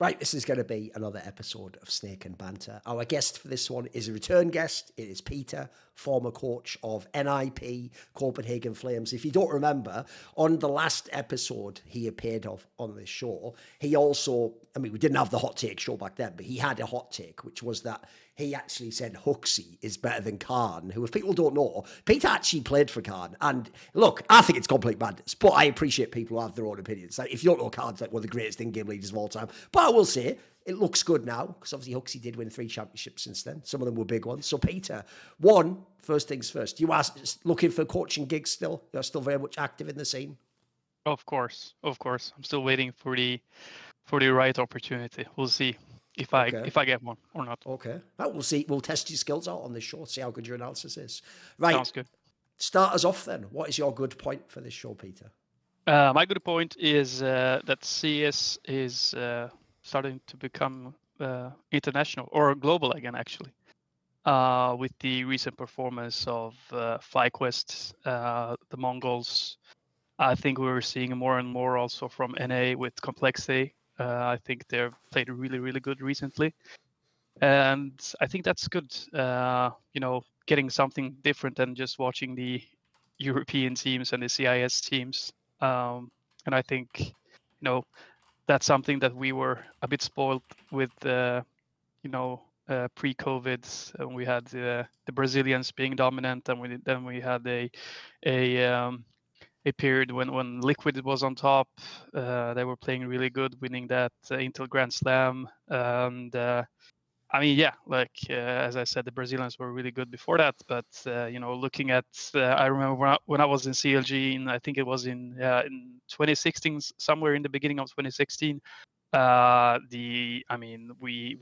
Right, this is going to be another episode of Snake and Banter. Our guest for this one is a return guest. It is Pita, former coach of NIP Copenhagen Flames. If you don't remember, on the last episode he appeared on this show, he also, I mean, we didn't have the hot take show back then, but he had a hot take, which was that he actually said Huxley is better than Khan, who, if people don't know, Pita actually played for Khan. And look, I think it's complete madness, but I appreciate people who have their own opinions. Like, if you don't know, Khan's like one of the greatest in-game leaders of all time. But I will say, it looks good now, because obviously Huxley did win 3 championships since then. Some of them were big ones. So Peter, first things first, you are looking for coaching gigs still? You're still very much active in the scene? Of course. I'm still waiting for the right opportunity. We'll see if I get one or not. Okay. Right, we'll see. We'll test your skills out on this show, see how good your analysis is. Right. Sounds good. Start us off then. What is your good point for this show, Peter? My good point is that CS is starting to become international or global again, actually. With the recent performance of FlyQuest, the Mongols, I think we're seeing more and more also from NA with Complexity. I think they've played really, really good recently. And I think that's good, getting something different than just watching the European teams and the CIS teams. And I think, that's something that we were a bit spoiled with, pre-COVID. We had the Brazilians being dominant, and then we had a period when Liquid was on top. They were playing really good, winning that Intel Grand Slam. And as I said, the Brazilians were really good before that. But looking at, I remember when I was in CLG, I think it was in 2016, somewhere in the beginning of 2016. We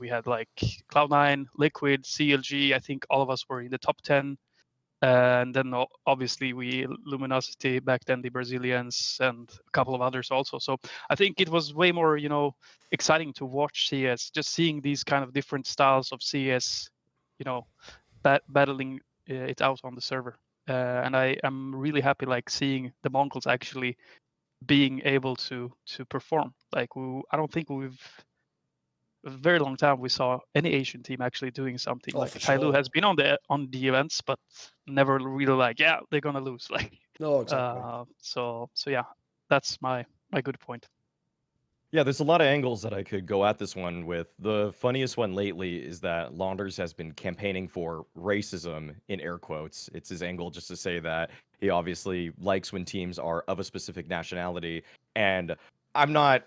had like Cloud9, Liquid, CLG. I think all of us were in the top 10. And then obviously Luminosity back then, the Brazilians, and a couple of others also. So I think it was way more, exciting to watch CS, just seeing these kind of different styles of CS, battling it out on the server. And I am really happy, like, seeing the Mongols actually being able to perform. Like, I don't think we've a very long time we saw any Asian team actually doing something. Like Tyloo has been on the events, but never really they're gonna lose. No, exactly. So yeah, that's my good point. Yeah, there's a lot of angles that I could go at this one with. The funniest one lately is that Launders has been campaigning for racism, in air quotes. It's his angle just to say that he obviously likes when teams are of a specific nationality. And I'm not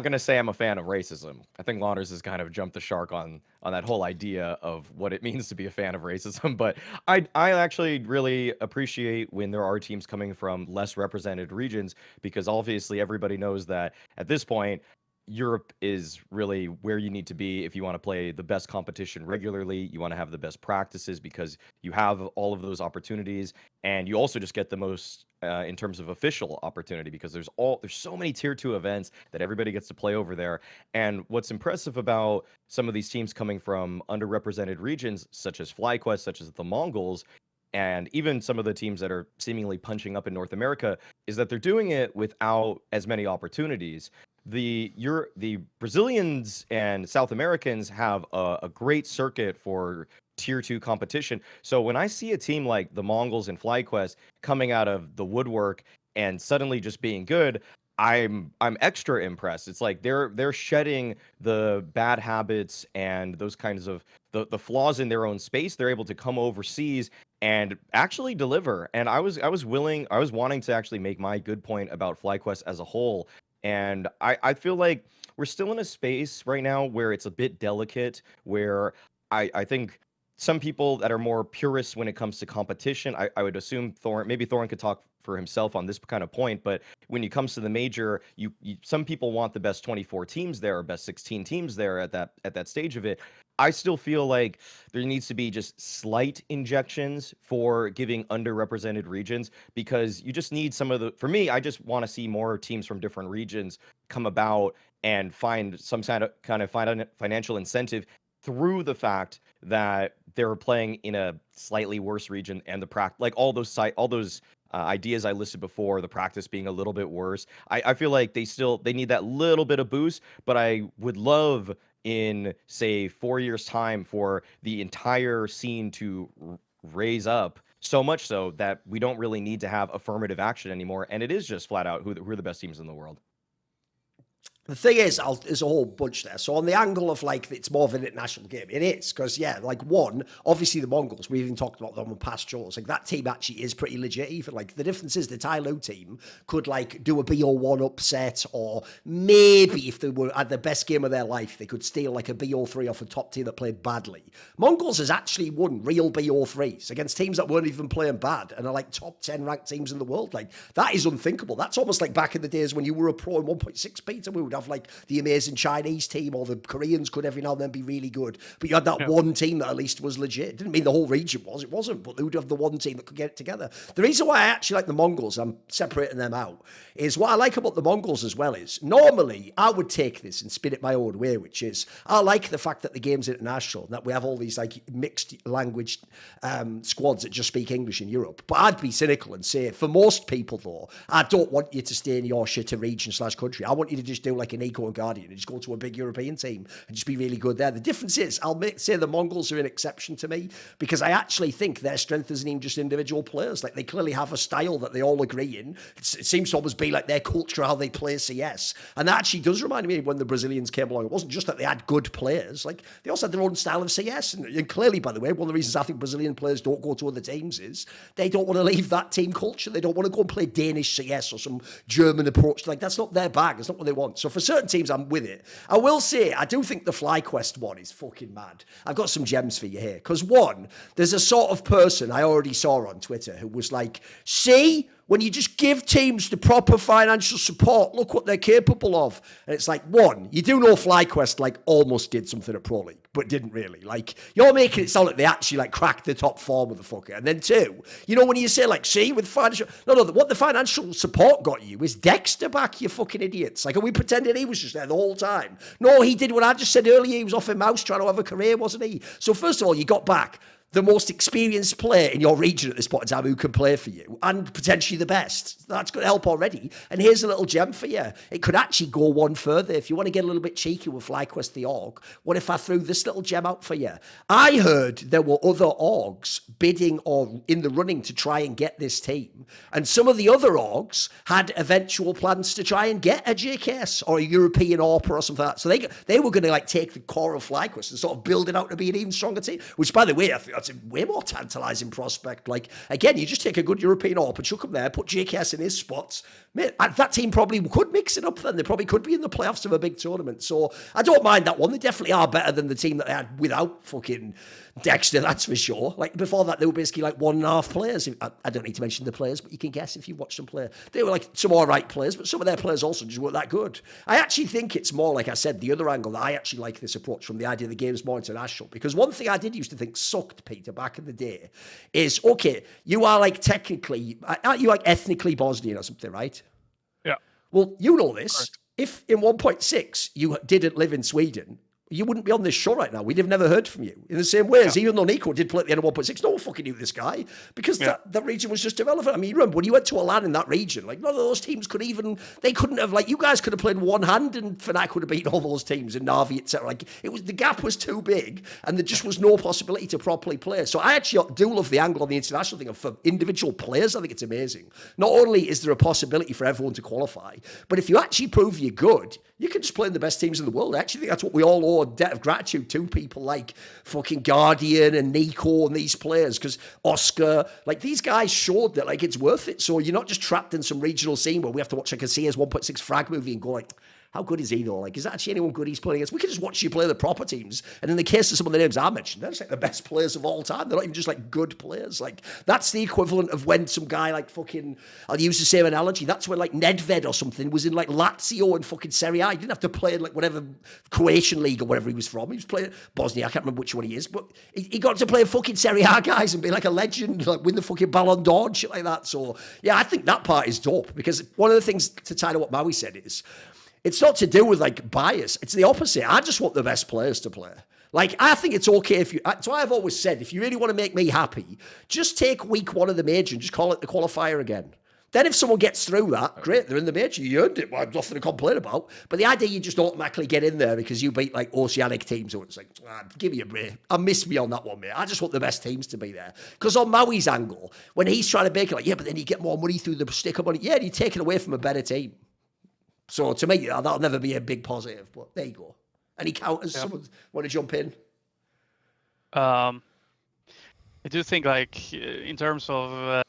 going to say I'm a fan of racism. I think Launders has kind of jumped the shark on that whole idea of what it means to be a fan of racism. But I actually really appreciate when there are teams coming from less represented regions, because obviously everybody knows that at this point, Europe is really where you need to be if you want to play the best competition regularly. You want to have the best practices because you have all of those opportunities, and you also just get the most in terms of official opportunity, because there's so many tier 2 events that everybody gets to play over there. And what's impressive about some of these teams coming from underrepresented regions, such as FlyQuest, such as the Mongols, and even some of the teams that are seemingly punching up in North America, is that they're doing it without as many opportunities. The Brazilians and South Americans have a great circuit for tier 2 competition. So when I see a team like the Mongols and FlyQuest coming out of the woodwork and suddenly just being good, I'm extra impressed. It's like they're shedding the bad habits and those kinds of the flaws in their own space. They're able to come overseas and actually deliver. And I was wanting to actually make my good point about FlyQuest as a whole. And I feel like we're still in a space right now where it's a bit delicate, where I think some people that are more purists when it comes to competition, I would assume maybe Thorin could talk for himself on this kind of point, but when it comes to the major, some people want the best 24 teams there, or best 16 teams there at that stage of it. I still feel like there needs to be just slight injections for giving underrepresented regions, because you just need for me, I just want to see more teams from different regions come about and find some kind of financial incentive through the fact that they're playing in a slightly worse region, and all those ideas I listed before, the practice being a little bit worse. I feel like they need that little bit of boost, but I would love in, say, 4 years' time for the entire scene to raise up so much so that we don't really need to have affirmative action anymore, and it is just flat out who are the best teams in the world. The thing is, there's a whole bunch there. So on the angle of like, it's more of an international game, it is. Because, yeah, like one, obviously the Mongols, we've even talked about them on past shows. Like that team actually is pretty legit. Even like the difference is the Tyloo team could like do a BO1 upset, or maybe if they were at the best game of their life, they could steal like a BO3 off a top team that played badly. Mongols has actually won real BO3s against teams that weren't even playing bad and are like top 10 ranked teams in the world. Like that is unthinkable. That's almost like back in the days when you were a pro in 1.6 Pita, we would have like the amazing Chinese team, or the Koreans could every now and then be really good. But you had that one team that at least was legit. It didn't mean the whole region was. It wasn't. But they would have the one team that could get it together. The reason why I actually like the Mongols, I'm separating them out, is what I like about the Mongols as well is, normally I would take this and spin it my own way, which is, I like the fact that the game's international, and that we have all these like mixed language squads that just speak English in Europe. But I'd be cynical and say, for most people though, I don't want you to stay in your shit region/country. I want you to just do like an Eco and Guardian and just go to a big European team and just be really good there. The difference is, say the Mongols are an exception to me, because I actually think their strength isn't even just individual players. Like they clearly have a style that they all agree in. It seems to almost be like their culture, how they play CS. And that actually does remind me of when the Brazilians came along. It wasn't just that they had good players, like they also had their own style of CS. And clearly, by the way, one of the reasons I think Brazilian players don't go to other teams is they don't want to leave that team culture. They don't want to go and play Danish CS or some German approach. Like that's not their bag. It's not what they want. So for certain teams, I'm with it. I will say, I do think the FlyQuest one is fucking mad. I've got some gems for you here. Because one, there's a sort of person I already saw on Twitter who was like, see, when you just give teams the proper financial support, look what they're capable of. And it's like, one, you do know FlyQuest like almost did something at Pro League, but didn't really. Like, you're making it sound like they actually like cracked the top four, motherfucker. And then two, you know, when you say like, see, with financial, no, what the financial support got you is Degster back, you fucking idiots. Like, are we pretending he was just there the whole time? No, he did what I just said earlier. He was off in MOUZ trying to have a career, wasn't he? So first of all, you got back the most experienced player in your region at this point in time who can play for you, and potentially the best. That's going to help already. And here's a little gem for you. It could actually go one further. If you want to get a little bit cheeky with FlyQuest the org, what if I threw this little gem out for you? I heard there were other orgs bidding or in the running to try and get this team. And some of the other orgs had eventual plans to try and get a JKS or a European AWPA or something like that. So they were going to like take the core of FlyQuest and sort of build it out to be an even stronger team, which, by the way, I think that's a way more tantalising prospect. Like, again, you just take a good European AWP, chuck him there, put JKS in his spots. Mate, that team probably could mix it up then. They probably could be in the playoffs of a big tournament. So I don't mind that one. They definitely are better than the team that they had without fucking Degster, that's for sure. Like, before that, they were basically like 1.5 players. I don't need to mention the players, but you can guess if you watch them play. They were like some all right players, but some of their players also just weren't that good. I actually think it's more, like I said, the other angle that I actually like this approach from, the idea the game's more international. Because one thing I did used to think sucked, Peter, back in the day is, okay, you are like technically, aren't you like ethnically Bosnian or something, right? Yeah. Well, you know this. Correct. If in 1.6 you didn't live in Sweden, you wouldn't be on this show right now. We'd have never heard from you. In the same way as, even though Nico did play at the end of 1.6, no one fucking knew this guy, because that region was just irrelevant. I mean, you remember when you went to a LAN in that region, like, none of those teams could even, they couldn't have, like, you guys could have played one hand and Fnatic would have beaten all those teams in Navi, etc. Like, it was, the gap was too big and there just was no possibility to properly play. So I actually do love the angle on the international thing. For individual players, I think it's amazing. Not only is there a possibility for everyone to qualify, but if you actually prove you're good, you can just play in the best teams in the world. I actually think that's what we all owe a debt of gratitude to people like fucking Guardian and Nico and these players, because Oscar, like, these guys showed that, like, it's worth it. So you're not just trapped in some regional scene where we have to watch like a CS 1.6 frag movie and go like, how good is he though? Like, is that actually anyone good he's playing against? We can just watch you play the proper teams. And in the case of some of the names I mentioned, they're just like the best players of all time. They're not even just like good players. Like, that's the equivalent of when some guy like fucking, I'll use the same analogy, that's when like Nedved or something was in like Lazio and fucking Serie A. He didn't have to play in like whatever Croatian league or whatever he was from. He was playing Bosnia, I can't remember which one he is, but he got to play fucking Serie A guys and be like a legend, like win the fucking Ballon d'Or and shit like that. So yeah, I think that part is dope, because one of the things, to tie to what Maui said, is, it's not to do with like bias. It's the opposite. I just want the best players to play. Like, I think it's okay if you. That's why I've always said, if you really want to make me happy, just take week 1 of the major and just call it the qualifier again. Then if someone gets through that, great, they're in the major. You earned it. Well, nothing to complain about. But the idea you just automatically get in there because you beat like Oceanic teams, so it's like, give me a break. I missed me on that one, mate. I just want the best teams to be there. Because on Maui's angle, when he's trying to make it, like, yeah, but then you get more money through the sticker money. Yeah, you're taking away from a better team. So to me, that'll never be a big positive. But there you go. Any counters? Yeah. Someone want to jump in? I do think, like, in terms of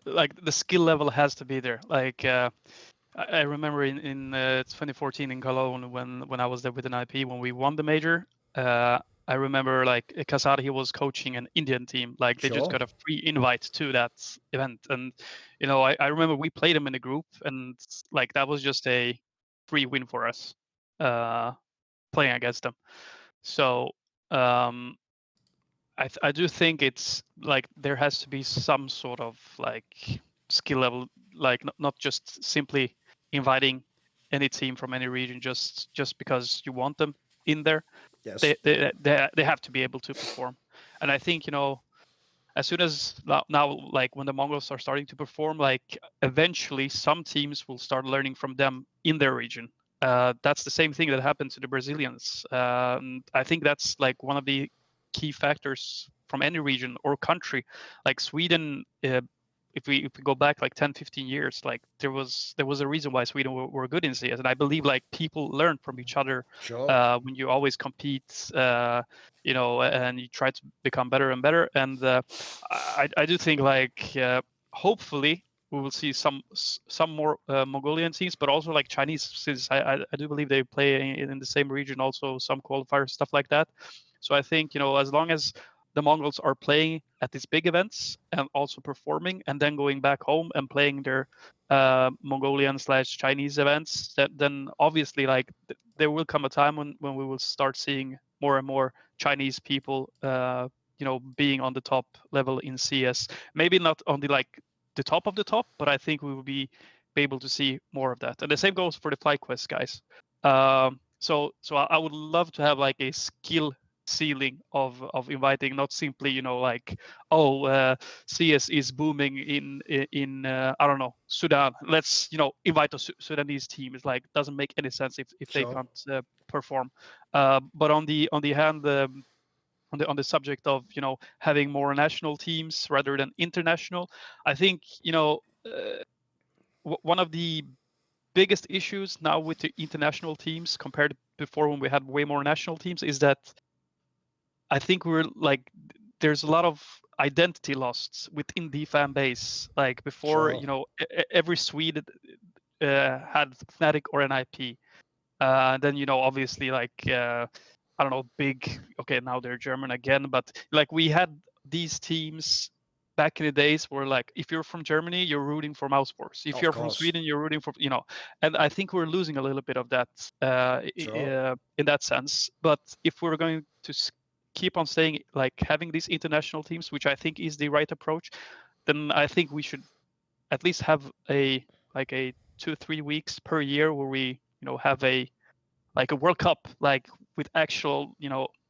like the skill level has to be there. Like, I remember in 2014 in Cologne when I was there with an IP when we won the major. I remember like Kasar, he was coaching an Indian team. Like they just got a free invite to that event, and I remember we played them in a group, and like that was just a free win for us, playing against them. So I do think it's like there has to be some sort of like skill level, like not just simply inviting any team from any region just because you want them in there. Yes. They have to be able to perform, and I think as soon as now like when the Mongols are starting to perform, like eventually some teams will start learning from them in their region. That's the same thing that happened to the Brazilians. I think that's like one of the key factors from any region or country. Like Sweden, if we go back like 10-15 years, like there was a reason why Sweden were good in CS, and I believe like people learn from each other. When you always compete, and you try to become better and better. And I do think like hopefully we will see some more Mongolian teams, but also like Chinese, since I do believe they play in the same region, also some qualifiers, stuff like that. So I think as long as the Mongols are playing at these big events and also performing, and then going back home and playing their Mongolian/Chinese events, then obviously like there will come a time when we will start seeing more and more Chinese people, being on the top level in CS. Maybe not on the top of the top, but I think we will be able to see more of that. And the same goes for the FlyQuest guys. So I would love to have like a skill ceiling of inviting, not simply CS is booming in I don't know, Sudan, let's invite a Sudanese team. It's like doesn't make any sense if they can't perform. But on the hand, on the subject of having more national teams rather than international, I think one of the biggest issues now with the international teams compared to before when we had way more national teams is that I think we're like there's a lot of identity lost within the fan base. Like before, every Swede had Fnatic or an IP. Then obviously like I don't know, big. Okay, now they're German again, but like we had these teams back in the days where like if you're from Germany, you're rooting for MOUZ. If you're from Sweden, you're rooting for And I think we're losing a little bit of that in that sense. But if we're going to keep on saying like having these international teams, which I think is the right approach, then I think we should at least have a 2-3 weeks per year where we have a World Cup, like with actual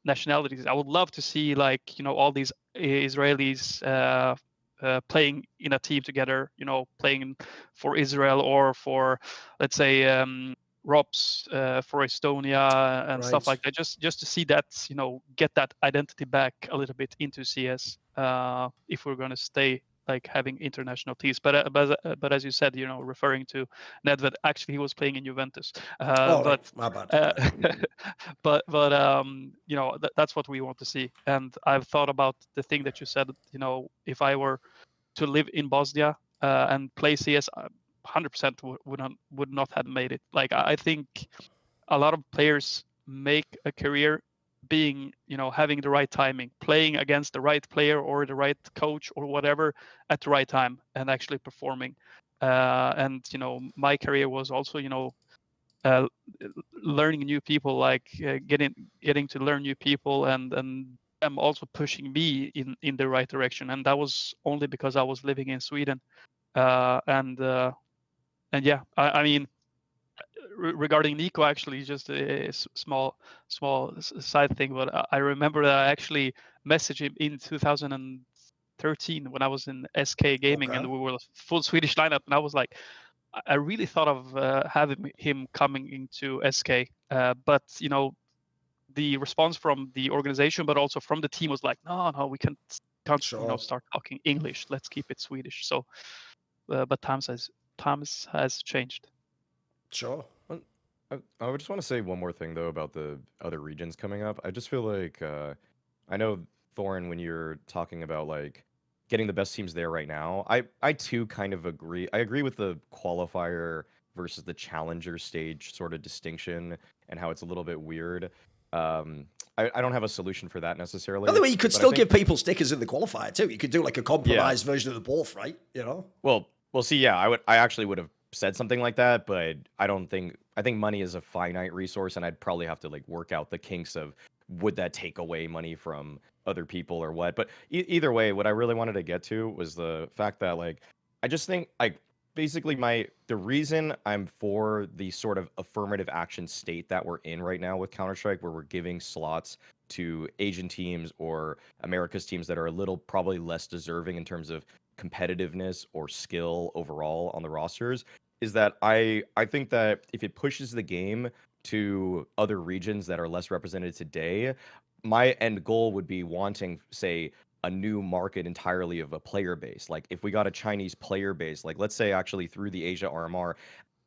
nationalities. I would love to see like all these Israelis playing in a team together, playing for Israel or for, let's say, ROPS for Estonia and stuff like that. Just to see that, get that identity back a little bit into CS if we're going to stay like having international teams. But as you said, referring to Nedved, actually he was playing in Juventus. Right. My bad. but that's what we want to see. And I've thought about the thing that you said. If I were to live in Bosnia and play CS, 100% would not have made it. Like I think a lot of players make a career being having the right timing, playing against the right player or the right coach or whatever at the right time, and actually performing. And my career was also learning new people, like getting to learn new people, and them also pushing me in the right direction. And that was only because I was living in Sweden. And yeah, I mean, regarding Nico, actually, just a small side thing, but I remember that I actually messaged him in 2013 when I was in SK Gaming, and Okay. we were a full Swedish lineup, and I was like, I really thought of having him coming into SK, but you know, the response from the organization, but also from the team, was like, no, we can't you know, Sure. start talking English. Let's keep it Swedish. So, but times has changed. Sure. I would just want to say one more thing though about the other regions coming up. I just feel like I know Thorin, when you're talking about like getting the best teams there right now, I too kind of agree. I agree with the qualifier versus the challenger stage sort of distinction and how it's a little bit weird. I don't have a solution for that necessarily. By the way, you could but I still think- give people stickers in the qualifier too. You could do like a compromised version of the both, right? You know? Well, see, yeah, I actually would have said something like that, but I think money is a finite resource, and I'd probably have to like work out the kinks of would that take away money from other people or what. But either way, what I really wanted to get to was the fact that like I just think like basically the reason I'm for the sort of affirmative action state that we're in right now with Counter-Strike, where we're giving slots to Asian teams or America's teams that are a little probably less deserving in terms of competitiveness or skill overall on the rosters, is that I think that if it pushes the game to other regions that are less represented today, my end goal would be wanting, say, a new market entirely of a player base. Like if we got a Chinese player base, like let's say actually through the Asia RMR,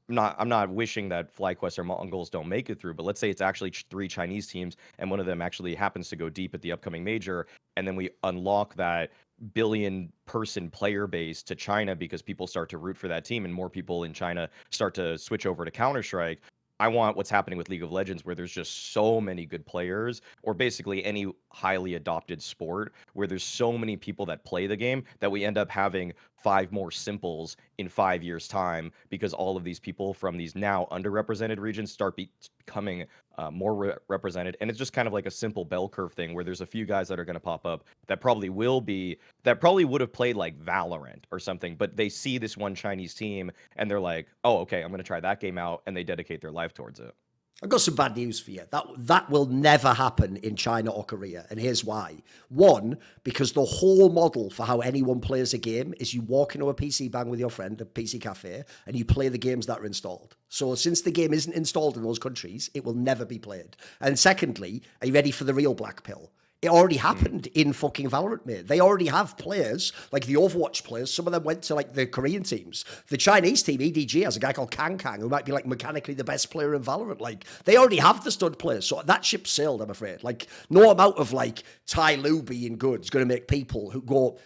I'm not wishing that FlyQuest or Mongols don't make it through, but let's say it's actually 3 Chinese teams and one of them actually happens to go deep at the upcoming major, and then we unlock that billion-person player base to China because people start to root for that team and more people in China start to switch over to Counter-Strike. I want what's happening with League of Legends, where there's just so many good players, or basically any highly adopted sport where there's so many people that play the game that we end up having 5 more simples in 5 years' time because all of these people from these now underrepresented regions start becoming more represented. And it's just kind of like a simple bell curve thing where there's a few guys that are going to pop up that probably would have played like Valorant or something, but they see this one Chinese team and they're like, oh, okay, I'm going to try that game out, and they dedicate their life towards it. I've got some bad news for you. That will never happen in China or Korea, and here's why. One, because the whole model for how anyone plays a game is you walk into a PC bang with your friend, a PC cafe, and you play the games that are installed. So since the game isn't installed in those countries, it will never be played. And secondly, are you ready for the real black pill? It already happened in fucking Valorant, mate. They already have players, like the Overwatch players. Some of them went to like the Korean teams. The Chinese team, EDG, has a guy called Kang Kang, who might be like mechanically the best player in Valorant. Like, they already have the stud players. So that ship sailed, I'm afraid. Like, no amount of like Tai Lu being good is going to make people who go,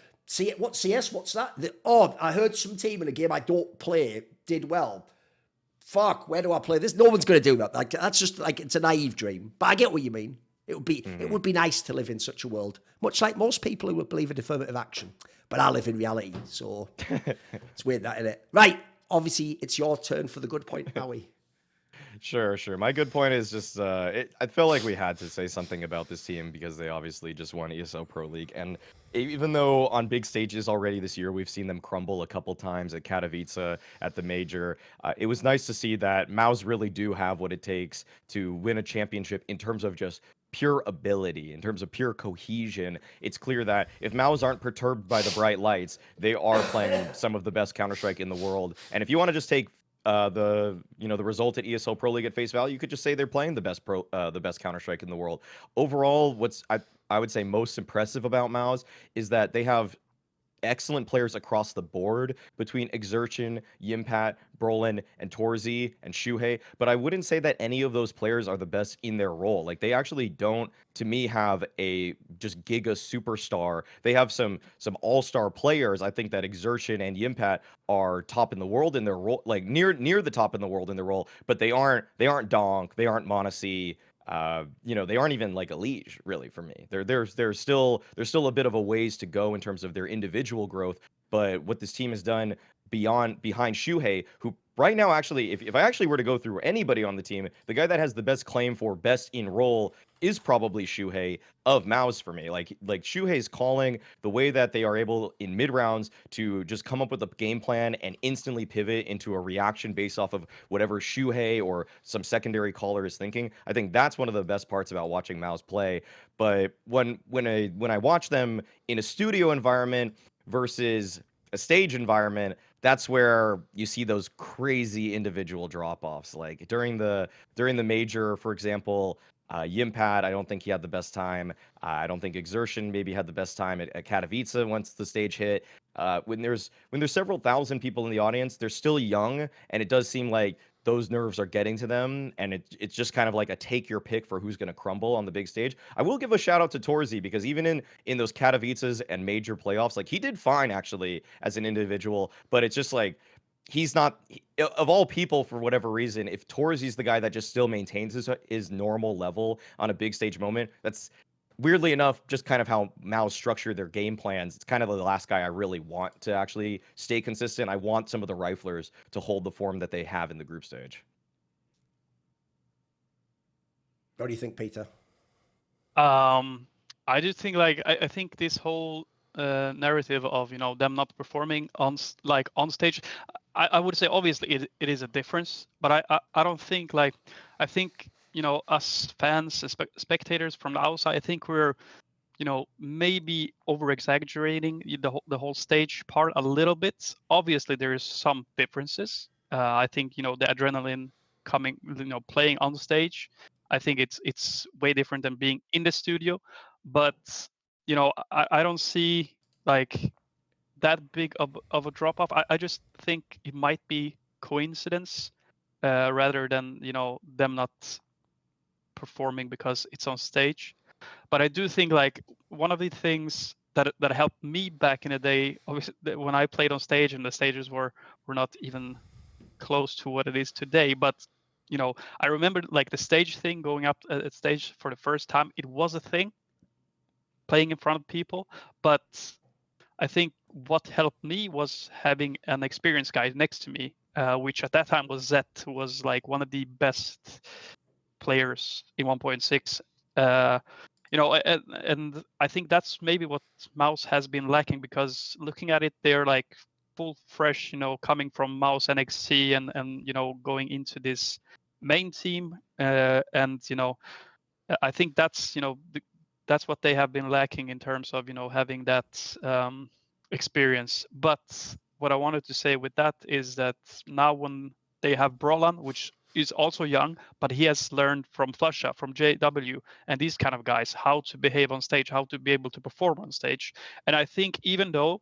what CS? What's that? I heard some team in a game I don't play did well. Fuck, where do I play this? No one's going to do that. Like, that's just like, it's a naive dream. But I get what you mean. It would be nice to live in such a world, much like most people who would believe in affirmative action. But I live in reality, so it's weird, that, isn't it? Right, obviously, it's your turn for the good point, Maui. Sure. My good point is just, I felt like we had to say something about this team because they obviously just won ESL Pro League. And even though on big stages already this year, we've seen them crumble a couple times at Katowice, at the major, it was nice to see that MOUZ really do have what it takes to win a championship in terms of just pure ability, in terms of pure cohesion. It's clear that if MOUZ aren't perturbed by the bright lights, they are playing some of the best Counter-Strike in the world. And if you want to just take the result at ESL Pro League at face value, you could just say they're playing the best Counter-Strike in the world. Overall, what's I would say most impressive about MOUZ is that they have excellent players across the board between Exertion, Yimpat, Brolin, and Torzi, and Shuhei, but I wouldn't say that any of those players are the best in their role. Like, they actually don't, to me, have a just giga superstar. They have some all-star players. I think that Exertion and Yimpat are top in the world in their role, like near the top in the world in their role, but they aren't Donk, they aren't m0NESY. They aren't even like a Liege, really, for me. There's still a bit of a ways to go in terms of their individual growth. But what this team has done behind Shuhei, who right now actually, if I actually were to go through anybody on the team, the guy that has the best claim for best in role is probably Shuhei of MOUZ for me. Like Shuhei's calling, the way that they are able in mid rounds to just come up with a game plan and instantly pivot into a reaction based off of whatever Shuhei or some secondary caller is thinking. I think that's one of the best parts about watching MOUZ play. But when I watch them in a studio environment versus a stage environment, that's where you see those crazy individual drop-offs. Like during the major, for example, Yimpad, I don't think he had the best time. I don't think Exertion maybe had the best time at Katowice once the stage hit. When there's several thousand people in the audience, they're still young, and it does seem like those nerves are getting to them, and it's just kind of like a take your pick for who's going to crumble on the big stage. I will give a shout out to Torzy, because even in those Katowices and major playoffs, like he did fine actually as an individual, but it's just like he's not of all people, for whatever reason, if Torzy's the guy that just still maintains his normal level on a big stage moment, that's weirdly enough just kind of how MOUZ structure their game plans. It's kind of the last guy I really want to actually stay consistent. I want some of the riflers to hold the form that they have in the group stage. What do you think, Peter? I do think like I think this whole narrative of them not performing on stage, I would say obviously it is a difference, but I don't think like I think us fans and spectators from the outside, I think we're maybe over exaggerating the whole stage part a little bit. Obviously there is some differences. I think the adrenaline coming playing on stage, I think it's way different than being in the studio, but I don't see like that big of a drop off. I just think it might be coincidence rather than them not performing because it's on stage. But I do think like one of the things that helped me back in the day, obviously when I played on stage, and the stages were not even close to what it is today, but I remember like the stage thing, going up at stage for the first time, it was a thing, playing in front of people. But I think what helped me was having an experienced guy next to me, which at that time was Zet, who was like one of the best players in 1.6. And I think that's maybe what MOUZ has been lacking, because looking at it, they're like full fresh, coming from MOUZ NXT and going into this main team, and I think that's that's what they have been lacking in terms of having that experience. But what I wanted to say with that is that now when they have Brolan, which is also young, but he has learned from Flusha, from JW, and these kind of guys, how to behave on stage, how to be able to perform on stage. And I think even though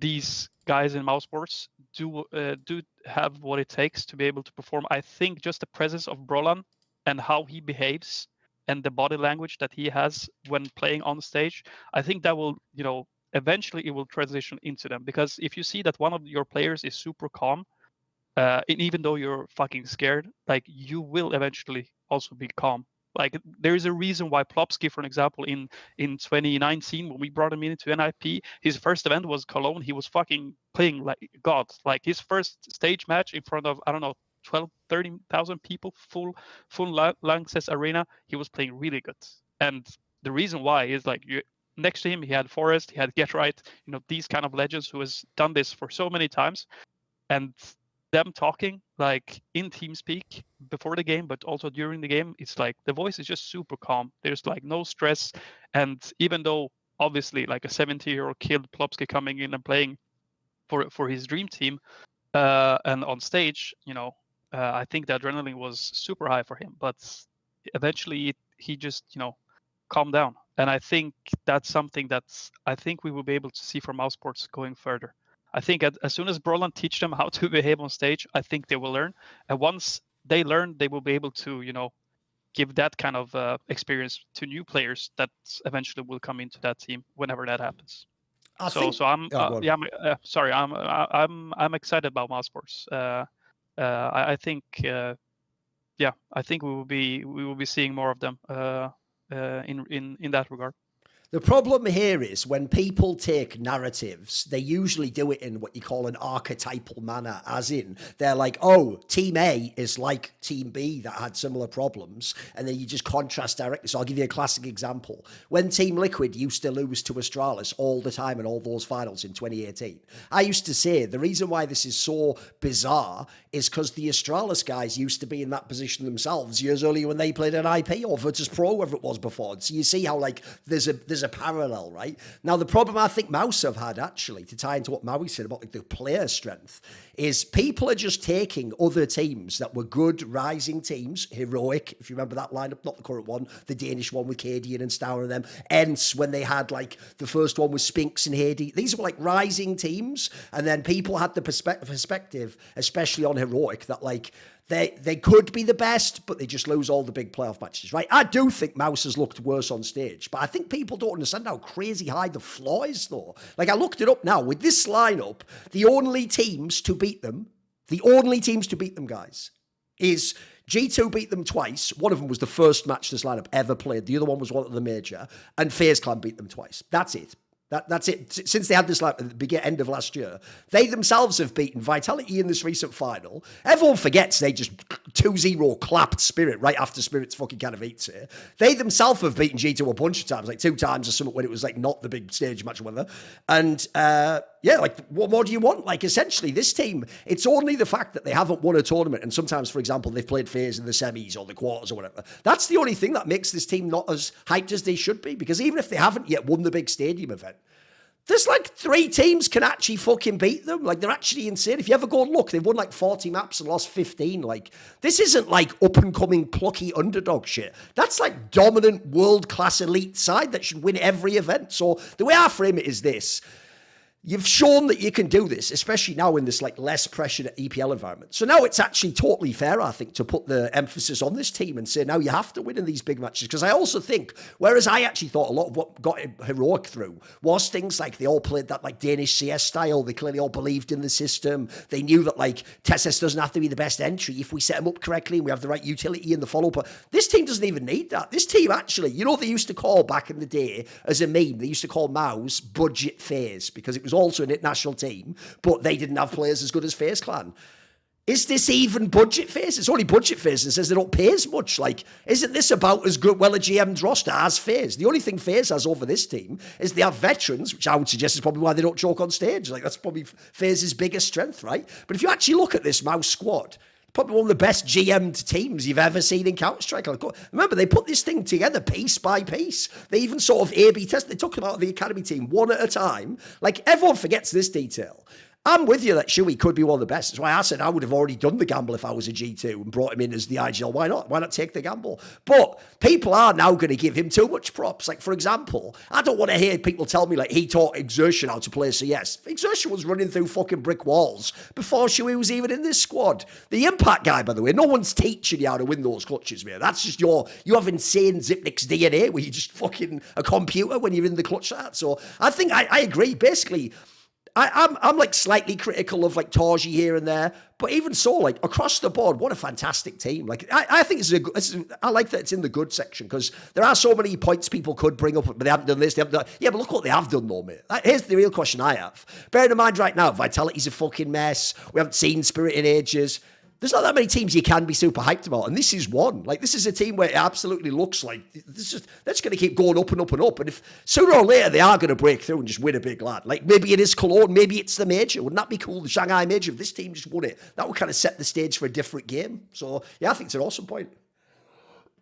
these guys in MOUZ Sports do have what it takes to be able to perform, I think just the presence of Brolan and how he behaves and the body language that he has when playing on stage, I think that will, eventually it will transition into them. Because if you see that one of your players is super calm, and even though you're fucking scared, like you will eventually also be calm. Like there is a reason why Plopsky, for an example, in 2019 when we brought him into NIP, his first event was Cologne. He was fucking playing like God. Like his first stage match in front of 12, 13,000 people, full Lanxess arena, he was playing really good. And the reason why is like next to him he had Forrest, he had Get Right, these kind of legends who has done this for so many times, and them talking like in TeamSpeak before the game, but also during the game, it's like the voice is just super calm. There's like no stress. And even though obviously like a 70-year-old kid Plopsky coming in and playing for his dream team, and on stage, I think the adrenaline was super high for him. But eventually he just calmed down. And I think that's something I think we will be able to see from MOUZ Sports going further. I think as soon as Brolan teach them how to behave on stage, I think they will learn. And once they learn, they will be able to, give that kind of experience to new players that eventually will come into that team whenever that happens. So I'm sorry, I'm excited about MOUZ Sports. I think I think we will be seeing more of them in that regard. The problem here is when people take narratives, they usually do it in what you call an archetypal manner, as in they're like, oh, Team A is like Team B that had similar problems, and then you just contrast directly. So I'll give you a classic example. When Team Liquid used to lose to Astralis all the time in all those finals in 2018, I used to say the reason why this is so bizarre is because the Astralis guys used to be in that position themselves years earlier when they played an IP or Virtus Pro, whatever it was before. So you see how like there's a parallel, right? Now, the problem I think MOUZ have had, actually, to tie into what Maui said about like the player strength, is people are just taking other teams that were good rising teams, Heroic, if you remember that lineup, not the current one, the Danish one with Cadian and Stour and them, Ents when they had like the first one with Spinks and Hades. These were like rising teams, and then people had the perspective, especially on Heroic, that like they could be the best, but they just lose all the big playoff matches, right? I do think MOUZ has looked worse on stage, but I think people don't understand how crazy high the flaw is, though. Like, I looked it up now. With this lineup, the only teams to beat them, guys, is G2 beat them twice. One of them was the first match this lineup ever played. The other one was one at the major. And FaZe Clan beat them twice. That's it. That's it. Since they had this like at the end of last year, they themselves have beaten Vitality in this recent final. Everyone forgets they just 2-0 clapped Spirit right after Spirit's fucking kind of eats it. They themselves have beaten G2 a bunch of times, like 2 times or something when it was like not the big stage match or whatever. And yeah, like what more do you want? Like essentially this team, it's only the fact that they haven't won a tournament. And sometimes, for example, they've played FaZe in the semis or the quarters or whatever. That's the only thing that makes this team not as hyped as they should be. Because even if they haven't yet won the big stadium event, there's like 3 teams can actually fucking beat them. Like, they're actually insane. If you ever go and look, they've won like 40 maps and lost 15. Like, this isn't like up-and-coming plucky underdog shit. That's like dominant world-class elite side that should win every event. So the way I frame it is this. You've shown that you can do this, especially now in this like less pressured EPL environment. So now it's actually totally fair, I think, to put the emphasis on this team and say, now you have to win in these big matches. Because I also think, whereas I actually thought a lot of what got Heroic through was things like they all played that like Danish CS style. They clearly all believed in the system. They knew that like Tessus doesn't have to be the best entry if we set them up correctly and we have the right utility in the follow. But this team doesn't even need that. This team actually, you know, they used to call back in the day as a meme, they used to call MOUZ budget FaZe because it was also an international team, but they didn't have players as good as FaZe Clan. Is this even budget FaZe? It's only budget FaZe and says they don't pay as much. Like, isn't this about as good, well, a GM's roster as FaZe? The only thing FaZe has over this team is they have veterans, which I would suggest is probably why they don't choke on stage. Like, that's probably FaZe's biggest strength, right? But if you actually look at this MOUZ squad, probably one of the best GM'd teams you've ever seen in Counter-Strike. Like, remember, they put this thing together piece by piece. They even sort of A/B test. They took them out of the academy team one at a time. Like, everyone forgets this detail. I'm with you that Shuey could be one of the best. That's why I said I would have already done the gamble if I was a G2 and brought him in as the IGL. Why not? Why not take the gamble? But people are now going to give him too much props. Like, for example, I don't want to hear people tell me, like, he taught Exertion how to play CS. Exertion was running through fucking brick walls before Shuey was even in this squad. The Impact guy, by the way, no one's teaching you how to win those clutches, man. That's just you have insane Zipnik's DNA where you're just fucking a computer when you're in the clutch that. So I think I agree. Basically, I'm like slightly critical of like Torji here and there, but even so, like across the board, what a fantastic team! Like I think I like that it's in the good section because there are so many points people could bring up, but they haven't done this. They haven't done. Yeah, but look what they have done, though, mate. Here's the real question I have. Bear in mind, right now, Vitality's a fucking mess. We haven't seen Spirit in ages. There's not that many teams you can be super hyped about, and this is one. Like, this is a team where it absolutely looks like they're just going to keep going up and up and up. And if sooner or later they are going to break through and just win a big lad, like maybe it is Cologne, maybe it's the major. Wouldn't that be cool? The Shanghai major. If this team just won it, that would kind of set the stage for a different game. So yeah, I think it's an awesome point.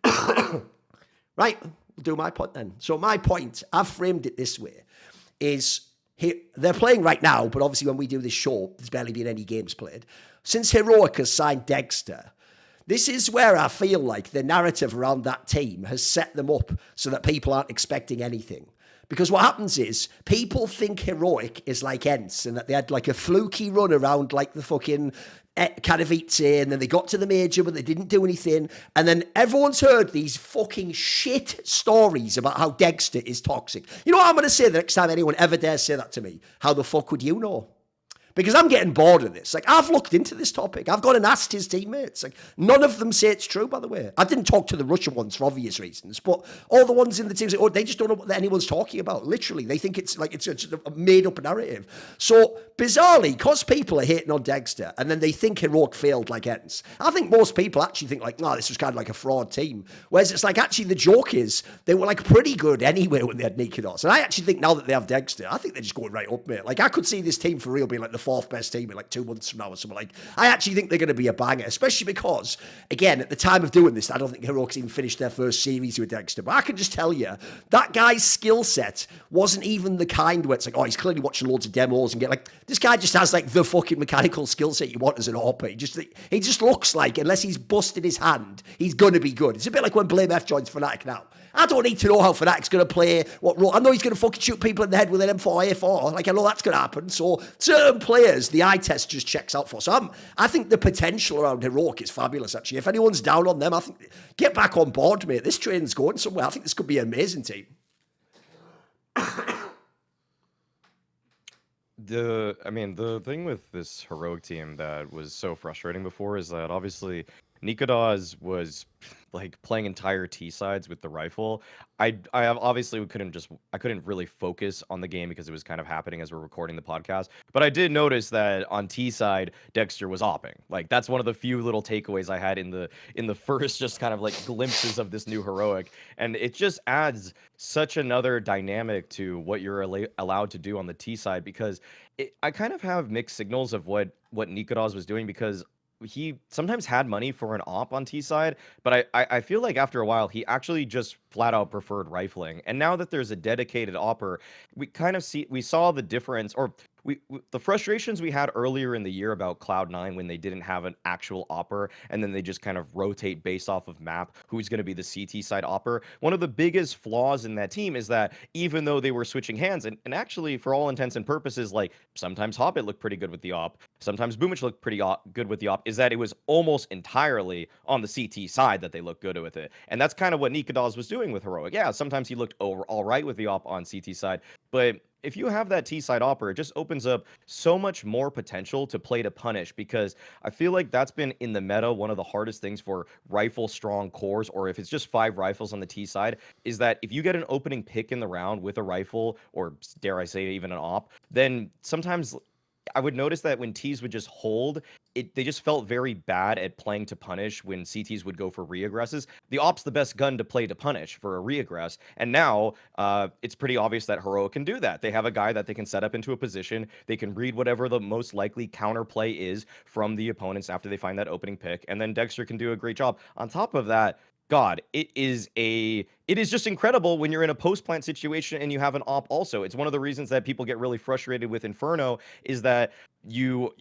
Right, we'll do my point then. So my point, I've framed it this way, is they're playing right now, but obviously when we do this show, there's barely been any games played. Since Heroic has signed degster, this is where I feel like the narrative around that team has set them up so that people aren't expecting anything. Because what happens is, people think Heroic is like Ents and that they had like a fluky run around like the fucking Katowice and then they got to the major but they didn't do anything. And then everyone's heard these fucking shit stories about how degster is toxic. You know what I'm going to say the next time anyone ever dares say that to me? How the fuck would you know? Because I'm getting bored of this. Like, I've looked into this topic. I've gone and asked his teammates. Like, none of them say it's true, by the way. I didn't talk to the Russian ones for obvious reasons, but all the ones in the teams, they just don't know what anyone's talking about. Literally, they think it's like it's a made-up narrative. So, bizarrely, because people are hating on degster, and then they think Heroic failed like Ents, I think most people actually think like, no, this was kind of like a fraud team. Whereas it's like, actually, the joke is, they were like pretty good anyway when they had Nikodos. And I actually think now that they have degster, I think they're just going right up, mate. Like, I could see this team for real being like the 4th best team in like 2 months from now or something. Like, I actually think they're going to be a banger, especially because, again, at the time of doing this, I don't think Heroics even finished their first series with degster. But I can just tell you, that guy's skill set wasn't even the kind where it's like, oh, he's clearly watching loads of demos and get like, this guy just has like the fucking mechanical skill set you want as an AWP. He just looks like, unless he's busted his hand, he's going to be good. It's a bit like when blameF joins Fnatic now. I don't need to know how Fnatic's going to play, what role. I know he's going to fucking shoot people in the head with an M4A4. Like, I know that's going to happen. So, certain players, the eye test just checks out for. So, I think the potential around Heroic is fabulous, actually. If anyone's down on them, I think, get back on board, mate. This train's going somewhere. I think this could be an amazing team. The thing with this Heroic team that was so frustrating before is that obviously Nikodos was like playing entire T sides with the rifle. I obviously I couldn't really focus on the game because it was kind of happening as we're recording the podcast. But I did notice that on T side, degster was opping. Like, that's one of the few little takeaways I had in the first just kind of like glimpses of this new Heroic, and it just adds such another dynamic to what you're allowed to do on the T side, because I kind of have mixed signals of what Nikodos was doing, because he sometimes had money for an op on T side, but I feel like after a while he actually just flat out preferred rifling. And now that there's a dedicated opper, we saw the difference, or the frustrations we had earlier in the year about Cloud9 when they didn't have an actual opper, and then they just kind of rotate based off of map who's going to be the CT side opper. One of the biggest flaws in that team is that even though they were switching hands, and actually for all intents and purposes, like sometimes Hobbit looked pretty good with the op, sometimes Boomich looked pretty good with the op, is that it was almost entirely on the CT side that they looked good with it. And that's kind of what Nikodos was doing with Heroic. Yeah, sometimes he looked all right with the op on CT side, but if you have that T-side opper, it just opens up so much more potential to play to punish, because I feel like that's been in the meta one of the hardest things for rifle-strong cores, or if it's just 5 rifles on the T-side, is that if you get an opening pick in the round with a rifle, or dare I say even an op, then sometimes I would notice that when Ts would just hold, they just felt very bad at playing to punish when CTs would go for re-aggresses. The op's the best gun to play to punish for a re-aggress, and now it's pretty obvious that Heroic can do that. They have a guy that they can set up into a position, they can read whatever the most likely counterplay is from the opponents after they find that opening pick, and then degster can do a great job. On top of that, God, it is just incredible when you're in a post-plant situation and you have an op also. It's one of the reasons that people get really frustrated with Inferno, is that you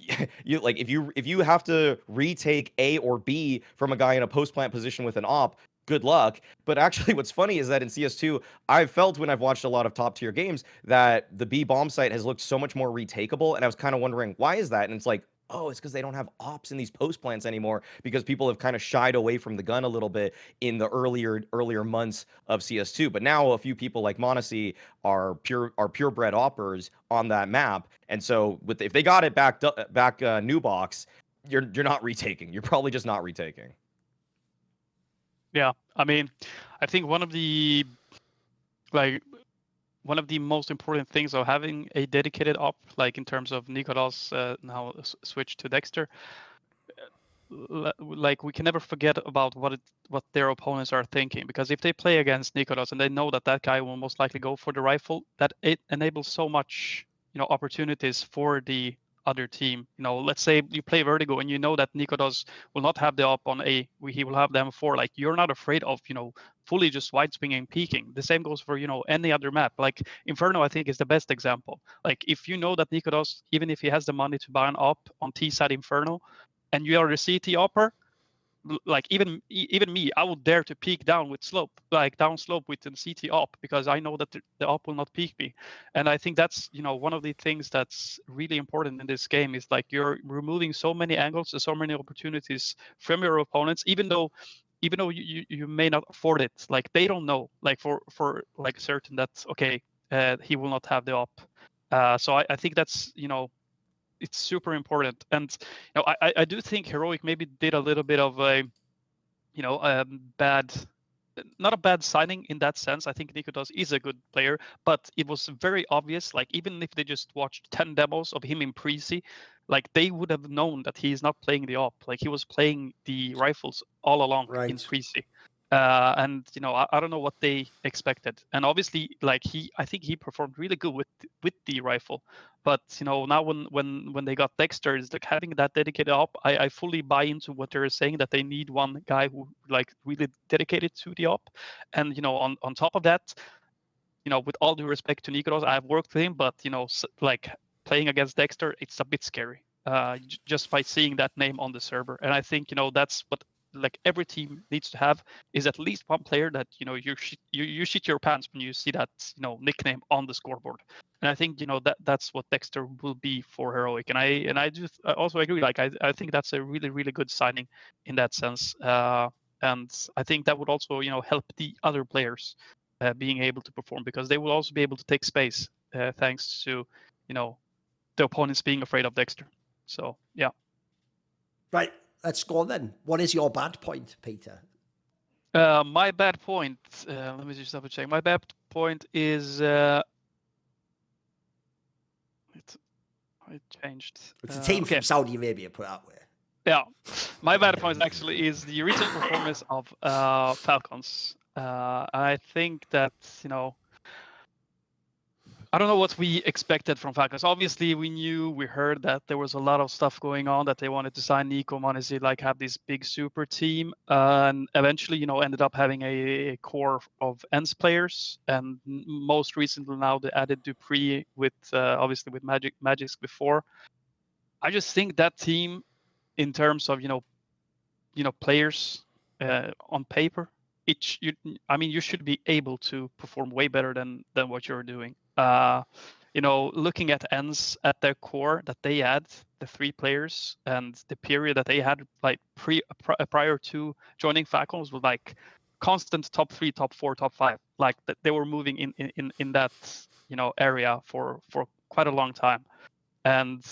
like, if you have to retake A or B from a guy in a post-plant position with an op, good luck. But actually what's funny is that in CS2, I've felt when I've watched a lot of top tier games that the B bomb site has looked so much more retakeable, and I was kind of wondering, why is that? And it's like, oh, it's because they don't have ops in these post plants anymore, because people have kind of shied away from the gun a little bit in the earlier months of CS2. But now a few people like mauisnake are purebred oppers on that map, and so if they got it back new box, you're not retaking. You're probably just not retaking. Yeah, I mean, I think one of the most important things of having a dedicated op, like in terms of Nikodos now switch to degster, like we can never forget about what their opponents are thinking, because if they play against Nikodos and they know that guy will most likely go for the rifle, that it enables so much, opportunities for the other team. Let's say you play Vertigo and you know that Nikodos will not have the op on A, he will have the M4. Like, you're not afraid of fully just wide swinging peeking. The same goes for any other map. Like Inferno, I think, is the best example. Like, if you know that Nikodos, even if he has the money to buy an op on T side Inferno, and you are the CT opper, like even me, I would dare to peek down with slope, like down slope with the CT op, because I know that the op will not peek me. And I think that's one of the things that's really important in this game, is like you're removing so many angles and so many opportunities from your opponents, even though you may not afford it. Like, they don't know, like for like certain that okay, he will not have the op. So I think that's it's super important. And I do think Heroic maybe did a little bit of a bad, not a bad signing in that sense. I think Nikodos is a good player, but it was very obvious, like even if they just watched 10 demos of him in Prezi, like they would have known that he's not playing the op. Like he was playing the rifles all along in Prezi. And I don't know what they expected. And obviously, like I think he performed really good with the rifle. But now when they got degster, it's like having that dedicated op. I fully buy into what they're saying, that they need one guy who like really dedicated to the op. And on top of that, with all due respect to Nikoros, I've worked with him, but like playing against degster, it's a bit scary. Just by seeing that name on the server. And I think that's what like every team needs to have, is at least one player that you shit your pants when you see that nickname on the scoreboard. And I think that's what degster will be for Heroic. And I also agree. Like I think that's a really, really good signing in that sense. And I think that would also help the other players being able to perform, because they will also be able to take space thanks to the opponents being afraid of degster. So yeah. Right. Let's go on then. What is your bad point, Peter? My bad point. Let me just double check. My bad point is it changed. It's a team from Saudi Arabia, put it that way. Yeah, my bad point actually is the recent performance of Falcons. I think that I don't know what we expected from Falcons. Obviously, we heard that there was a lot of stuff going on, that they wanted to sign Nico, Manesi, like have this big super team, and eventually, ended up having a core of ENS players, and most recently now they added Dupree with obviously with Magix before. I just think that team, in terms of players on paper, you should be able to perform way better than what you're doing. Looking at ENS at their core that they had, the 3 players, and the period that they had like prior to joining Falcons was like constant top 3, top 4, top 5. Like they were moving in that area for quite a long time. And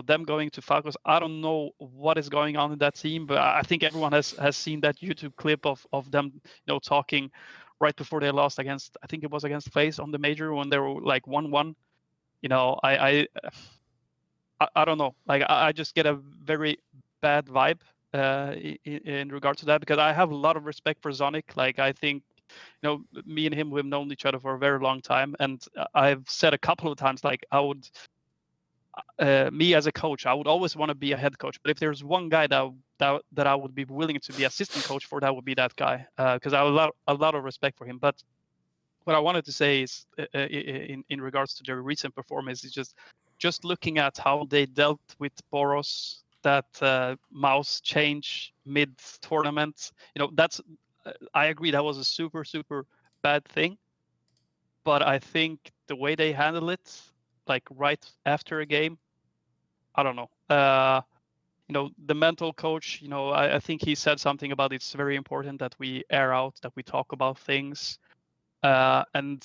them going to Falcons, I don't know what is going on in that team, but I think everyone has seen that YouTube clip of them talking right before they lost against, I think it was against FaZe on the major, when they were like 1-1. I don't know. Like I just get a very bad vibe in regard to that, because I have a lot of respect for Zonic. Like I think me and him, we've known each other for a very long time, and I've said a couple of times, like I would me as a coach, I would always want to be a head coach, but if there's one guy that I would be willing to be assistant coach for, that would be that guy, because I have a lot of respect for him. But what I wanted to say is, in regards to their recent performance, is just looking at how they dealt with Boros, that MOUZ change mid tournament. That's I agree, that was a super, super bad thing, but I think the way they handle it, like right after a game, I don't know. The mental coach, I think he said something about it's very important that we air out, that we talk about things. And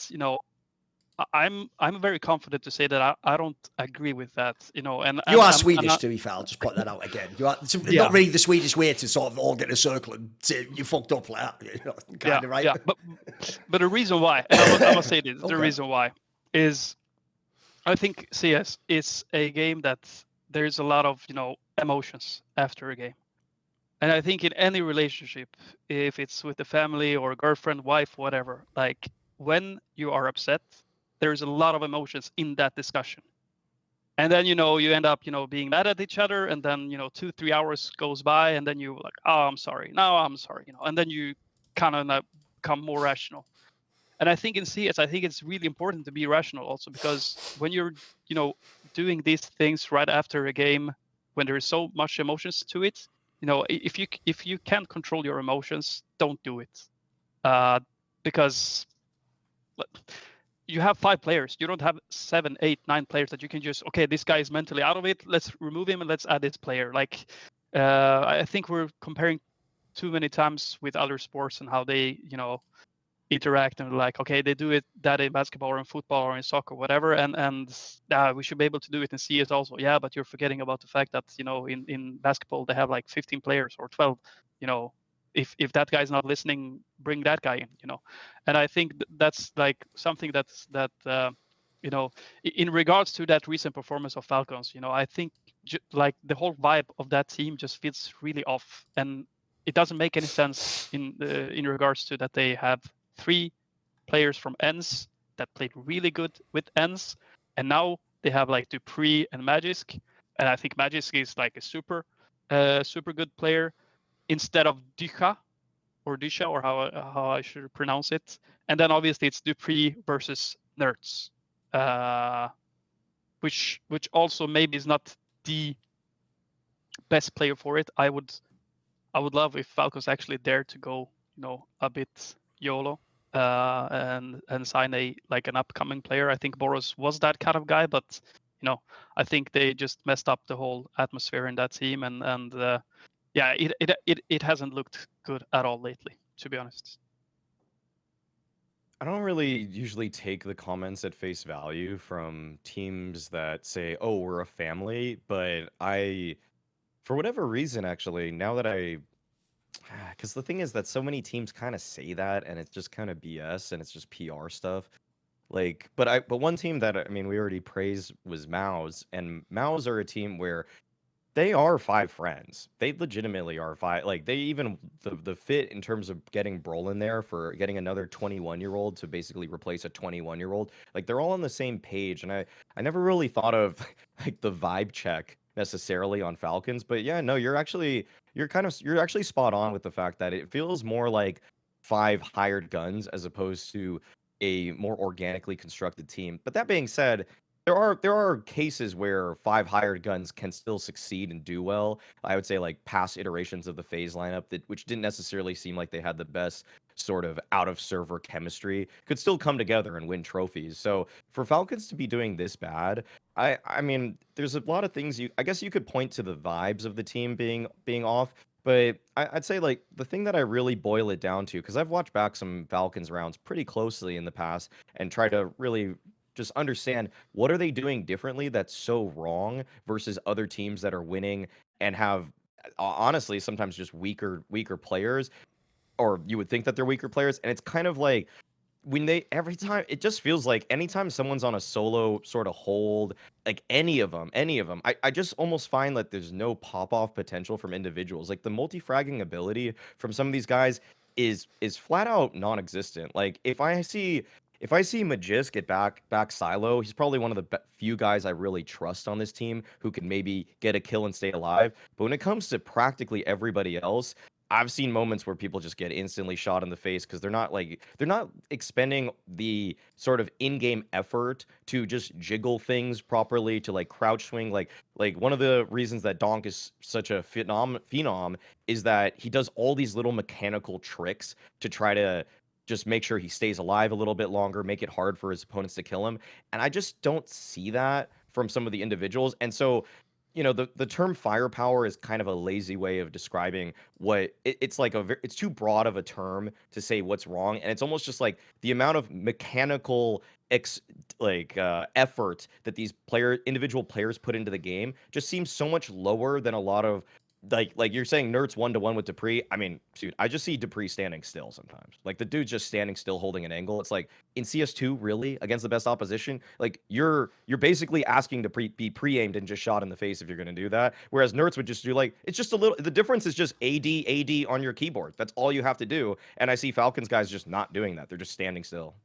I'm very confident to say that I don't agree with that. And you are Swedish, to be fair. I'll just put that out again. You are not really the Swedish way to sort of all get in a circle and say you fucked up like that. Kind of right. Yeah, but the reason why, and I must say this, the reason why is, I think CS is a game that there's a lot of emotions after a game. And I think in any relationship, if it's with the family or girlfriend, wife, whatever, like when you are upset, there's a lot of emotions in that discussion. And then, you end up, being mad at each other. And then, 2-3 hours goes by, and then you're like, oh, I'm sorry. No, I'm sorry. And then you kind of become more rational. And I think in CS, I think it's really important to be rational also, because when you're, doing these things right after a game, when there is so much emotions to it, if you can't control your emotions, don't do it, because you have 5 players. You don't have 7, 8, 9 players that you can just, okay, this guy is mentally out of it, let's remove him and let's add this player. Like I think we're comparing too many times with other sports and how they interact and like, okay, they do it that in basketball or in football or in soccer, whatever, and we should be able to do it in CS also. Yeah, but you're forgetting about the fact that, you know, in basketball they have like 15 players or 12. You know, if that guy's not listening, bring that guy in. You know, and I think that's like something that you know, in regards to that recent performance of Falcons, you know, I think like the whole vibe of that team just feels really off, and it doesn't make any sense in regards to that they have 3 players from ENS that played really good with ENS, and now they have like dupreeh and Magisk, and I think Magisk is like a super good player instead of Disha or how I should pronounce it, and then obviously it's dupreeh versus Nerds, which also maybe is not the best player for it. I would love if Falcons actually dare to go, you know, a bit YOLO and sign an upcoming player. I think Boros was that kind of guy, but you know, I think they just messed up the whole atmosphere in that team, and yeah, it hasn't looked good at all lately, to be honest. I don't really usually take the comments at face value from teams that say, "Oh, we're a family," but for whatever reason, actually, now that because the thing is that so many teams kind of say that, and it's just kind of BS, and it's just PR stuff. Like, but one team that, I mean, we already praised was MOUZ, and MOUZ are a team where they are 5 friends. They legitimately are 5. Like, they even the fit in terms of getting Brol in there for getting another 21-year-old to basically replace a 21-year-old. Like, they're all on the same page, and I never really thought of like the vibe check necessarily on Falcons, but yeah, no, you're actually spot on with the fact that it feels more like 5 hired guns as opposed to a more organically constructed team. But that being said, there are cases where 5 hired guns can still succeed and do well. I would say like past iterations of the FaZe lineup which didn't necessarily seem like they had the best sort of out of server chemistry could still come together and win trophies. So for Falcons to be doing this bad, I mean, there's a lot of things I guess you could point to the vibes of the team being off. But I'd say like the thing that I really boil it down to, because I've watched back some Falcons rounds pretty closely in the past and try to really just understand what are they doing differently that's so wrong versus other teams that are winning and have honestly sometimes just weaker players, or you would think that they're weaker players. And it's kind of like every time it just feels like anytime someone's on a solo sort of hold, like any of them, I just almost find that there's no pop-off potential from individuals. Like the multi-fragging ability from some of these guys is flat out non-existent. Like if I see Magisk get back silo, he's probably one of the few guys I really trust on this team who can maybe get a kill and stay alive. But when it comes to practically everybody else, I've seen moments where people just get instantly shot in the face because they're not expending the sort of in-game effort to just jiggle things properly, to like crouch swing. Like one of the reasons that Donk is such a phenom is that he does all these little mechanical tricks to try to just make sure he stays alive a little bit longer, make it hard for his opponents to kill him. And I just don't see that from some of the individuals. And so, you know, the term firepower is kind of a lazy way of describing what it's like. It's too broad of a term to say what's wrong, and it's almost just like the amount of mechanical effort that these individual players put into the game just seems so much lower than a lot of like you're saying Nerds 1-to-1 with dupreeh. I mean, dude, I just see dupreeh standing still sometimes. Like the dude's just standing still holding an angle. It's like in CS2, really, against the best opposition, like you're basically asking to be pre-aimed and just shot in the face if you're gonna do that. Whereas Nerds would just do like, it's just a little, the difference is just AD on your keyboard. That's all you have to do. And I see Falcons guys just not doing that. They're just standing still.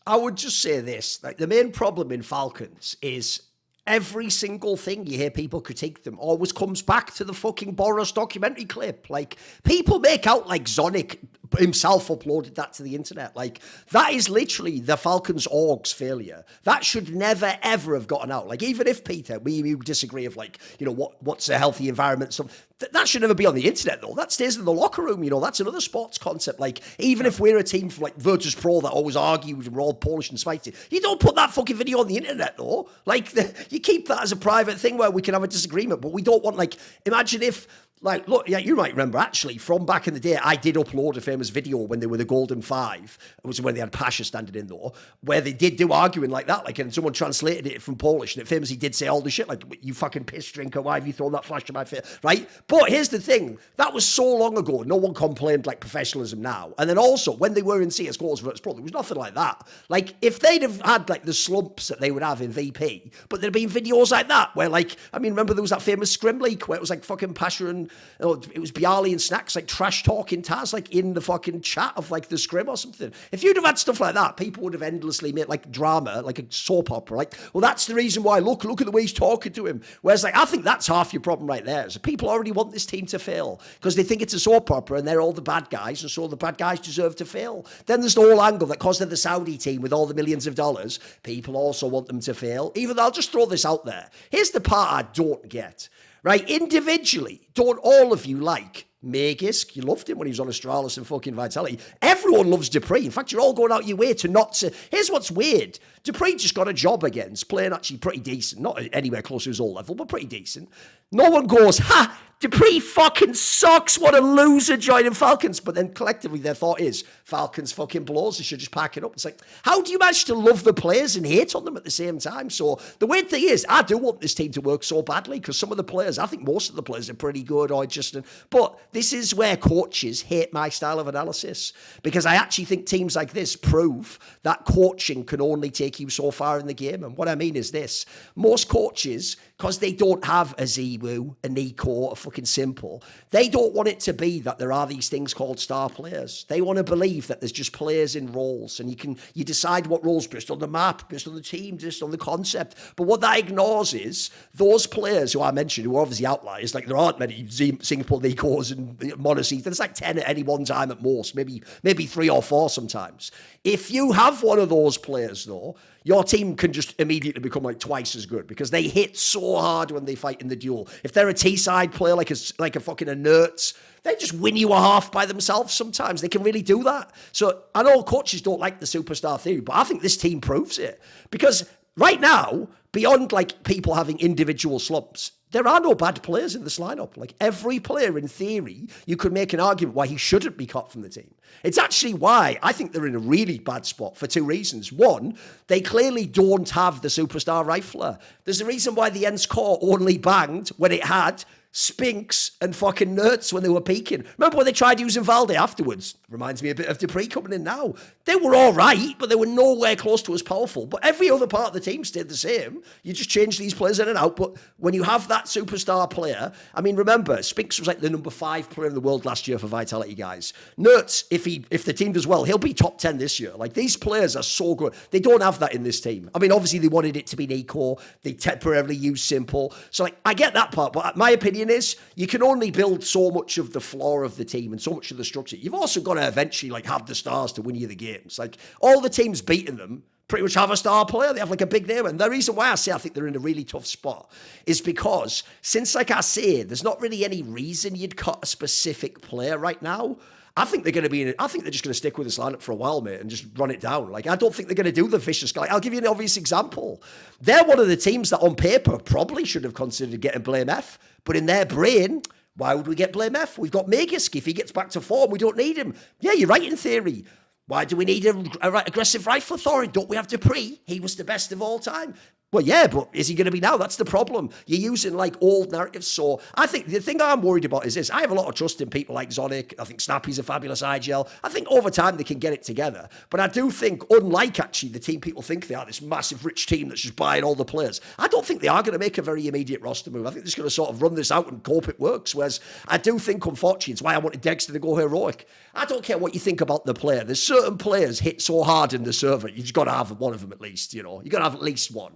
I would just say this, like the main problem in Falcons is every single thing you hear people critique them always comes back to the fucking Boros documentary clip. Like, people make out like Zonic himself uploaded that to the internet. Like, that is literally the Falcons org's failure. That should never, ever have gotten out. Like, even if Pita, we disagree of like, you know, what's a healthy environment, so that should never be on the internet, though. That stays in the locker room, you know. That's another sports concept. Like, even if we're a team like Virtus Pro that always argues and we're all Polish and spicy, you don't put that fucking video on the internet, though. Like, you keep that as a private thing where we can have a disagreement, but we don't want, like, imagine if Like, look, yeah, you might remember, actually, from back in the day, I did upload a famous video when they were the Golden Five. It was when they had Pasha standing in, though, where they did do arguing like that. Like, and someone translated it from Polish, and it famously did say all the shit, like, you fucking piss drinker, why have you thrown that flash to my face, right? But here's the thing. That was so long ago. No one complained like professionalism now. And then also, when they were in CSGO's versus Pro, there was nothing like that. Like, if they'd have had, like, the slumps that they would have in VP, but there'd been videos like that, where, like, I mean, remember there was that famous Scrim leak where it was, like, fucking Pasha and it was Bialy and Snacks like trash talking Taz like in the fucking chat of like the Scrim or something. If you'd have had stuff like that, people would have endlessly made like drama, like a soap opera. Like, well, that's the reason why. Look at the way he's talking to him. Whereas, like, I think that's half your problem right there. So people already want this team to fail because they think it's a soap opera and they're all the bad guys, and so the bad guys deserve to fail. Then there's the whole angle that because they're the Saudi team with all the millions of dollars, people also want them to fail. Even though I'll just throw this out there. Here's the part I don't get. Right, individually, don't all of you like Magisk? You loved him when he was on Astralis and fucking Vitality. Everyone loves Dupree. In fact, you're all going out your way to not say. Here's what's weird. Dupree just got a job again. He's playing actually pretty decent. Not anywhere close to his old level, but pretty decent. No one goes, ha, Dupree fucking sucks. What a loser joining Falcons. But then collectively their thought is, Falcons fucking blows. They should just pack it up. It's like, how do you manage to love the players and hate on them at the same time? So the weird thing is, I do want this team to work so badly because some of the players, I think most of the players are pretty good or just, but this is where coaches hate my style of analysis because I actually think teams like this prove that coaching can only take you so far in the game. And what I mean is this, most coaches, because they don't have a Ziwu, a Nico, a fucking Simple, they don't want it to be that there are these things called star players. They want to believe that there's just players in roles and you decide what roles based on the map, based on the team, based on the concept. But what that ignores is those players who I mentioned, who are obviously outliers, like there aren't many Singapore Nicos and Monacies. There's like 10 at any one time at most, maybe 3 or 4 sometimes. If you have one of those players though, your team can just immediately become like twice as good because they hit so hard when they fight in the duel. If they're a T-side player like a fucking Nerds, they just win you a half by themselves sometimes. They can really do that. So I know coaches don't like the superstar theory, but I think this team proves it. Because right now, beyond like people having individual slumps, there are no bad players in this lineup. Like every player, in theory, you could make an argument why he shouldn't be cut from the team. It's actually why I think they're in a really bad spot for 2 reasons. One, they clearly don't have the superstar rifler. There's a reason why the Ents core only banged when it had Spinks and fucking Nerds when they were peaking. Remember when they tried using Valde afterwards? Reminds me a bit of Dupree coming in now. They were all right, but they were nowhere close to as powerful. But every other part of the team stayed the same. You just change these players in and out. But when you have that superstar player, I mean, remember, Spinks was like the number 5 player in the world last year for Vitality, guys. Nerds, if the team does well, he'll be top 10 this year. Like, these players are so good. They don't have that in this team. I mean, obviously, they wanted it to be Nico. They temporarily used Simple. So, like, I get that part, but my opinion is you can only build so much of the flaw of the team and so much of the structure. You've also got to eventually like have the stars to win you the games. Like all the teams beating them pretty much have a star player. They have like a big name. And the reason why I say I think they're in a really tough spot is because since, like I say, there's not really any reason you'd cut a specific player right now. I think they're just going to stick with this lineup for a while, mate, and just run it down. Like, I don't think they're going to do the vicious guy. I'll give you an obvious example. They're one of the teams that on paper probably should have considered getting blameF, but in their brain, why would we get blameF? We've got Magisk. If he gets back to form, we don't need him. Yeah, you're right in theory. Why do we need an aggressive rifle Thorin? Don't we have Dupree? He was the best of all time. Well, yeah, but is he going to be now? That's the problem. You're using like old narratives. So I think the thing I'm worried about is this. I have a lot of trust in people like Zonic. I think Snappy's a fabulous IGL. I think over time they can get it together. But I do think, unlike actually the team people think they are, this massive rich team that's just buying all the players, I don't think they are going to make a very immediate roster move. I think they're just going to sort of run this out and hope it works. Whereas I do think, unfortunately, it's why I wanted degster to go heroic. I don't care what you think about the player. There's certain players hit so hard in the server, you just got to have one of them at least, you know. You got to have at least one.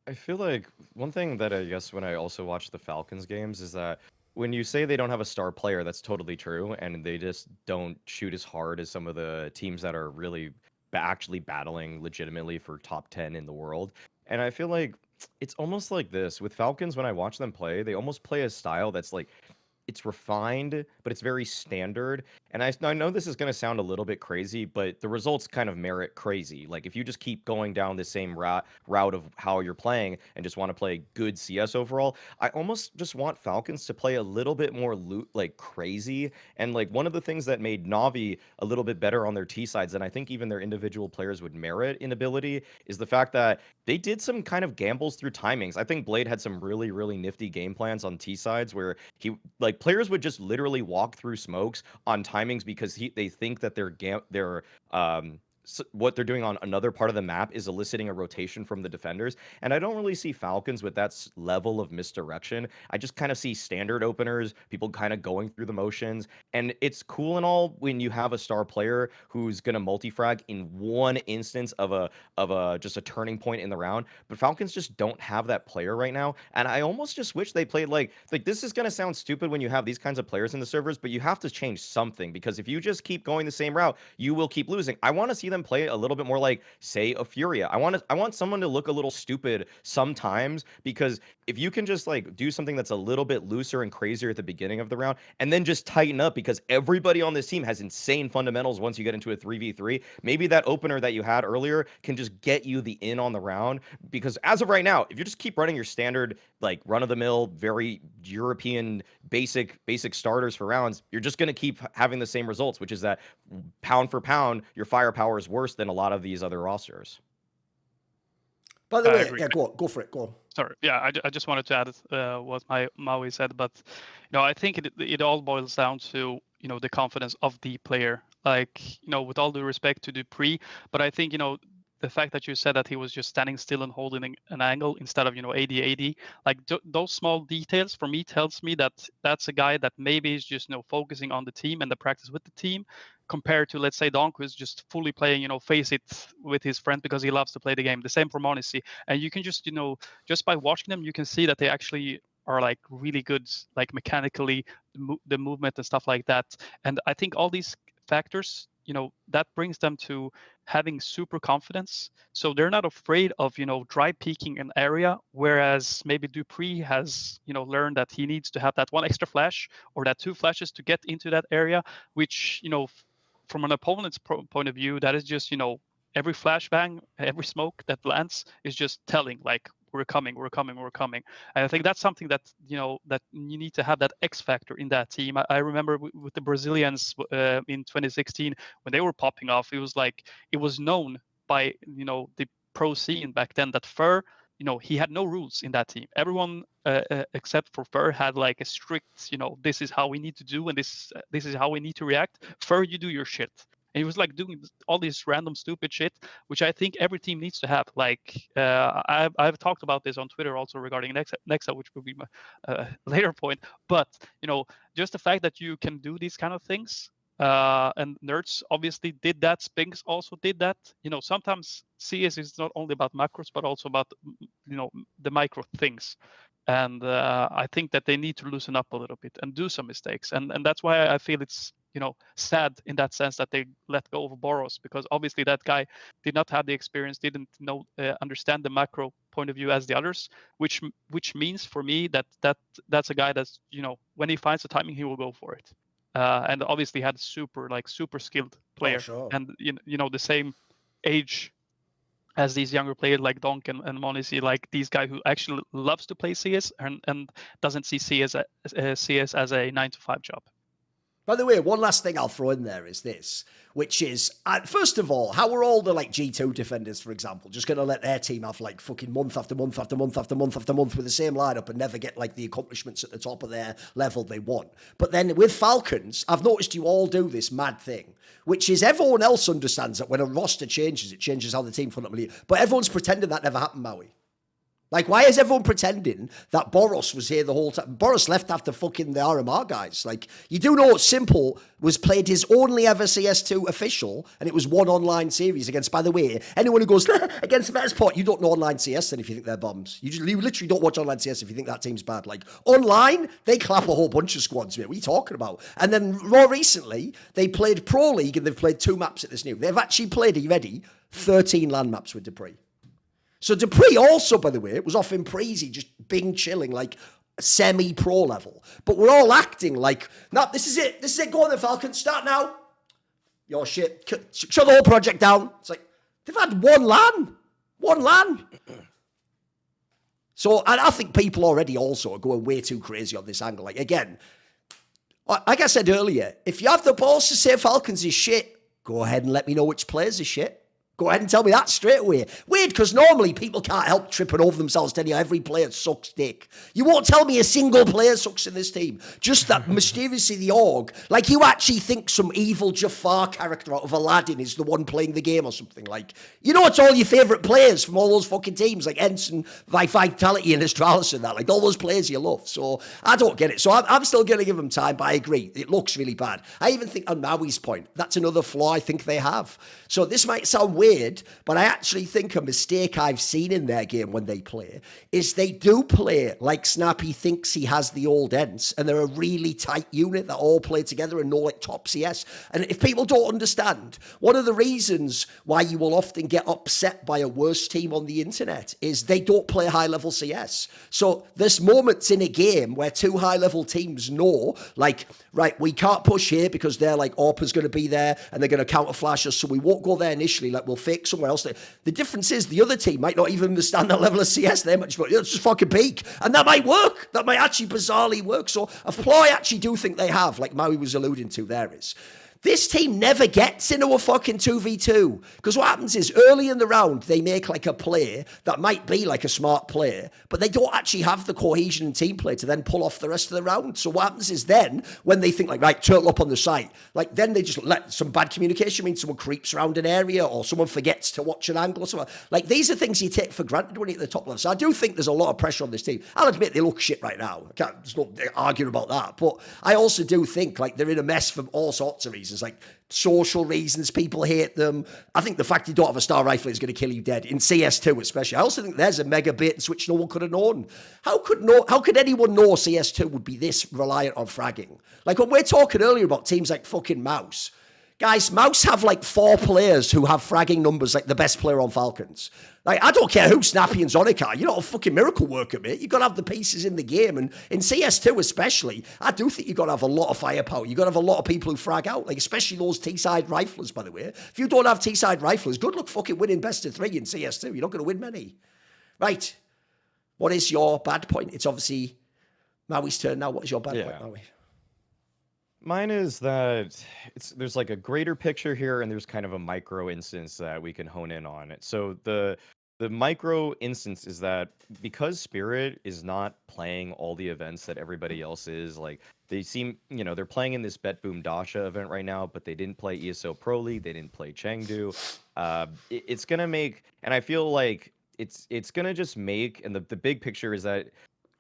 I feel like one thing that I guess when I also watch the Falcons games is that when you say they don't have a star player, that's totally true, and they just don't shoot as hard as some of the teams that are really actually battling legitimately for top 10 in the world. And I feel like it's almost like this with Falcons. When I watch them play, they almost play a style that's like it's refined, but it's very standard. And I know this is going to sound a little bit crazy, but the results kind of merit crazy. Like if you just keep going down the same route of how you're playing and just want to play good CS overall, I almost just want Falcons to play a little bit more like crazy. And like one of the things that made Navi a little bit better on their T sides, and I think even their individual players would merit in ability, is the fact that they did some kind of gambles through timings. I think Blade had some really, really nifty game plans on T sides where he like players would just literally walk through smokes on timings because they think that what they're doing on another part of the map is eliciting a rotation from the defenders. And I don't really see Falcons with that level of misdirection. I just kind of see standard openers, people kind of going through the motions. And it's cool and all when you have a star player who's going to multi-frag in one instance of a just a turning point in the round. But Falcons just don't have that player right now. And I almost just wish they played like this is going to sound stupid when you have these kinds of players in the servers, but you have to change something, because if you just keep going the same route, you will keep losing. I want to see them play a little bit more like, say, a Furia. I want someone to look a little stupid sometimes, because if you can just like do something that's a little bit looser and crazier at the beginning of the round and then just tighten up, because everybody on this team has insane fundamentals once you get into a 3v3, maybe that opener that you had earlier can just get you the in on the round. Because as of right now, if you just keep running your standard like run-of-the-mill, very European basic starters for rounds, you're just going to keep having the same results, which is that pound for pound, your firepower is worse than a lot of these other rosters. By the way, yeah, go for it. Go on. Sorry, yeah, I just wanted to add what my Maui said, but I think it all boils down to the confidence of the player. Like with all due respect to Dupree, but I think the fact that you said that he was just standing still and holding an angle instead of 80-80, like those small details for me tells me that that's a guy that maybe is just focusing on the team and the practice with the team, compared to, let's say, Donk, who's just fully playing face it with his friend because he loves to play the game. The same for mauisnake. And you can just just by watching them, you can see that they actually are like really good, like mechanically, the movement and stuff like that. And I think all these factors, that brings them to having super confidence. So they're not afraid of, dry peeking an area, whereas maybe Dupree has, learned that he needs to have that one extra flash or that two flashes to get into that area, which, from an opponent's point of view, that is just, every flashbang, every smoke that lands is just telling, like, we're coming. And I think that's something that, that you need to have that X factor in that team. I remember with the Brazilians in 2016, when they were popping off, it was like, it was known by, the pro scene back then that Fur, he had no rules in that team. Everyone except for Fur had like a strict, this is how we need to do, and this is how we need to react. Fur, you do your shit. And he was like doing all this random stupid shit, which I think every team needs to have. Like I've talked about this on Twitter also regarding Nexa, which will be my later point. But just the fact that you can do these kind of things, and Nerds obviously did that. Spinks also did that. Sometimes CS is not only about macros, but also about the micro things. And I think that they need to loosen up a little bit and do some mistakes. And that's why I feel it's sad in that sense that they let go of Boros, because obviously that guy did not have the experience, didn't understand the macro point of view as the others, which means for me that's a guy that's when he finds the timing, he will go for it. And obviously had super skilled player, sure. and the same age as these younger players like Duncan and mauisnake, like these guys who actually loves to play CS and doesn't see CS as a 9-to-5 job. By the way, one last thing I'll throw in there is this, which is, first of all, how are all the like G2 defenders, for example, just going to let their team have like fucking month after month after month after month after month with the same lineup and never get like the accomplishments at the top of their level they want? But then with Falcons, I've noticed you all do this mad thing, which is everyone else understands that when a roster changes, it changes how the team fundamentally, but everyone's pretending that never happened, Maui. Like, why is everyone pretending that Boros was here the whole time? Boros left after fucking the RMR guys. Like, you do know Simple was played his only ever CS2 official, and it was one online series against, by the way, anyone who goes against Versport, you don't know online CS then if you think they're bombs. You literally don't watch online CS if you think that team's bad. Like, online, they clap a whole bunch of squads, mate. What are you talking about? And then more recently, they played Pro League, and they've played 2 maps at this new. They've actually played, are you ready? 13 land maps with Dupree. So Dupree also, by the way, was off in Preezy, just being chilling, like semi-pro level. But we're all acting like, no, this is it. This is it. Go on the Falcons. Start now. Your shit. Shut the whole project down. It's like, they've had one LAN. One LAN. So, and I think people already also are going way too crazy on this angle. Like, again, like I said earlier, if you have the balls to say Falcons is shit, go ahead and let me know which players are shit. Go ahead and tell me that straight away. Weird, because normally people can't help tripping over themselves telling you every player sucks dick. You won't tell me a single player sucks in this team. Just that mysteriously the org, like you actually think some evil Jafar character out of Aladdin is the one playing the game or something. Like, you know, it's all your favourite players from all those fucking teams, like Ensign, Vitality and Astralis and that. Like, all those players you love. So, I don't get it. So, I'm still going to give them time, but I agree. It looks really bad. I even think on Maui's point, that's another flaw I think they have. So, this might sound weird, but I actually think a mistake I've seen in their game when they play is they do play like Snappy thinks he has the old ends, and they're a really tight unit that all play together and know like top CS. And if people don't understand, one of the reasons why you will often get upset by a worse team on the internet is they don't play high-level CS. So there's moments in a game where two high-level teams know, like, right, we can't push here because they're like, AWP's going to be there and they're going to counter flash us, so we won't go there initially, like we'll fake somewhere else. The difference is the other team might not even understand that level of CS. They're much more, let's just fucking peek. And that might work. That might actually bizarrely work. So a flaw I actually do think they have, like Maui was alluding to there, is this team never gets into a fucking 2v2. Because what happens is early in the round, they make like a play that might be like a smart play, but they don't actually have the cohesion and team play to then pull off the rest of the round. So what happens is then when they think like, right, turtle up on the site, like then they just let some bad communication mean someone creeps around an area or someone forgets to watch an angle or something. Like these are things you take for granted when you're at the top level. So I do think there's a lot of pressure on this team. I'll admit they look shit right now. There's no arguing about that. But I also do think like they're in a mess for all sorts of reasons. Like social reasons, people hate them. I think the fact you don't have a star rifle is going to kill you dead in CS2 especially. I also think there's a mega bait and switch no one could have known. How could anyone know CS2 would be this reliant on fragging? Like when we're talking earlier about teams like fucking MOUZ. Guys, MOUZ have like 4 players who have fragging numbers like the best player on Falcons. Like, I don't care who Snappy and Zonic are. You're not a fucking miracle worker, mate. You've got to have the pieces in the game. And in CS2 especially, I do think you've got to have a lot of firepower. You've got to have a lot of people who frag out. Like, especially those T-side riflers, by the way. If you don't have T-side riflers, good luck fucking winning best of 3 in CS2. You're not going to win many. Right. What is your bad point? It's obviously Maui's turn now. What is your bad point, Maui? Mine is that there's like a greater picture here, and there's kind of a micro instance that we can hone in on. So the micro instance is that because Spirit is not playing all the events that everybody else is, like they seem, they're playing in this Bet Boom Dasha event right now, but they didn't play ESL Pro League, they didn't play Chengdu. It's gonna make, and I feel like it's gonna just make, and the big picture is that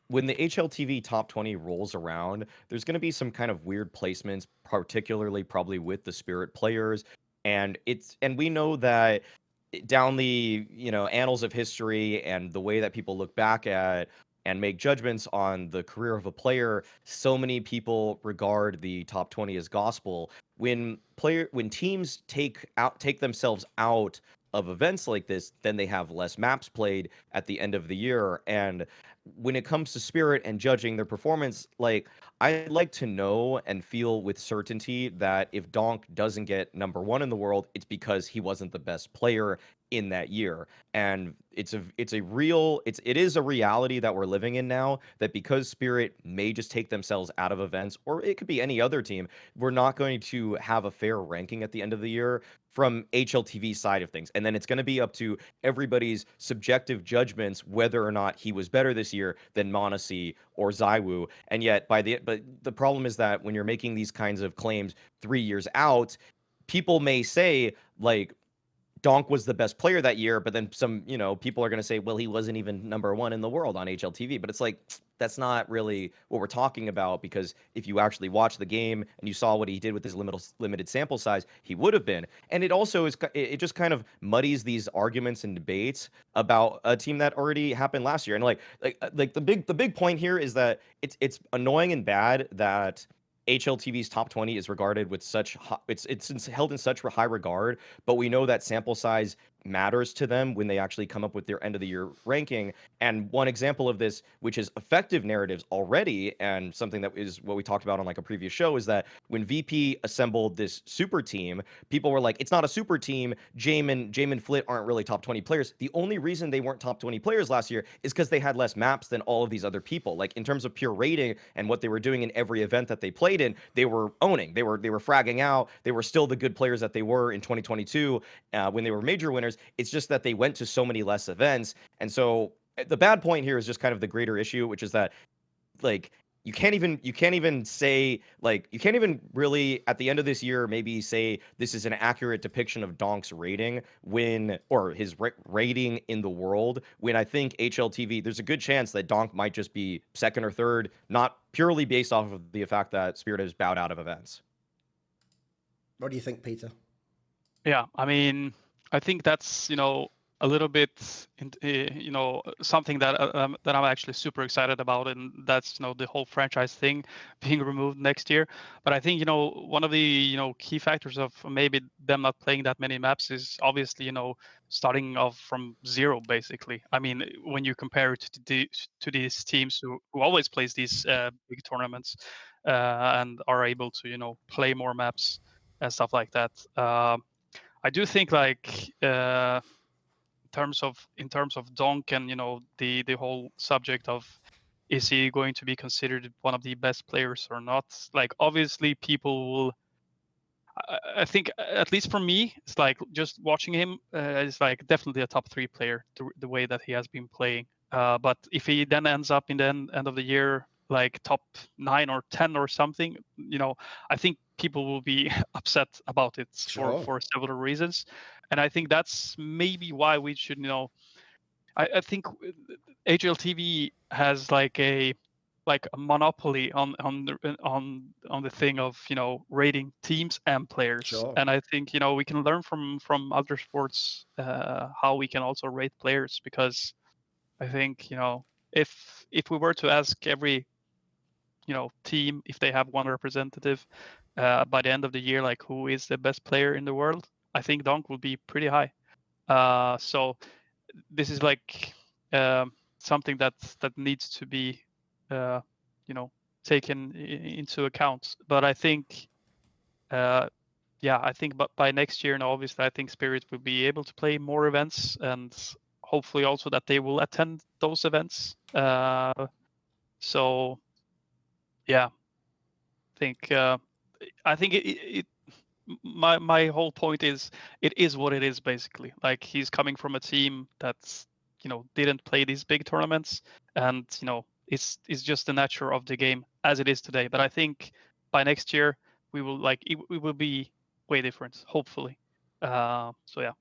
when the HLTV top 20 rolls around, there's going to be some kind of weird placements, particularly probably with the Spirit players. And we know that down the, annals of history and the way that people look back at and make judgments on the career of a player, so many people regard the top 20 as gospel. When teams take themselves out of events like this, then they have less maps played at the end of the year. And when it comes to Spirit and judging their performance, like I'd like to know and feel with certainty that if Donk doesn't get #1 in the world, it's because he wasn't the best player in that year. And it is a reality that we're living in now, that because Spirit may just take themselves out of events, or it could be any other team, we're not going to have a fair ranking at the end of the year from HLTV side of things. And then it's going to be up to everybody's subjective judgments whether or not he was better this year than m0NESY or ZywOo. And yet but the problem is that when you're making these kinds of claims 3 years out, people may say like Donk was the best player that year, but then some, people are going to say, well, he wasn't even #1 in the world on HLTV. But it's like, that's not really what we're talking about, because if you actually watch the game and you saw what he did with his limited sample size, he would have been. And it also it just kind of muddies these arguments and debates about a team that already happened last year. And like the big point here is that it's annoying and bad that HLTV's top 20 is regarded with such it's held in such high regard, but we know that sample size matters to them when they actually come up with their end of the year ranking. And one example of this, which is effective narratives already, and something that is what we talked about on like a previous show, is that when VP assembled this super team, people were like, it's not a super team. Jamin Flit aren't really top 20 players. The only reason they weren't top 20 players last year is because they had less maps than all of these other people. Like in terms of pure rating and what they were doing in every event that they played in, they were owning. They were fragging out. They were still the good players that they were in 2022 when they were major winners. It's just that they went to so many less events. And so the bad point here is just kind of the greater issue, which is that like you can't even say like you can't even really at the end of this year maybe say this is an accurate depiction of Donk's rating or his rating in the world, when I think HLTV, there's a good chance that Donk might just be second or third, not purely based off of the fact that Spirit has bowed out of events. What do you think, Peter? Yeah, I mean, I think that's, a little bit, something that that I'm actually super excited about, and that's, the whole franchise thing being removed next year. But I think, one of the, key factors of maybe them not playing that many maps is obviously, starting off from zero, basically. I mean, when you compare it to these teams who always plays these big tournaments and are able to, play more maps and stuff like that. I do think like in terms of Donk and the whole subject of is he going to be considered one of the best players or not? Like obviously people will. I think at least for me, it's like just watching him is like definitely a top 3 player the way that he has been playing. But if he then ends up in the end of the year like top 9 or 10 or something, I think people will be upset about it for several reasons. And I think that's maybe why we should, I think HLTV has like a monopoly on the thing of rating teams and players. Sure. And I think we can learn from other sports how we can also rate players, because I think if we were to ask every team if they have one representative by the end of the year, like who is the best player in the world, I think Donk will be pretty high. So this is like something that needs to be taken into account. But I think I think by next year, now obviously I think Spirit will be able to play more events, and hopefully also that they will attend those events. So yeah, I think my whole point is it is what it is, basically. Like he's coming from a team that's didn't play these big tournaments, and it's just the nature of the game as it is today. But I think by next year we will it will be way different, hopefully. So yeah.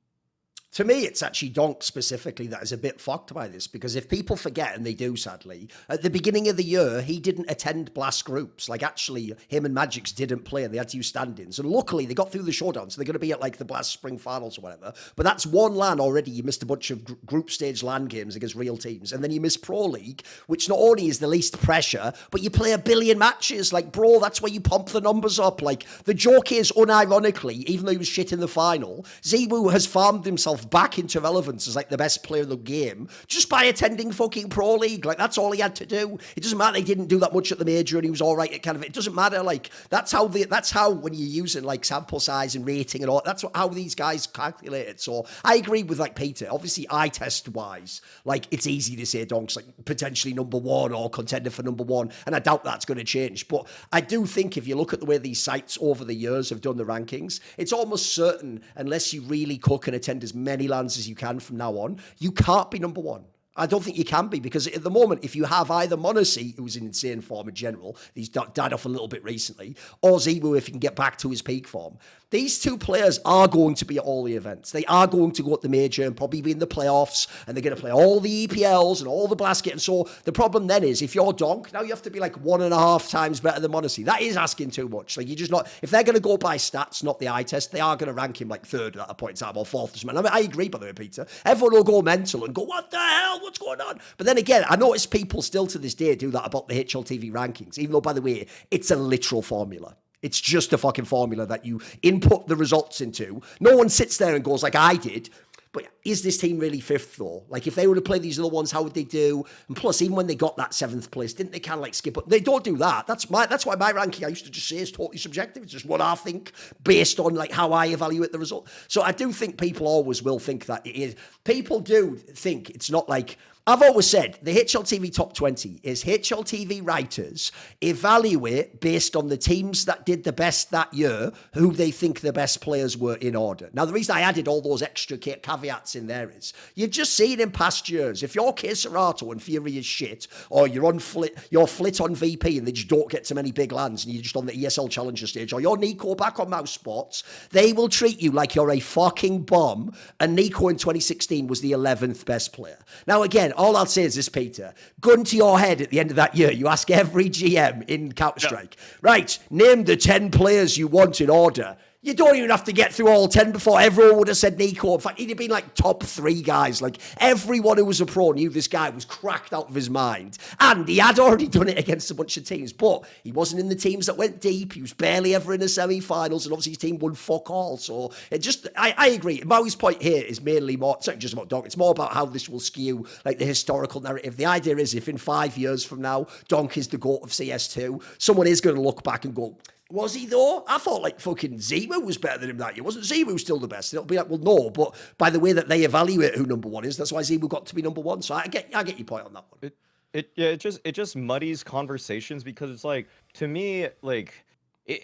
To me, it's actually Donk specifically that is a bit fucked by this, because if people forget, and they do sadly, at the beginning of the year, he didn't attend Blast groups. Like actually, him and Magix didn't play, and they had to use stand-ins. And luckily, they got through the showdown, so they're going to be at like the Blast Spring Finals or whatever. But that's one LAN already. You missed a bunch of group stage LAN games against real teams. And then you miss Pro League, which not only is the least pressure, but you play 1 billion matches. Like, bro, that's where you pump the numbers up. Like, the joke is, unironically, even though he was shit in the final, ZywOo has farmed himself back into relevance as like the best player in the game just by attending fucking Pro League. Like that's all he had to do. It doesn't matter he didn't do that much at the major and he was all right at kind of, it doesn't matter. Like that's how when you're using like sample size and rating and all, that's how these guys calculate it. So I agree with like Peter. Obviously eye test wise, like it's easy to say Donk's like potentially number 1 or contender for number 1, and I doubt that's going to change. But I do think if you look at the way these sites over the years have done the rankings, it's almost certain, unless you really cook and attend as many lands as you can from now on, you can't be number 1. I don't think you can be, because at the moment, if you have either Monacy, who's in insane form in general, he's died off a little bit recently, or ZywOo, if he can get back to his peak form, these two players are going to be at all the events. They are going to go at the major and probably be in the playoffs, and they're going to play all the EPLs and all the basket. And so the problem then is, if you're donk, now you have to be like 1.5 times better than MOUZ. That is asking too much. Like, you're just not, if they're going to go by stats, not the eye test, they are going to rank him like 3rd at a point in time, or 4th or something. I mean, I agree, by the way, Peter. Everyone will go mental and go, what the hell? What's going on? But then again, I notice people still to this day do that about the HLTV rankings, even though, by the way, it's a literal formula. It's just a fucking formula that you input the results into. No one sits there and goes like I did, but is this team really 5th though? Like, if they were to play these other ones, how would they do? And plus, even when they got that 7th place, didn't they kind of like skip up? They don't do that. That's why my ranking, I used to just say, is totally subjective. It's just what I think based on like how I evaluate the result. So I do think people always will think that it is. People do think it's not like, I've always said the HLTV top 20 is HLTV writers evaluate based on the teams that did the best that year, who they think the best players were in order. Now, the reason I added all those extra caveats in there is you've just seen in past years, if you're Serato and Fury is shit, or you're flit on VP and they just don't get to many big lands and you're just on the ESL Challenger stage, or you're Nico back on MOUZ Sports, they will treat you like you're a fucking bomb. And Nico in 2016 was the 11th best player. Now, again, all I'll say is this, Peter. Gun to your head at the end of that year, you ask every GM in Counter-Strike, right, name the 10 players you want in order. You don't even have to get through all 10 before everyone would have said Nico. In fact, he'd have been like top 3 guys. Like, everyone who was a pro knew this guy was cracked out of his mind. And he had already done it against a bunch of teams, but he wasn't in the teams that went deep. He was barely ever in the semi-finals, and obviously his team won fuck all. So it just, I agree. Maui's point here is mainly more, it's not just about donk, it's more about how this will skew like the historical narrative. The idea is, if in 5 years from now, donk is the GOAT of CS2, someone is going to look back and go, was he though? I thought like fucking Zemu was better than him that year. Wasn't Zemu still the best? It'll be like, well, no, but by the way that they evaluate who number 1 is, that's why Zemu got to be number 1. So I get your point on that one. It just muddies conversations, because it's like, to me, like,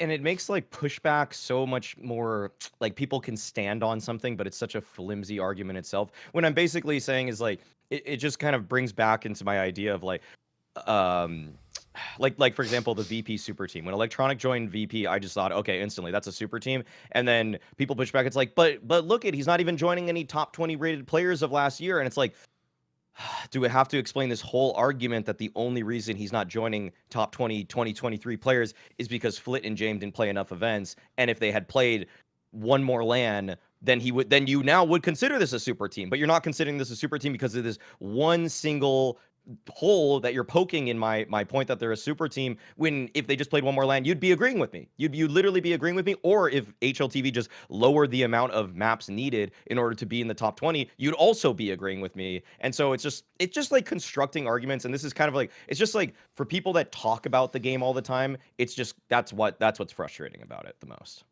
and it makes like pushback so much more, like, people can stand on something, but it's such a flimsy argument itself. What I'm basically saying is like, it just kind of brings back into my idea of like for example, the VP super team. When Electronic joined VP, I just thought, okay, instantly that's a super team. And then people push back. It's like, but look he's not even joining any top 20 rated players of last year. And it's like, do we have to explain this whole argument that the only reason he's not joining top 20, 2023 players is because Flit and James didn't play enough events? And if they had played one more LAN, then you now would consider this a super team. But you're not considering this a super team because of this one single hole that you're poking in my point that they're a super team, when if they just played one more LAN, you'd be agreeing with me. You'd literally be agreeing with me. Or if HLTV just lowered the amount of maps needed in order to be in the top 20, you'd also be agreeing with me. And so it's just like constructing arguments. And this is kind of like, it's just like, for people that talk about the game all the time, it's just, that's what's frustrating about it the most.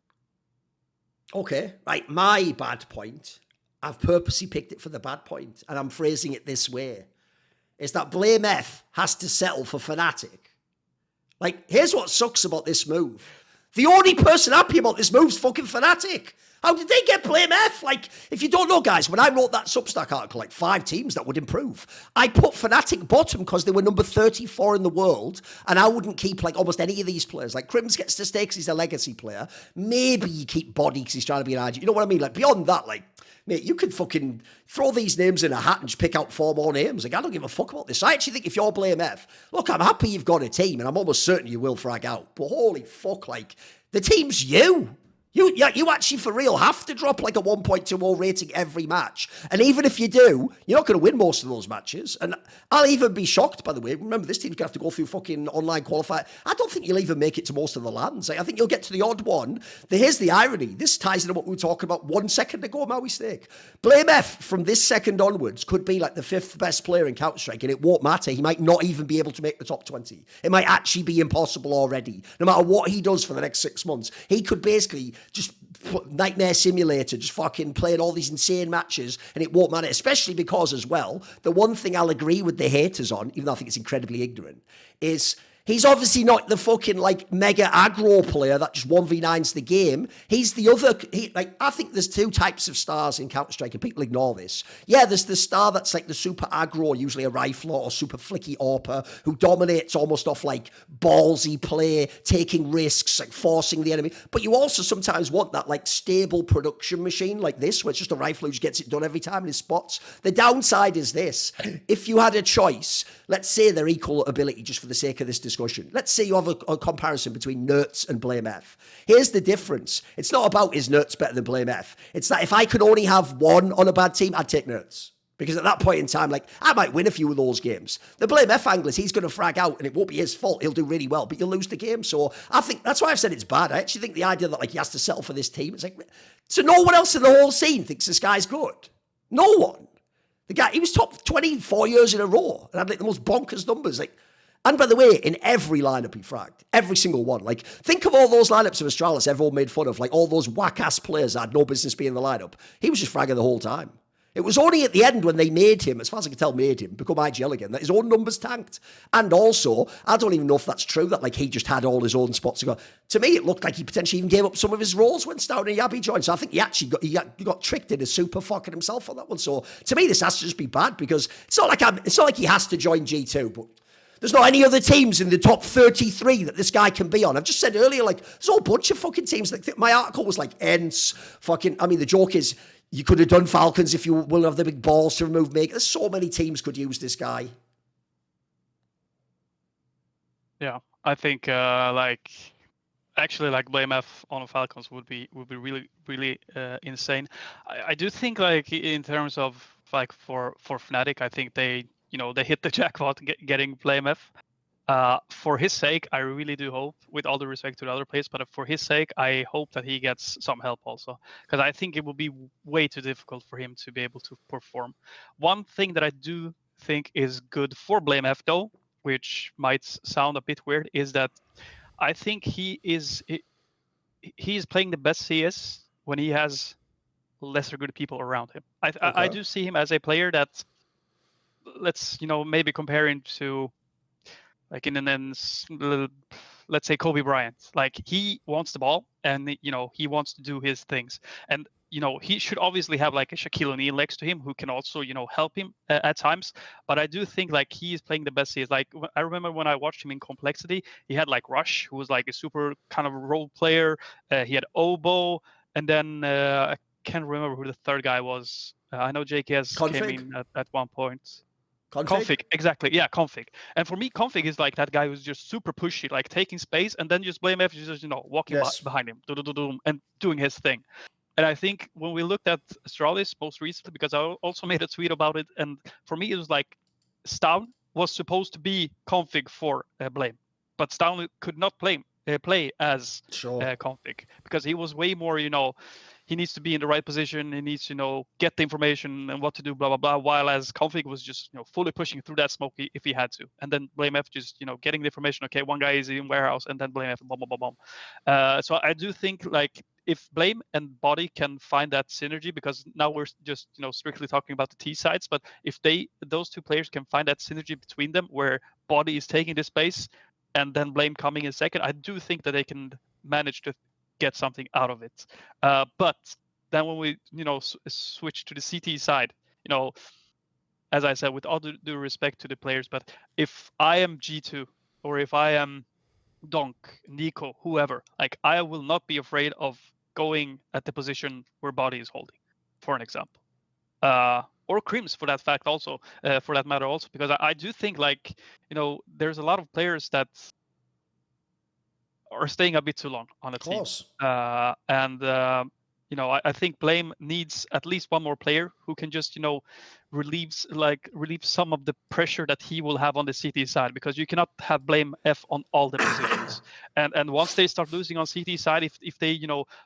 Okay, right. My bad point, I've purposely picked it for the bad point, and I'm phrasing it this way, is that blameF has to settle for Fnatic. Like, here's what sucks about this move. The only person happy about this move is fucking Fnatic. How did they get blameF? Like, if you don't know, guys, when I wrote that Substack article, like 5 teams that would improve, I put Fnatic bottom because they were number 34 in the world, and I wouldn't keep like almost any of these players. Like, Crims gets to stay because he's a legacy player. Maybe you keep Body because he's trying to be an IG. You know what I mean? Like, beyond that, like, mate, you could fucking throw these names in a hat and just pick out 4 more names. Like, I don't give a fuck about this. I actually think if you're blameF, look, I'm happy you've got a team, and I'm almost certain you will frag out. But holy fuck, like, the team's you. You actually, for real, have to drop like a 1.20 rating every match. And even if you do, you're not going to win most of those matches. And I'll even be shocked, by the way. Remember, this team's going to have to go through fucking online qualifier. I don't think you'll even make it to most of the lands. Like, I think you'll get to the odd one. Here's the irony. This ties into what we were talking about 1 second ago, MauiSnake. blameF, from this second onwards, could be like the 5th best player in Counter-Strike, and it won't matter. He might not even be able to make the top 20. It might actually be impossible already. No matter what he does for the next 6 months, he could basically just Nightmare Simulator, just fucking playing all these insane matches, and it won't matter, especially because, as well, the one thing I'll agree with the haters on, even though I think it's incredibly ignorant, is He's obviously not the fucking like mega aggro player that just 1v9s the game. He's the other, I think there's two types of stars in Counter-Strike and people ignore this. Yeah, there's the star that's like the super aggro, usually a rifler or super flicky AWPer who dominates almost off like ballsy play, taking risks, like forcing the enemy. But you also sometimes want that like stable production machine like this, where it's just a rifler who just gets it done every time in his spots. The downside is this. If you had a choice, let's say they're equal ability just for the sake of this discussion. Let's say you have a comparison between Nerds and blameF. Here's the difference. It's not about is Nerds better than blameF. It's that if I could only have one on a bad team, I'd take Nerds. Because at that point in time, like, I might win a few of those games. The blameF angle is he's going to frag out and it won't be his fault. He'll do really well, but you'll lose the game. So I think that's why I've said it's bad. I actually think the idea that like he has to settle for this team, it's like, so no one else in the whole scene thinks this guy's good. No one. The guy, he was top 24 years in a row and had like the most bonkers numbers. Like, and by the way, in every lineup he fragged, every single one. Like, think of all those lineups of Astralis everyone made fun of, like all those whack-ass players that had no business being in the lineup. He was just fragging the whole time. It was only at the end when they made him, as far as I can tell, made him become IGL again, that his own numbers tanked. And also, I don't even know if that's true, that like he just had all his own spots to go. To me, it looked like he potentially even gave up some of his roles when Stout and Yabi joined. So I think he actually got tricked into super fucking himself on that one. So to me, this has to just be bad because it's not like he has to join G2, but there's not any other teams in the top 33 that this guy can be on. I've just said earlier, like, there's a whole bunch of fucking teams. Like, my article was like, Ents, fucking, I mean, the joke is, you could have done Falcons if you will have the big balls to remove Make. There's so many teams could use this guy. Yeah, I think actually blameF on the Falcons would be really insane. I do think like in terms of like for Fnatic, I think they hit the jackpot getting blameF. For his sake, I really do hope, with all the respect to the other players, but for his sake, I hope that he gets some help also, because I think it will be way too difficult for him to be able to perform. One thing that I do think is good for blameF, though, which might sound a bit weird, is that I think he's playing the best CS when he has lesser good people around him. I do see him as a player that, let's maybe compare him to, like let's say Kobe Bryant. Like, he wants the ball and he wants to do his things, and he should obviously have like a Shaquille O'Neal next to him who can also help him at times. But I do think like he is playing the best he is. Like, I remember when I watched him in Complexity, he had like Rush, who was like a super kind of role player. He had Oboe, and then I can't remember who the third guy was. I know JKS came in at one point. Config, exactly. Yeah, Config. And for me, Config is like that guy who's just super pushy, like taking space, and then just blameF is just walking behind him, and doing his thing. And I think when we looked at Astralis most recently, because I also made a tweet about it, and for me it was like Stown was supposed to be Config for Blame, but Stown could not play as Config, because he was way more, he needs to be in the right position. He needs to, get the information and what to do, blah, blah, blah. While as Config was just, fully pushing through that smoke if he had to. And then blameF just, getting the information. Okay, one guy is in warehouse, and then blameF, boom, boom, boom, boom. So I do think like if Blame and Body can find that synergy, because now we're just, strictly talking about the T sides, but if those two players can find that synergy between them, where Body is taking the space and then Blame coming in second, I do think that they can manage to get something out of it. But then when we switch to the CT side, as I said, with all due respect to the players, but if I am G2 or if I am Donk, Nico, whoever, like, I will not be afraid of going at the position where Body is holding, for an example, or Crims for that fact also, for that matter also, because I do think like there's a lot of players that are staying a bit too long on a team. I think Blame needs at least one more player who can just, relieve some of the pressure that he will have on the CT side, because you cannot have blameF on all the positions. And once they start losing on CT side, if they,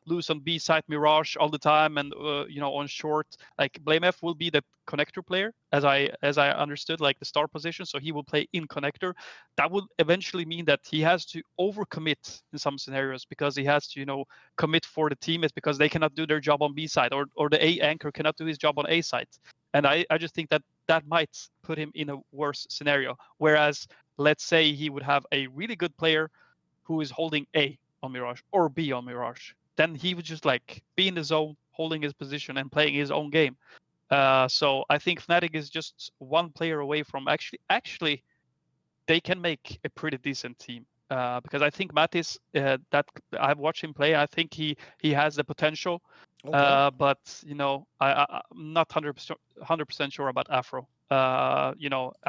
lose on B side Mirage all the time and, on short, like blameF will be the connector player, as I understood, like the star position. So he will play in connector. That would eventually mean that he has to overcommit in some scenarios, because he has to, commit for the teammates, because they cannot do their job on B side, or the A anchor cannot do his job on A side. And I just think that might put him in a worse scenario. Whereas let's say he would have a really good player who is holding A on Mirage or B on Mirage, then he would just like be in the zone, holding his position and playing his own game. So I think Fnatic is just one player away from actually they can make a pretty decent team. Because I think Mattis, that I've watched him play, I think he has the potential. Okay. But I'm not 100% sure about Afro. I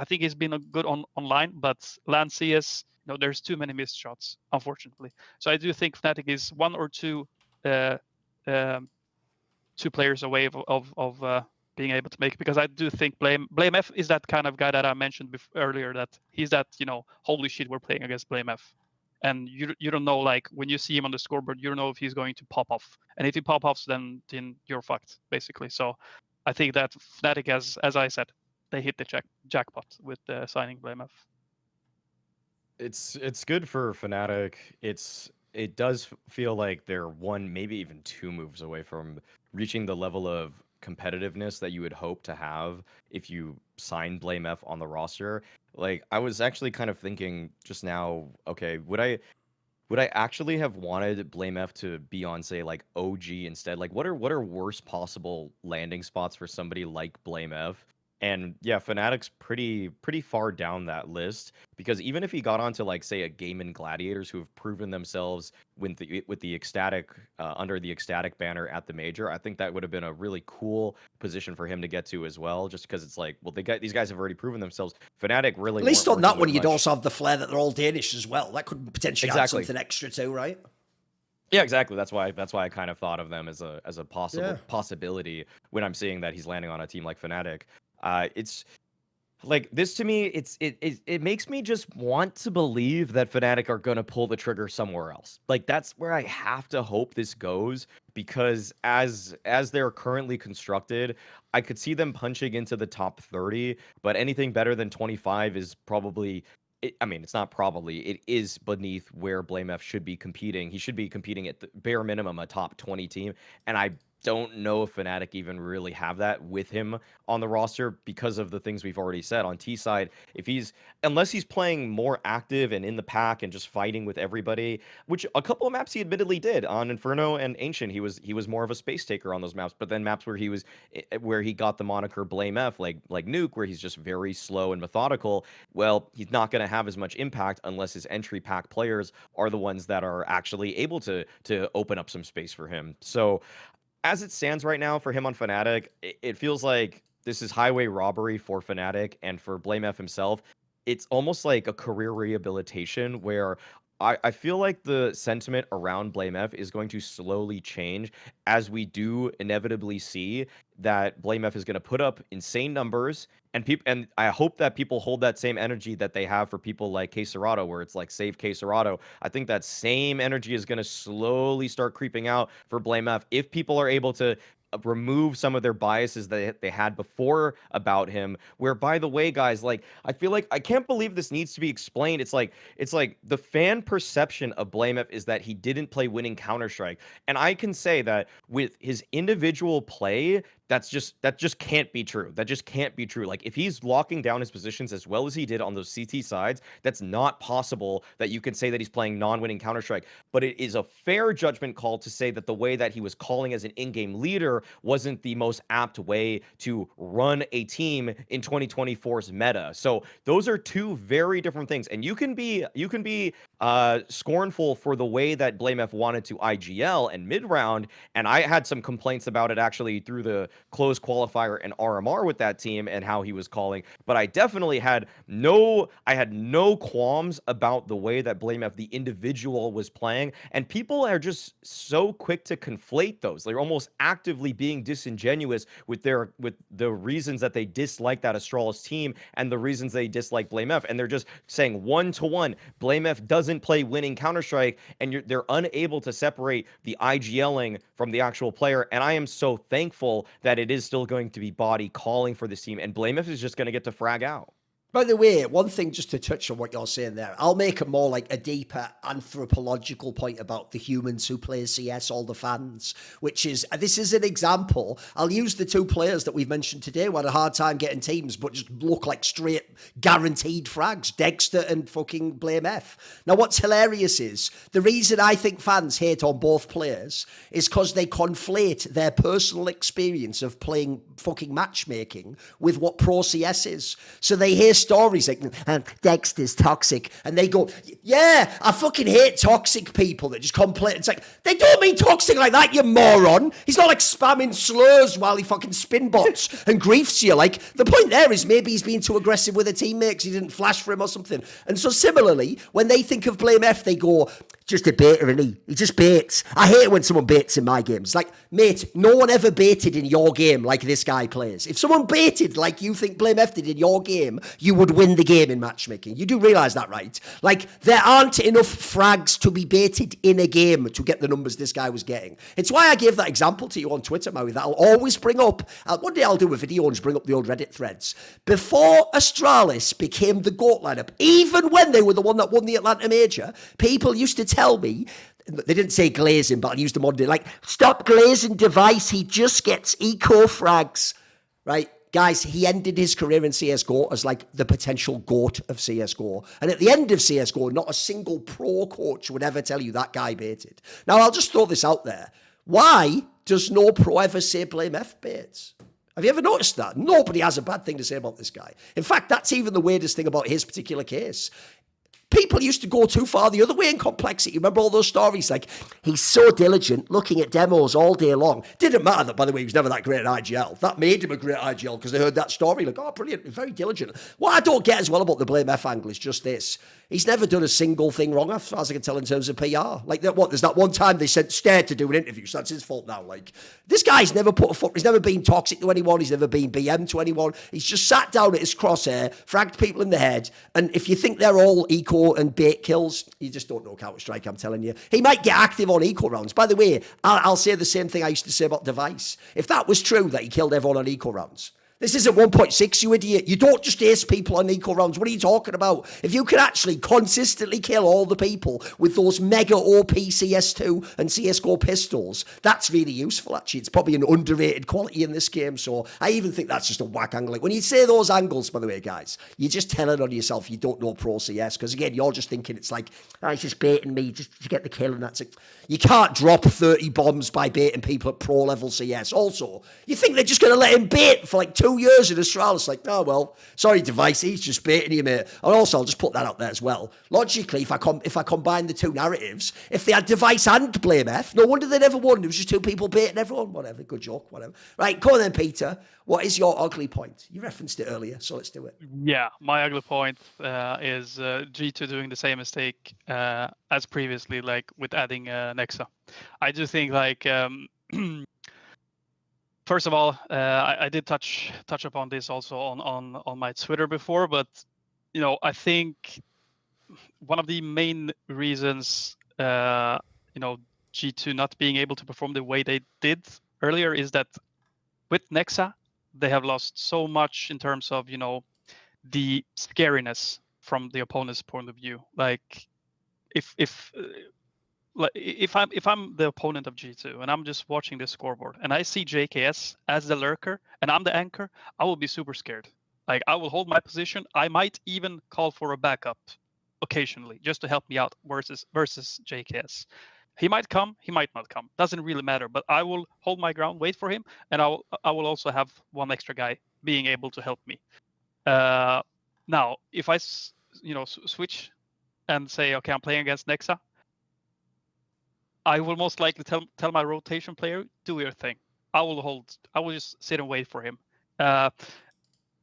think he's been good online, but LAN CS, there's too many missed shots, unfortunately. So I do think Fnatic is one or two players away of being able to make it, because I do think blameF is that kind of guy that I mentioned earlier, that he's that, holy shit, we're playing against blameF. And you don't know, like, when you see him on the scoreboard, you don't know if he's going to pop off. And if he pop offs, then you're fucked, basically. So I think that Fnatic, as I said, they hit the jackpot with signing blameF. It's good for Fnatic. It does feel like they're one, maybe even two moves away from reaching the level of competitiveness that you would hope to have if you sign blameF on the roster. Like, I was actually kind of thinking just now, okay, would I actually have wanted blameF to be on, say, like OG instead? Like, what are worst possible landing spots for somebody like blameF? And yeah, Fnatic's pretty far down that list, because even if he got onto, like, say, a Game in Gladiators, who have proven themselves with the ecstatic under the ecstatic banner at the major, I think that would have been a really cool position for him to get to as well. Just because it's like, well, these guys have already proven themselves. Fnatic really, At least weren't on that working one, with you'd much. also have the flair that they're all Danish as well. That could potentially add Exactly. something extra too, right? Yeah, exactly. That's why I kind of thought of them as a Yeah. possibility when I'm seeing that he's landing on a team like Fnatic. It's like, this to me, it makes me just want to believe that Fnatic are gonna pull the trigger somewhere else. Like, that's where I have to hope this goes, because as they're currently constructed, I could see them punching into the top 30, but anything better than 25 is probably. I mean, it's not probably. It is beneath where blameF should be competing. He should be competing at the bare minimum a top 20 team, and I don't know if Fnatic even really have that with him on the roster, because of the things we've already said. On T side, unless he's playing more active and in the pack and just fighting with everybody, which a couple of maps he admittedly did on Inferno and Ancient, he was more of a space taker on those maps. But then maps where he got the moniker blameF, like Nuke, where he's just very slow and methodical, well, he's not going to have as much impact unless his entry pack players are the ones that are actually able to open up some space for him. So as it stands right now for him on Fnatic, it feels like this is highway robbery for Fnatic, and for blameF himself, it's almost like a career rehabilitation, where I feel like the sentiment around blameF is going to slowly change, as we do inevitably see that blameF is going to put up insane numbers, and I hope that people hold that same energy that they have for people like Queserado, where it's like, save Queserado. I think that same energy is going to slowly start creeping out for blameF if people are able to remove some of their biases that they had before about him. Where, by the way, guys, like, I feel like I can't believe this needs to be explained. It's like the fan perception of blameF is that he didn't play winning Counter-Strike, and I can say that with his individual play, that just can't be true. That just can't be true. Like, if he's locking down his positions as well as he did on those CT sides, that's not possible that you can say that he's playing non-winning Counter-Strike. But it is a fair judgment call to say that the way that he was calling as an in-game leader wasn't the most apt way to run a team in 2024's meta. So those are two very different things. And you can be scornful for the way that blameF wanted to IGL and mid-round, and I had some complaints about it actually through the closed qualifier and RMR with that team and how he was calling, but I definitely had no qualms about the way that blameF the individual was playing. And people are just so quick to conflate those. They're almost actively being disingenuous with the reasons that they dislike that Astralis team and the reasons they dislike blameF, and they're just saying one-to-one blameF doesn't play winning Counter-Strike, and they're unable to separate the IGLing from the actual player. And I am so thankful that it is still going to be body calling for this team, and blameF is just going to get to frag out. By the way, one thing just to touch on what you're saying there, I'll make it more like a deeper anthropological point about the humans who play CS, all the fans, which is, this is an example. I'll use the two players that we've mentioned today who had a hard time getting teams, but just look like straight guaranteed frags, degster and fucking blameF. Now, what's hilarious is, the reason I think fans hate on both players is because they conflate their personal experience of playing fucking matchmaking with what Pro CS is. So they hear stories like, degster's toxic, and they go, yeah, I fucking hate toxic people that just complain. It's like, they don't mean toxic like that, you moron. He's not like spamming slurs while he fucking spin bots and griefs you. Like, the point there is maybe he's being too aggressive with a teammate because he didn't flash for him or something. And so similarly, when they think of blameF, they go, just a baiter, and he just baits. I hate it when someone baits in my games. Like, mate, no one ever baited in your game like this guy plays. If someone baited like you think blameF did in your game, you would win the game in matchmaking. You do realise that, right? Like, there aren't enough frags to be baited in a game to get the numbers this guy was getting. It's why I gave that example to you on Twitter, Maui, that I'll always bring up. One day I'll do a video and just bring up the old Reddit threads. Before Astralis became the GOAT lineup, even when they were the one that won the Atlanta Major, people used to tell me, they didn't say glazing, but I used them on day, like, stop glazing device, he just gets eco frags, right? Guys, he ended his career in CSGO as like the potential GOAT of CSGO. And at the end of CSGO, not a single pro coach would ever tell you that guy baited. Now, I'll just throw this out there. Why does no pro ever say blameF baits? Have you ever noticed that? Nobody has a bad thing to say about this guy. In fact, that's even the weirdest thing about his particular case. People used to go too far the other way in complexity. Remember all those stories like, he's so diligent looking at demos all day long. Didn't matter that, by the way, he was never that great at IGL. That made him a great IGL because they heard that story. Like, oh, brilliant, very diligent. What I don't get as well about the blameF angle is just this. He's never done a single thing wrong, as far as I can tell, in terms of PR. Like, there's that one time they sent Stared to do an interview, so that's his fault now. Like, this guy's never put a foot, he's never been toxic to anyone, he's never been BM to anyone. He's just sat down at his crosshair, fragged people in the head, and if you think they're all eco and bait kills, you just don't know Counter-Strike, I'm telling you. He might get active on eco rounds. By the way, I'll say the same thing I used to say about Device. If that was true, that he killed everyone on eco rounds, this isn't 1.6, you idiot. You don't just ace people on eco rounds. What are you talking about? If you can actually consistently kill all the people with those mega OP CS2 and CSGO pistols, that's really useful, actually. It's probably an underrated quality in this game, so I even think that's just a whack angle. Like, when you say those angles, by the way, guys, you're just telling on yourself you don't know Pro CS, because, again, you're just thinking it's like, oh, he's just baiting me just to get the kill, and that's it. You can't drop 30 bombs by baiting people at pro level CS. Also, you think they're just going to let him bait for like 2 years in Astralis? Like, oh, well, sorry, Device, he's just baiting you, mate. And also, I'll just put that out there as well. Logically, if I combine the two narratives, if they had Device and blameF, no wonder they never won. It was just two people baiting everyone. Whatever, good joke, whatever. Right, go on then, Peter. What is your ugly point? You referenced it earlier, so let's do it. Yeah, my ugly point is G2 doing the same mistake as previously, like with adding Nexa. I just think, like, first of all, I did touch upon this also on my Twitter before, but you know, I think one of the main reasons, you know, G2 not being able to perform the way they did earlier is that with Nexa, they have lost so much in terms of, you know, the scariness from the opponent's point of view. Like, if I'm the opponent of G2 and I'm just watching this scoreboard and I see JKS as the lurker and I'm the anchor, I will be super scared. Like, I will hold my position. I might even call for a backup occasionally just to help me out versus JKS. He might come, he might not come. Doesn't really matter. But I will hold my ground, wait for him, and I will also have one extra guy being able to help me. Now, if I switch and say, okay, I'm playing against Nexa, I will most likely tell my rotation player, do your thing. I will just sit and wait for him.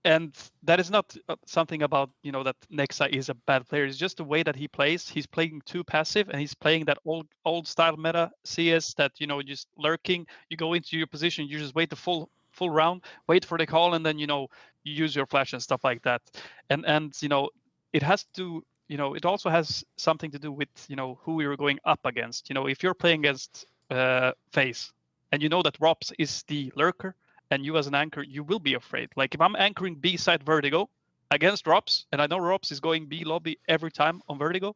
And that is not something about, you know, that Nexa is a bad player. It's just the way that he plays. He's playing too passive, and he's playing that old style meta CS that, you know, just lurking. You go into your position, you just wait the full round, wait for the call, and then, you know, you use your flash and stuff like that. And you know, it has to, you know, it also has something to do with, you know, who you're going up against. You know, if you're playing against FaZe and you know that Rops is the lurker, and you as an anchor, you will be afraid. Like, if I'm anchoring B side Vertigo against Rops, and I know Rops is going B lobby every time on Vertigo,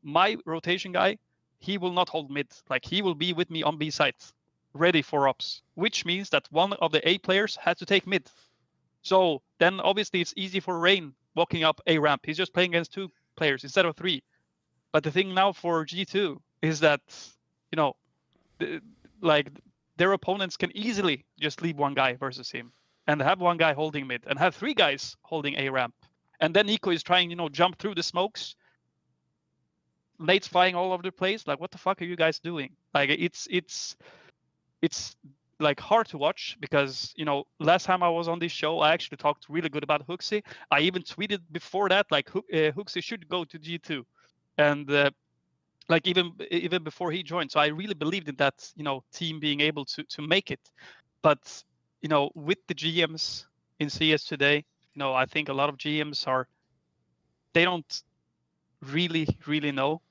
my rotation guy, he will not hold mid. Like, he will be with me on B site, ready for Rops, which means that one of the A players has to take mid. So then obviously it's easy for Rain walking up A ramp. He's just playing against 2 players instead of 3. But the thing now for G2 is that, you know, like, their opponents can easily just leave one guy versus him and have one guy holding mid and have 3 guys holding A ramp. And then Nico is trying, you know, jump through the smokes. Nate's flying all over the place. Like, what the fuck are you guys doing? Like, it's like hard to watch because, you know, last time I was on this show, I actually talked really good about HLTV. I even tweeted before that, like, HLTV should go to G2. And like even before he joined. So I really believed in that, you know, team being able to make it. But, you know, with the GMs in CS today, you know, I think a lot of GMs they don't really know,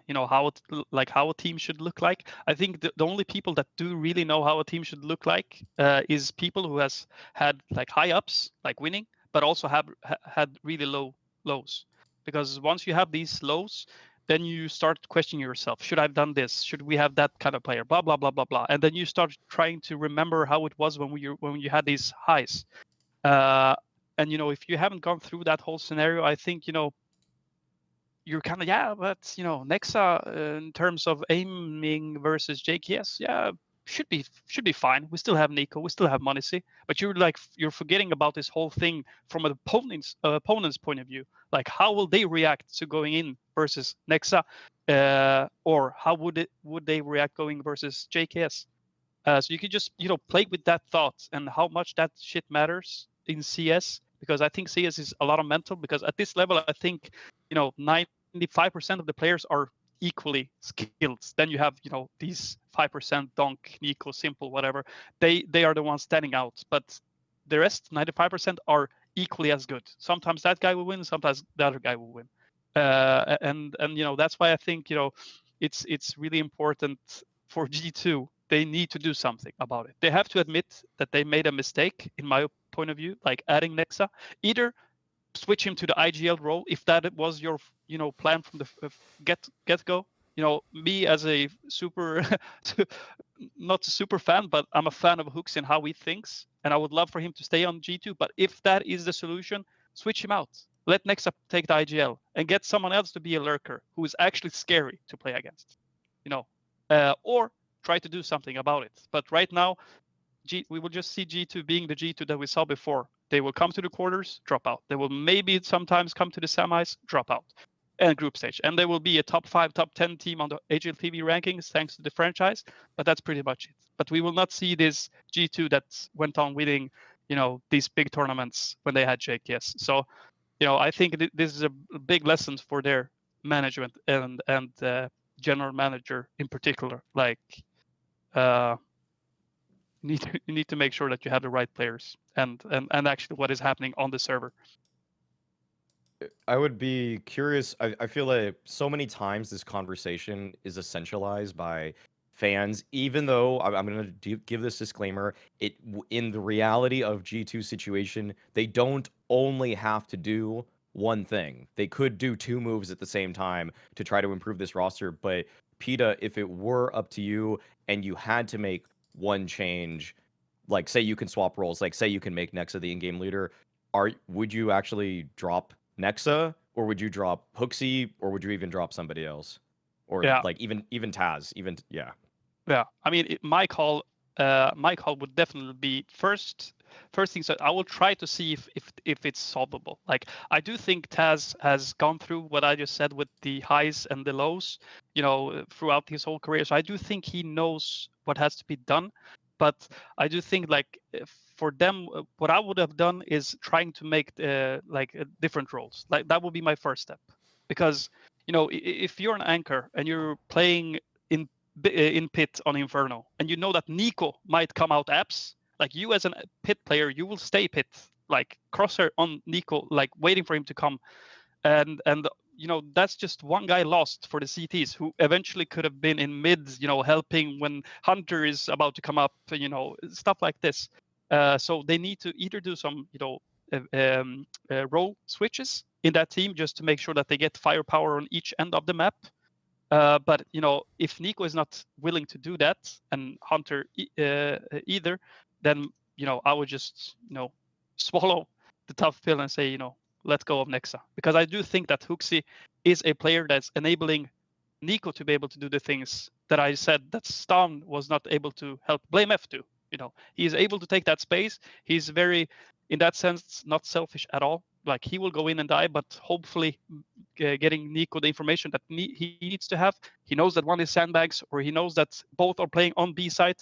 you know, how a team should look like. I think the only people that do really know how a team should look like is people who has had like high ups, like winning, but also have had really low lows. Because once you have these lows, then you start questioning yourself. Should I have done this? Should we have that kind of player? Blah blah blah blah blah. And then you start trying to remember how it was when you had these highs. And you know, if you haven't gone through that whole scenario, I think, you know, you're kind of, but you know, Nexa in terms of aiming versus JKS, should be fine. We still have Nico, we still have mauisnake, but you're forgetting about this whole thing from an opponent's point of view. Like, how will they react to going in versus Nexa, or how would they react going versus JKS? So you could just, you know, play with that thought and how much that shit matters in CS, because I think CS is a lot of mental. Because at this level, I think, you know, 95% of the players are equally skilled. Then you have, you know, these 5% donk, Nico, simple, whatever. They are the ones standing out, but the rest, 95%, are equally as good. Sometimes that guy will win, sometimes the other guy will win. And you know, that's why I think, you know, it's really important for G2. They need to do something about it. They have to admit that they made a mistake, in my point of view, like adding Nexa. Either switch him to the IGL role if that was your, you know, plan from the get go. You know, me as a super not a super fan, but I'm a fan of Hooks and how he thinks, and I would love for him to stay on G2. But if that is the solution, switch him out. Let Nexa take the IGL and get someone else to be a lurker who is actually scary to play against. You know, or try to do something about it. But right now, we will just see G2 being the G2 that we saw before. They will come to the quarters, drop out. They will maybe sometimes come to the semis, drop out, and group stage. And they will be a top 5, top 10 team on the HLTV rankings thanks to the franchise. But that's pretty much it. But we will not see this G2 that went on winning, you know, these big tournaments when they had JKS. So, you know, I think this is a big lesson for their management and general manager in particular. Like, you need to make sure that you have the right players and actually what is happening on the server. I would be curious. I feel like so many times this conversation is essentialized by fans, even though I'm going to give this disclaimer. In the reality of G2 situation, they don't only have to do one thing. They could do 2 moves at the same time to try to improve this roster. But Pita, if it were up to you and you had to make one change, like say you can swap roles, like say you can make Nexa the in-game leader, would you actually drop Nexa, or would you drop HLTV, or would you even drop somebody else, or like even Taz, Yeah, I mean, my call would definitely be first things that I will try to see if it's solvable. Like, I do think Taz has gone through what I just said with the highs and the lows, you know, throughout his whole career. So I do think he knows what has to be done. But I do think, like, for them, what I would have done is trying to make different roles. Like, that would be my first step, because, you know, if you're an anchor and you're playing in pit on Inferno, and you know that Nico might come out apps, like, you as a pit player, you will stay pit, like crosshair on Nico, like waiting for him to come, and you know, that's just one guy lost for the CTs who eventually could have been in mid, you know, helping when Hunter is about to come up, you know, stuff like this. So they need to either do some, you know, role switches in that team just to make sure that they get firepower on each end of the map. But if Nico is not willing to do that, and Hunter either, then I would just swallow the tough pill and say let go of Nexa, because I do think that HLTV is a player that's enabling Nico to be able to do the things that I said that Stan was not able to help blameF do. He is able to take that space. He's very, in that sense, not selfish at all. Like, he will go in and die, but hopefully getting Nico the information that he needs to have. He knows that one is sandbags, or he knows that both are playing on B side.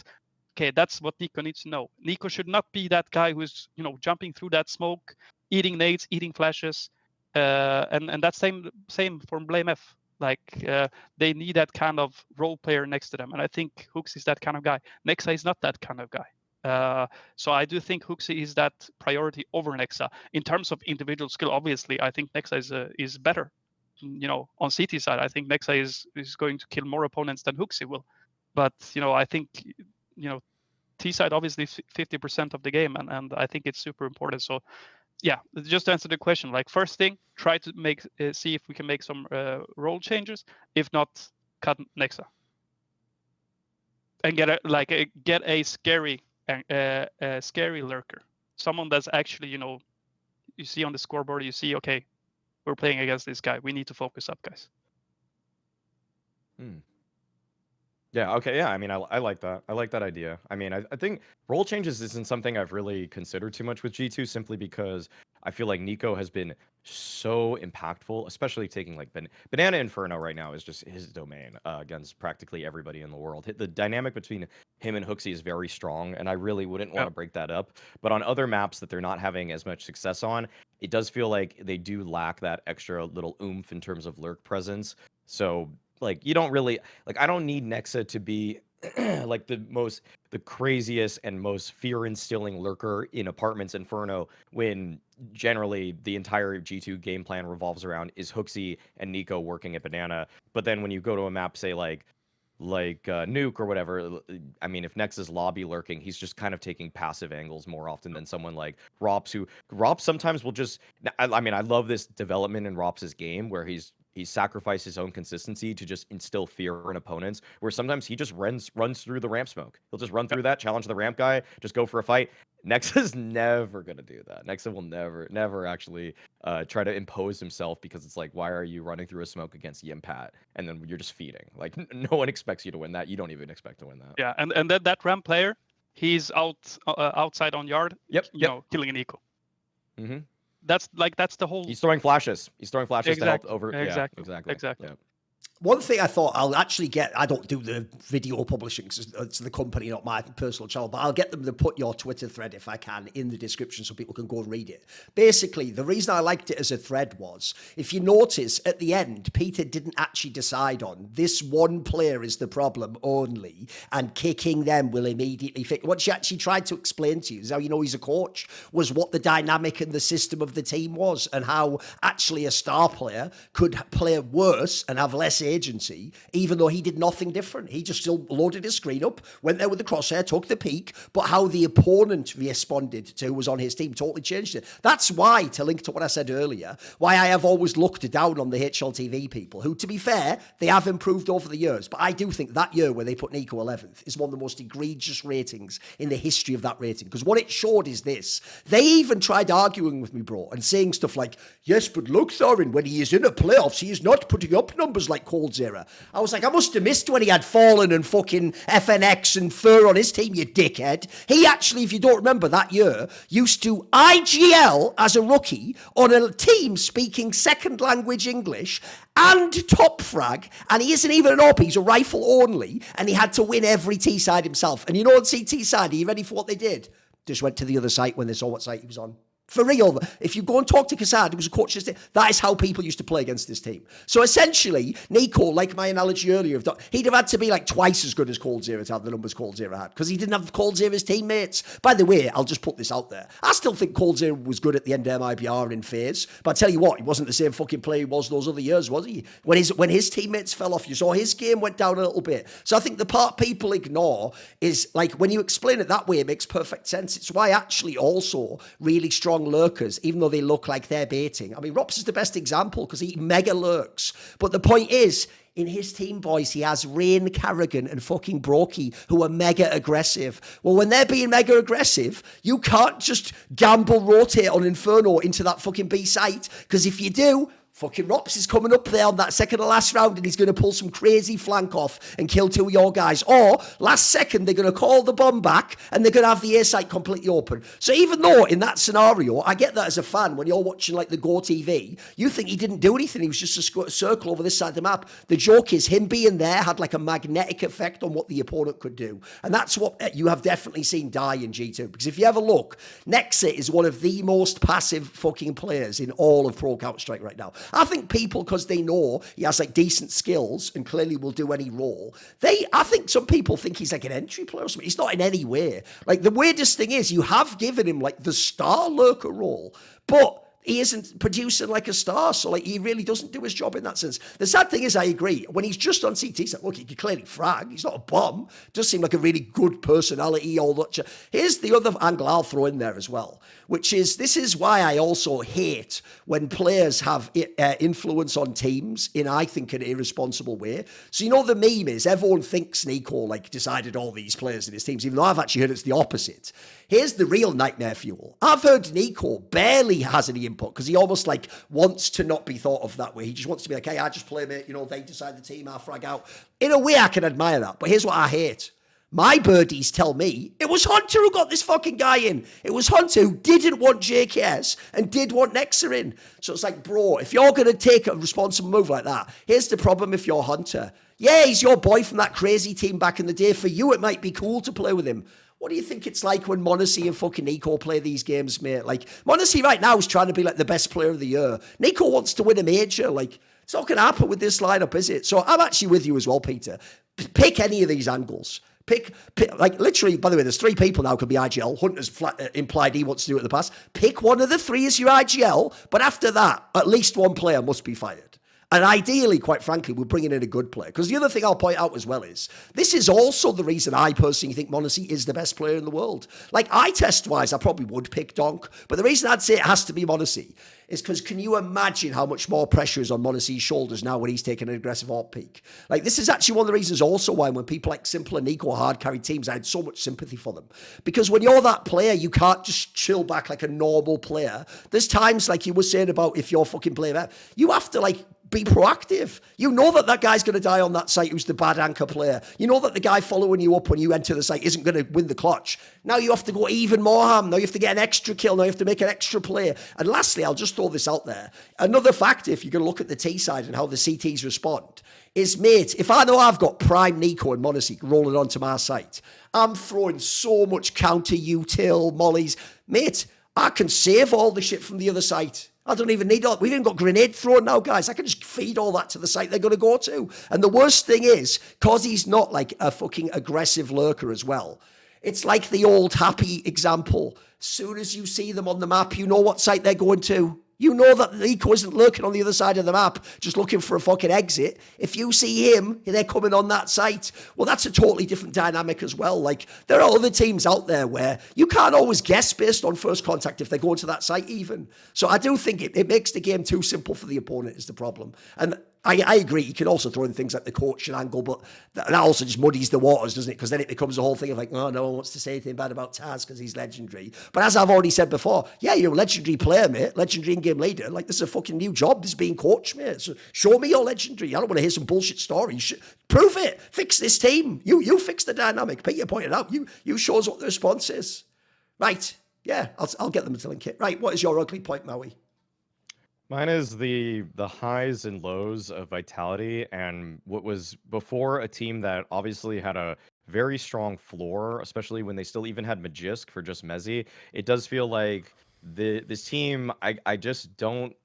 Okay, that's what Nico needs to know. Nico should not be that guy who's jumping through that smoke, eating nades, eating flashes, and that's same for blameF. Like, they need that kind of role player next to them, and I think HLTV is that kind of guy. Nexa is not that kind of guy. So I do think HLTV is that priority over Nexa. In terms of individual skill, obviously, I think Nexa is better. On CT side, I think Nexa is going to kill more opponents than HLTV will. But I think T side obviously 50% of the game, and I think it's super important. So yeah, just to answer the question, like, first thing, try to see if we can make some role changes. If not, cut Nexa and get a scary lurker, someone that's actually you see on the scoreboard, you see, okay, we're playing against this guy, we need to focus up, guys. Yeah, okay, yeah, I mean, I like that. I like that idea. I mean, I think role changes isn't something I've really considered too much with G2, simply because I feel like Nico has been so impactful, especially taking, like, Banana Inferno right now is just his domain against practically everybody in the world. The dynamic between him and HLTV is very strong, and I really wouldn't want to break that up. But on other maps that they're not having as much success on, it does feel like they do lack that extra little oomph in terms of lurk presence. So, like, you don't really, like, I don't need Nexa to be like the craziest and most fear-instilling lurker in Apartments Inferno, when generally the entire G2 game plan revolves around is HLTV and Nico working at Banana. But then when you go to a map, say like Nuke or whatever, I mean, if Nexa's lobby lurking, he's just kind of taking passive angles more often than someone like Rops, who Rops sometimes will just, I mean, I love this development in Rops' game where he sacrificed his own consistency to just instill fear in opponents, where sometimes he just runs through the ramp smoke. He'll just run through that, challenge the ramp guy, just go for a fight. Nexa's never going to do that. Nexa will never actually try to impose himself, because it's like, why are you running through a smoke against Yimpat? And then you're just feeding. Like, no one expects you to win that. You don't even expect to win that. Yeah, and that ramp player, he's outside on yard, killing an eco. Mm-hmm. That's the whole. He's throwing flashes. To help over. Exactly. Yeah, exactly. Yeah. One thing I thought I'll actually get, I don't do the video publishing because it's the company, not my personal channel, but I'll get them to put your Twitter thread, if I can, in the description so people can go and read it. Basically, the reason I liked it as a thread was, if you notice, at the end, Pita didn't actually decide on this one player is the problem only, and kicking them will immediately fix. What she actually tried to explain to you is how he's a coach, was what the dynamic and the system of the team was, and how actually a star player could play worse and have less agency, even though he did nothing different. He just still loaded his screen up, went there with the crosshair, took the peak, but how the opponent responded to who was on his team totally changed it. That's why, to link to what I said earlier, why I have always looked down on the HLTV people, who, to be fair, they have improved over the years, but I do think that year where they put Nico 11th is one of the most egregious ratings in the history of that rating, because what it showed is this. They even tried arguing with me, bro, and saying stuff like, yes, but look, Thorin, when he is in a playoffs, he is not putting up numbers like Cold Zero. I was like, I must have missed when he had Fallen and fucking FNX and Fur on his team, you dickhead. He actually, if you don't remember that year, used to IGL as a rookie on a team speaking second language English and top frag, and he isn't even an OP, he's a rifle only, and he had to win every T side himself. And on CT side, are you ready for what they did? Just went to the other site when they saw what site he was on. For real, if you go and talk to Kassad, who was a coach, that is how people used to play against this team. So essentially, Nico, like my analogy earlier, he'd have had to be like twice as good as Cold Zero to have the numbers Cold Zero had, because he didn't have Cold Zero's teammates. By the way, I'll just put this out there. I still think Cold Zero was good at the end of MIBR in FaZe, but I tell you what, he wasn't the same fucking player he was those other years, was he? When his teammates fell off, you saw his game went down a little bit. So I think the part people ignore is, like, when you explain it that way, it makes perfect sense. It's why actually also really strong strong lurkers, even though they look like they're baiting. I mean, Rops is the best example because he mega lurks. But the point is, in his team, boys, he has Rain, Carrigan, and fucking Brokey, who are mega aggressive. Well, when they're being mega aggressive, you can't just gamble rotate on Inferno into that fucking B site, because if you do, fucking Rops is coming up there on that second to last round and he's going to pull some crazy flank off and kill 2 of your guys. Or, last second, they're going to call the bomb back and they're going to have the A site completely open. So even though in that scenario, I get that as a fan, when you're watching like the Go TV, you think he didn't do anything. He was just a circle over this side of the map. The joke is him being there had like a magnetic effect on what the opponent could do. And that's what you have definitely seen die in G2. Because if you ever look, Nexa is one of the most passive fucking players in all of Pro Counter-Strike right now. I think people, because they know he has like decent skills and clearly will do any role, I think some people think he's like an entry player or something. He's not in any way. Like, the weirdest thing is you have given him like the star lurker role, but he isn't producing like a star, so like he really doesn't do his job in that sense. The sad thing is, I agree, when he's just on CT, he's like, look, he can clearly frag, he's not a bomb, does seem like a really good personality, all that. Here's the other angle I'll throw in there as well, which is, this is why I also hate when players have influence on teams in, I think, an irresponsible way. So you know the meme is, everyone thinks Nico like decided all these players in his teams, even though I've actually heard it's the opposite. Here's the real nightmare fuel. I've heard Nico barely has any input because he almost like wants to not be thought of that way. He just wants to be like, hey, I just play mate, you know, they decide the team, I'll frag out. In a way, I can admire that. But here's what I hate. My birdies tell me it was Hunter who got this fucking guy in. It was Hunter who didn't want JKS and did want Nexa in. So it's like, bro, if you're going to take a responsible move like that, here's the problem if you're Hunter. Yeah, he's your boy from that crazy team back in the day. For you, it might be cool to play with him. What do you think it's like when m0NESY and fucking Nico play these games, mate? Like, m0NESY right now is trying to be like the best player of the year. Nico wants to win a major. Like, it's not going to happen with this lineup, is it? So I'm actually with you as well, Peter. Pick any of these angles. Pick, like, literally, by the way, there's 3 people now could be IGL. Hunter's implied he wants to do it in the past. Pick one of the 3 as your IGL, but after that, at least one player must be fired. And ideally, quite frankly, we're bringing in a good player. Because the other thing I'll point out as well is, this is also the reason I personally think m0NESY is the best player in the world. Like, eye test-wise, I probably would pick Donk. But the reason I'd say it has to be m0NESY is because can you imagine how much more pressure is on m0NESY's shoulders now when he's taking an aggressive AWP peak? Like, this is actually one of the reasons also why when people like Simple and Nico hard carry teams, I had so much sympathy for them. Because when you're that player, you can't just chill back like a normal player. There's times, like you were saying about if you're fucking blameF, you have to, like, be proactive. You know that that guy's going to die on that site who's the bad anchor player. You know that the guy following you up when you enter the site isn't going to win the clutch. Now you have to go even more ham. Now you have to get an extra kill. Now you have to make an extra play. And lastly, I'll just throw this out there. Another factor, if you're going to look at the T side and how the CTs respond, is, mate, if I know I've got prime Nico and m0NESY rolling onto my site, I'm throwing so much counter util, mollies. Mate, I can save all the shit from the other site. I don't even need all. We've even got grenade throwing now, guys. I can just feed all that to the site they're going to go to. And the worst thing is, because he's not like a fucking aggressive lurker as well, it's like the old Happy example. As soon as you see them on the map, you know what site they're going to. You know that Nico isn't lurking on the other side of the map, just looking for a fucking exit. If you see him, they're coming on that site. Well, that's a totally different dynamic as well. Like, there are other teams out there where you can't always guess based on first contact if they're going to that site even. So I do think it makes the game too simple for the opponent is the problem. And I agree. You can also throw in things like the coaching angle, but that also just muddies the waters, doesn't it? Because then it becomes a whole thing of like, oh, no one wants to say anything bad about Taz because he's legendary. But as I've already said before, yeah, you're a legendary player, mate. Legendary in-game leader. Like, this is a fucking new job. This is being coach, mate. So show me you're legendary. I don't want to hear some bullshit story. Prove it. Fix this team. You fix the dynamic. Peter pointed out. You show us what the response is. Right. Yeah, I'll get them to link it. Right. What is your ugly point, Maui? Mine is the highs and lows of Vitality, and what was before a team that obviously had a very strong floor, especially when they still even had Magisk for just Mezzy. It does feel like this team, I just don't.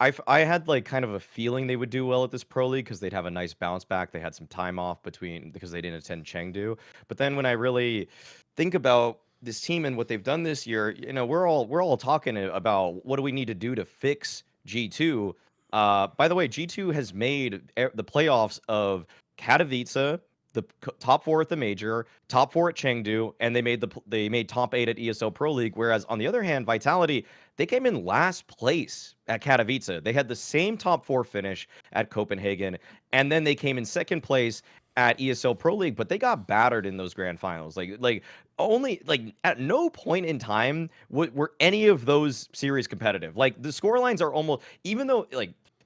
I had like kind of a feeling they would do well at this Pro League because they'd have a nice bounce back. They had some time off because they didn't attend Chengdu. But then when I really think about this team and what they've done this year, you know, we're all talking about what do we need to do to fix G2. By the way, G2 has made the playoffs of Katowice, top 4 at the major, top 4 at Chengdu, and they made top 8 at ESL Pro League. Whereas on the other hand, Vitality, they came in last place at Katowice. They had the same top 4 finish at Copenhagen, and then they came in second place at ESL Pro League, but they got battered in those grand finals. Only at no point in time were any of those series competitive. Like the scorelines are almost, even though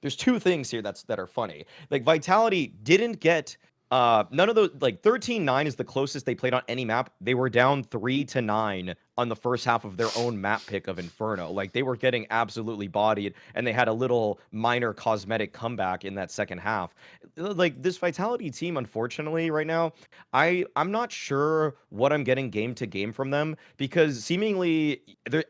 there's two things here that are funny. Like Vitality didn't get none of those, 13-9 is the closest they played on any map. They were down 3-9 on the first half of their own map pick of Inferno. Like they were getting absolutely bodied, and they had a little minor cosmetic comeback in that second half. Like this Vitality team, unfortunately, right now, I'm not sure what I'm getting game to game from them, because seemingly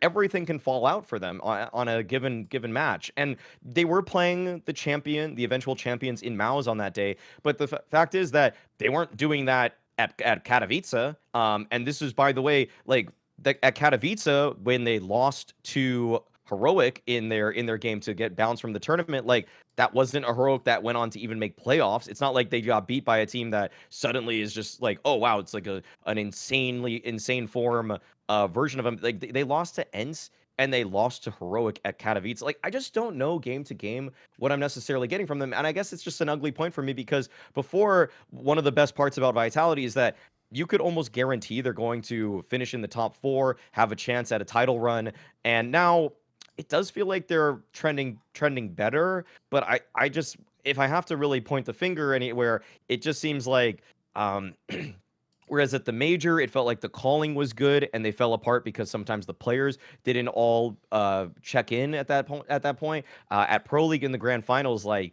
everything can fall out for them on a given match. And they were playing the eventual champions in MOUZ on that day, but the fact is that they weren't doing that at Katowice. And this is, by the way, at Katowice, when they lost to Heroic in their game to get bounced from the tournament, that wasn't a Heroic that went on to even make playoffs. It's not like they got beat by a team that suddenly is just oh wow, it's like an insane form version of them. They lost to ENCE and they lost to Heroic at Katowice. I just don't know game to game what I'm necessarily getting from them. And I guess it's just an ugly point for me, because before, one of the best parts about Vitality is that you could almost guarantee they're going to finish in the top 4, have a chance at a title run. And now it does feel like they're trending better. But I just, if I have to really point the finger anywhere, it just seems like, whereas at the major, it felt like the calling was good and they fell apart because sometimes the players didn't all check in at that point. At Pro League in the grand finals, I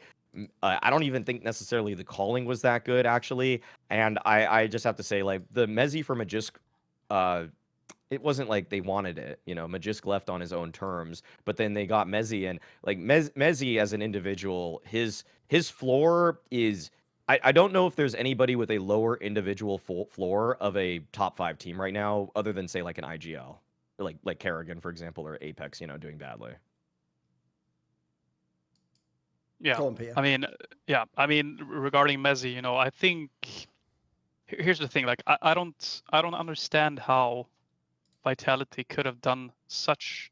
don't even think necessarily the calling was that good, actually. And I just have to say, the Mezzi for Magisk, it wasn't like they wanted it. Magisk left on his own terms, but then they got Mezzi, and Mezzi as an individual, his floor is, I don't know if there's anybody with a lower individual floor of a top 5 team right now, other than say an IGL, or like Kerrigan, for example, or Apex, doing badly. Yeah, Go on, Pia. I mean, regarding Mezzi, I think here's the thing. I don't understand how Vitality could have done such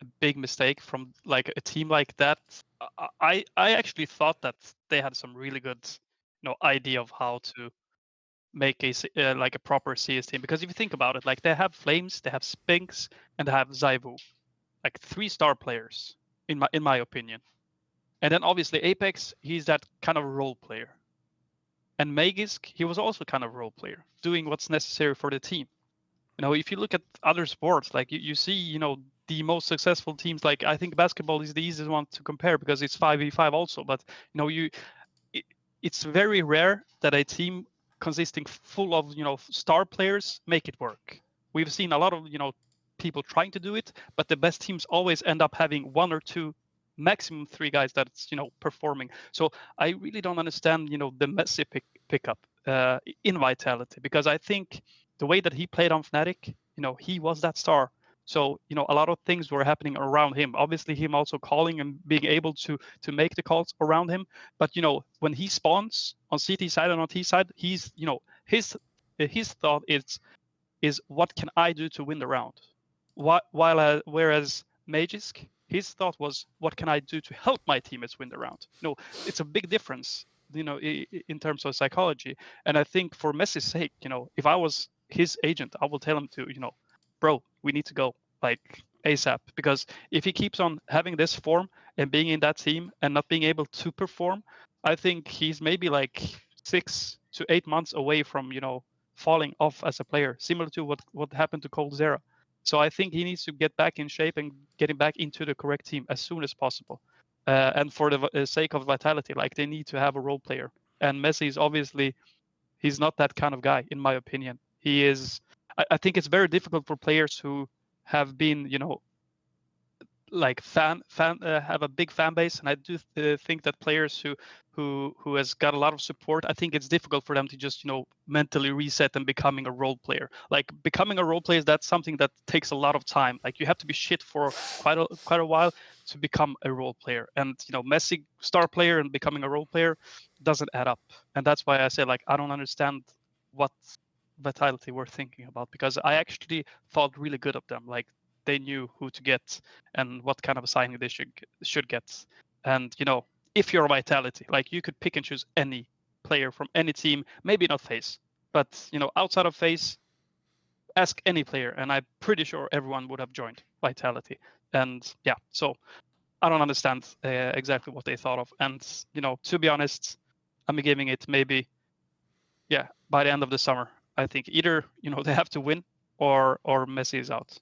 a big mistake from a team like that. I actually thought that they had some really good idea of how to make a proper CS team, because if you think about it, they have Flames, they have Spinks, and they have Zyvu, 3-star players in my opinion. And then obviously Apex, he's that kind of role player. And Magisk, he was also kind of role player, doing what's necessary for the team. If you look at other sports, you see, the most successful teams, I think basketball is the easiest one to compare because it's 5v5 also. But, it's very rare that a team consisting full of, star players make it work. We've seen a lot of, people trying to do it, but the best teams always end up having 1 or 2, maximum 3 guys that's performing. So I really don't understand the Messi pickup in Vitality, because I think the way that he played on Fnatic, he was that star. So a lot of things were happening around him. Obviously, him also calling and being able to make the calls around him. But when he spawns on CT side and on T side, he's his thought is what can I do to win the round? Whereas Magisk, his thought was, what can I do to help my teammates win the round? It's a big difference, in terms of psychology. And I think for Messi's sake, if I was his agent, I will tell him to, bro, we need to go ASAP, because if he keeps on having this form and being in that team and not being able to perform, I think he's maybe 6 to 8 months away from, falling off as a player, similar to what happened to coldzera. So I think he needs to get back in shape and getting back into the correct team as soon as possible. And for the sake of Vitality, they need to have a role player. And Messi is obviously, he's not that kind of guy, in my opinion. He is. I think it's very difficult for players who have been, like have a big fan base, and I do think that players who has got a lot of support, I think it's difficult for them to just mentally reset and becoming a role player. Like becoming a role player, that's something that takes a lot of time. Like you have to be shit for quite a while to become a role player, and Messi star player and becoming a role player doesn't add up. And that's why I say, like, I don't understand what Vitality were thinking about, because I actually thought really good of them. Like they knew who to get and what kind of a signing they should get. And if you're Vitality, like you could pick and choose any player from any team, maybe not FaZe, but outside of FaZe, ask any player, and I'm pretty sure everyone would have joined Vitality. And yeah, so I don't understand exactly what they thought of. And to be honest, I'm giving it maybe by the end of the summer. I think either they have to win or Messi is out.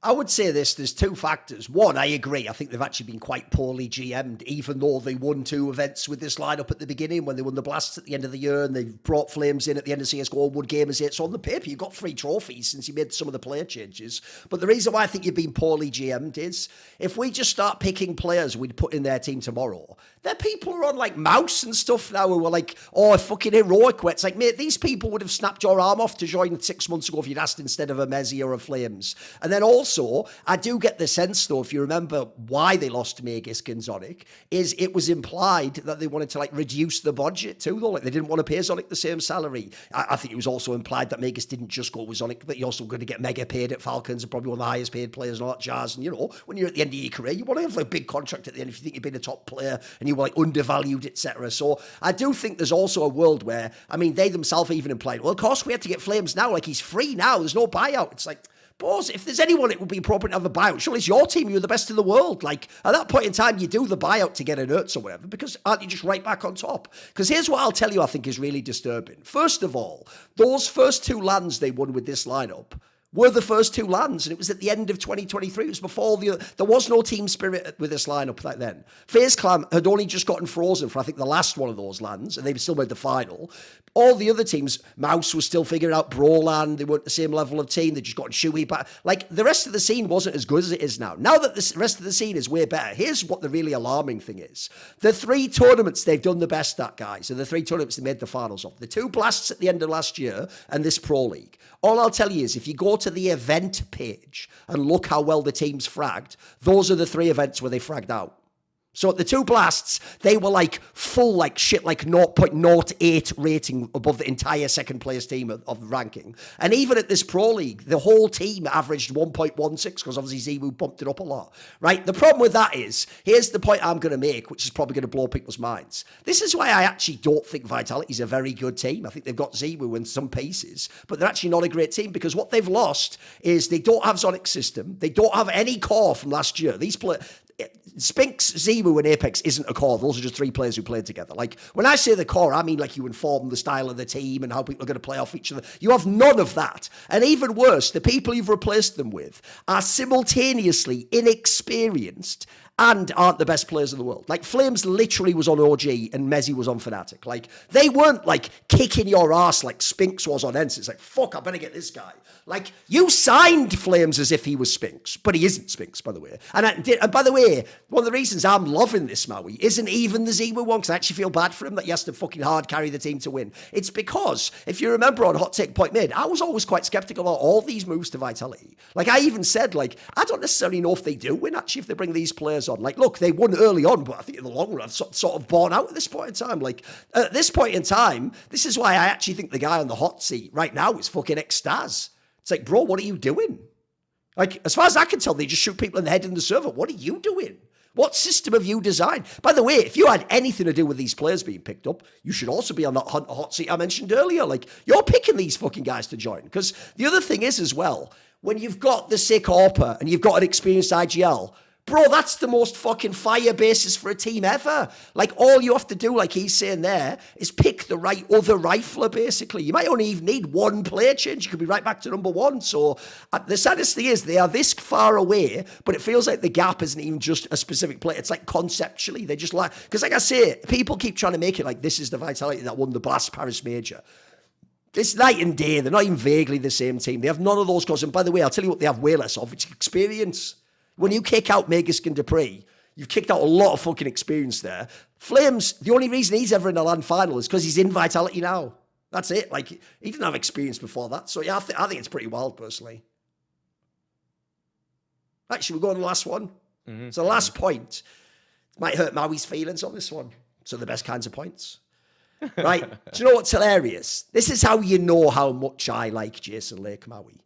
I would say this, there's two factors. One, I agree. I think they've actually been quite poorly GM'd, even though they won 2 events with this lineup at the beginning when they won the Blasts at the end of the year, and they've brought Flames in at the end of CSGO, won Game as 8. So on the paper, you've got 3 trophies since you made some of the player changes. But the reason why I think you've been poorly GM'd is if we just start picking players we'd put in their team tomorrow, there are people who are on like MOUZ and stuff now who are like, oh, fucking heroic. It's like, mate, these people would have snapped your arm off to join 6 months ago if you'd asked instead of a Messi or a Flames. And then also, I do get the sense, though, if you remember why they lost to Magisk and Zonic, is it was implied that they wanted to like reduce the budget too, though. Like they didn't want to pay Zonic the same salary. I think it was also implied that Magisk didn't just go with Zonic, but you're also going to get mega paid at Falcons and probably one of the highest paid players and all that jazz. And when you're at the end of your career, you want to have like a big contract at the end if you think you've been a top player and you were like undervalued, etc. So I do think there's also a world where, I mean, they themselves even implied, well, of course we had to get Flames now. Like he's free now. There's no buyout. It's like, boss, if there's anyone it would be appropriate to have a buyout, surely it's your team. You're the best in the world. Like, at that point in time, you do the buyout to get an Ertz or whatever, because aren't you just right back on top? Because here's what I'll tell you I think is really disturbing. First of all, those first 2 lands they won with this lineup were the first 2 lands, and it was at the end of 2023. It was before there was no team spirit with this lineup back then. FaZe Clan had only just gotten frozen for, I think, the last one of those lands, and they still made the final. All the other teams, MOUZ was still figuring out Broland. They weren't the same level of team. They just got Shuey back. Like, the rest of the scene wasn't as good as it is now. Now that the rest of the scene is way better, here's what the really alarming thing is. The 3 tournaments they've done the best at, guys, are the 3 tournaments they made the finals of. The 2 Blasts at the end of last year and this Pro League. All I'll tell you is if you go to the event page and look how well the team's fragged, those are the 3 events where they fragged out. So at the 2 Blasts, they were like full like shit, like 0.08 rating above the entire second place team of the ranking. And even at this Pro League, the whole team averaged 1.16 because obviously Ziwu bumped it up a lot, right? The problem with that is, here's the point I'm going to make, which is probably going to blow people's minds. This is why I actually don't think Vitality's a very good team. I think they've got Ziwu in some pieces, but they're actually not a great team because what they've lost is they don't have Zonic's system. They don't have any core from last year. These players... Spinks, Ziwu, and Apex isn't a core. Those are just 3 players who played together. Like, when I say the core, I mean like you inform the style of the team and how people are going to play off each other. You have none of that. And even worse, the people you've replaced them with are simultaneously inexperienced and aren't the best players in the world. Like, Flames literally was on OG and Messi was on Fnatic. Like, they weren't, like, kicking your ass like Spinks was on Ents. It's like, fuck, I better get this guy. Like, you signed Flames as if he was Spinks, but he isn't Spinks, by the way. And by the way, one of the reasons I'm loving this Maui isn't even the Ziwu one, because I actually feel bad for him that he has to fucking hard carry the team to win. It's because, if you remember on Hot Take Point Mid, I was always quite skeptical about all these moves to Vitality. Like, I even said, like, I don't necessarily know if they do win, actually, if they bring these players on. Like, look, they won early on, but I think in the long run, I've sort of borne out at this point in time. Like, at this point in time, this is why I actually think the guy on the hot seat right now is fucking Extaz. It's like, bro, what are you doing? Like, as far as I can tell, they just shoot people in the head in the server. What are you doing? What system have you designed? By the way, if you had anything to do with these players being picked up, you should also be on that hot seat I mentioned earlier. Like, you're picking these fucking guys to join. Because the other thing is as well, when you've got the sick AWPer and you've got an experienced IGL, bro, that's the most fucking fire basis for a team ever. Like, all you have to do, like he's saying there, is pick the right other rifler, basically. You might only even need 1 player change. You could be right back to number 1. So the saddest thing is they are this far away, but it feels like the gap isn't even just a specific player. It's like conceptually. They just like... Because like I say, people keep trying to make it like this is the Vitality that won the Blast Paris Major. It's night and day. They're not even vaguely the same team. They have none of those cores. And by the way, I'll tell you what they have way less of. It's experience. When you kick out Magisk and Dupree, you've kicked out a lot of fucking experience there. Flames, the only reason he's ever in a LAN final is because he's in Vitality now. That's it. Like, he didn't have experience before that. So, yeah, I think it's pretty wild, personally. Actually, we're going to the last one. So, the last point might hurt Maui's feelings on this one. So, the best kinds of points. Right? Do you know what's hilarious? This is how you know how much I like Jason Lake Maui.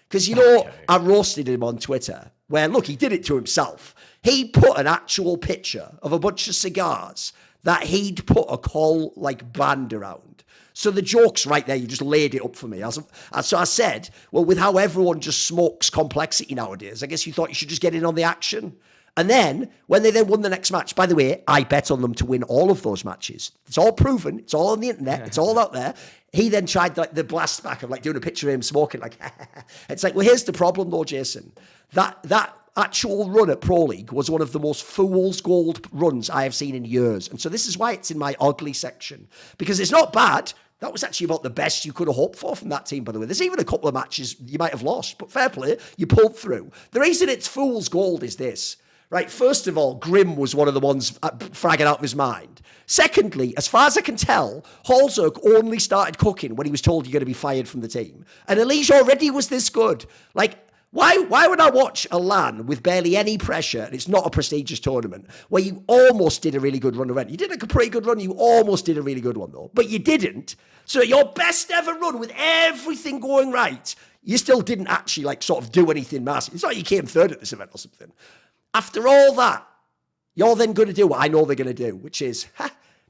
Because, you know, I roasted him on Twitter, where, look, he did it to himself. He put an actual picture of a bunch of cigars that he'd put a call, like, band around. So the joke's right there. You just laid it up for me. So I said, well, with how everyone just smokes complexity nowadays, I guess you thought you should just get in on the action. And then, when they then won the next match, by the way, I bet on them to win all of those matches. It's all proven. It's all on the internet. It's all out there. He then tried like the blast back of like doing a picture of him smoking. Like, it's like, well, here's the problem though, Jason. That actual run at Pro League was one of the most fool's gold runs I have seen in years. And so this is why it's in my ugly section. Because it's not bad. That was actually about the best you could have hoped for from that team, by the way. There's even a couple of matches you might have lost, but fair play, you pulled through. The reason it's fool's gold is this. Right, first of all, Grim was one of the ones fragging out of his mind. Secondly, as far as I can tell, Halzerk only started cooking when he was told you're going to be fired from the team. And Elige already was this good. Like, why would I watch a LAN with barely any pressure, and it's not a prestigious tournament, where you almost did a really good run already? You did a pretty good run, you almost did a really good one, though. But you didn't. So your best ever run with everything going right, you still didn't actually, like, sort of do anything massive. It's not like you came third at this event or something. After all that, you're then going to do what I know they're going to do, which is,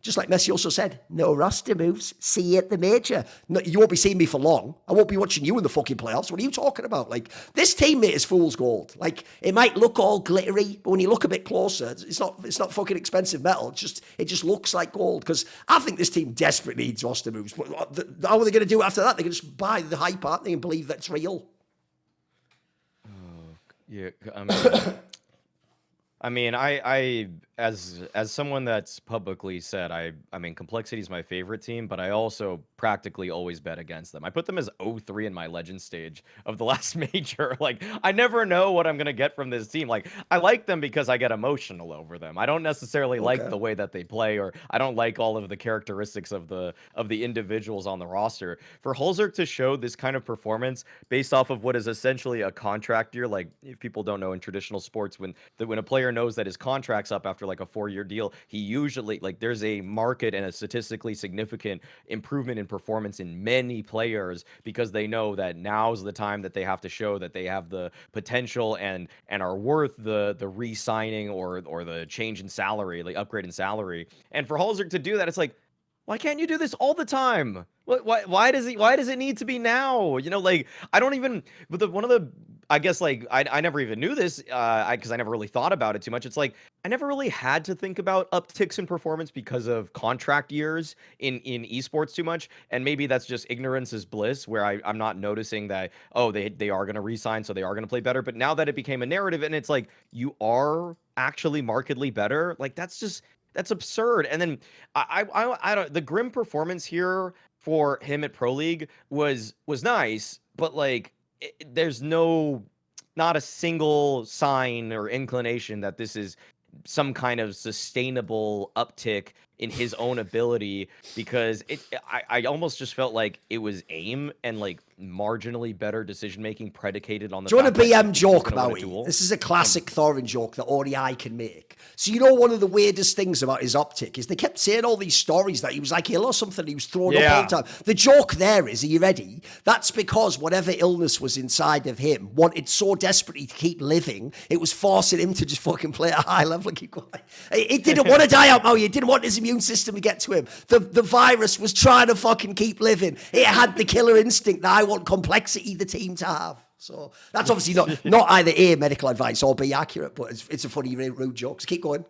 just like Messi also said, no roster moves. See you at the major. No, you won't be seeing me for long. I won't be watching you in the fucking playoffs. What are you talking about? Like, this teammate is fool's gold. Like, it might look all glittery, but when you look a bit closer, it's not fucking expensive metal. It just looks like gold. Because I think this team desperately needs roster moves. But how are they going to do it after that? They're going to just buy the hype, aren't they, and believe that it's real. Yeah, I mean, I as someone that's publicly said, I mean, Complexity is my favorite team, but I also practically always bet against them. I put them as 0-3 in my legend stage of the last major. Like, I never know what I'm gonna get from this team. Like, I like them because I get emotional over them. I don't necessarily like the way that they play, or I don't like all of the characteristics of the individuals on the roster. For Halzerk to show this kind of performance based off of what is essentially a contract year, like, if people don't know, in traditional sports, when a player knows that his contract's up after like a 4-year deal, he usually, like, there's a market and a statistically significant improvement in performance in many players, because they know that now's the time that they have to show that they have the potential and are worth the re-signing or the change in salary, like upgrade in salary. And for Halzerk to do that, it's like, why can't you do this all the time? Why does it need to be now? You know, like, I don't even, but one of the, I guess, like, I never even knew this, because I never really thought about it too much. It's like, I never really had to think about upticks in performance because of contract years in esports too much. And maybe that's just ignorance is bliss, where I'm not noticing that, oh, they are going to re-sign, so they are going to play better. But now that it became a narrative and it's like, you are actually markedly better, like, that's absurd. And then I don't, the Grim performance here for him at Pro League was nice, but like, there's not a single sign or inclination that this is some kind of sustainable uptick in his own ability, because I almost just felt like it was aim and like marginally better decision making predicated on the. Do you want a BM joke, Maui? This is a classic Thorin joke that only I can make. So, you know, one of the weirdest things about his optic is they kept saying all these stories that he was like ill or something. He was thrown up all the time. The joke there is, are you ready? That's because whatever illness was inside of him wanted so desperately to keep living, it was forcing him to just fucking play at a high level and keep going. It didn't want to die out, Maui. It didn't want his immune system to get to him. The virus was trying to fucking keep living. It had the killer instinct that I want Complexity, the team, to have. So that's obviously not either A, medical advice, or B, accurate, but it's a funny, rude joke. So keep going.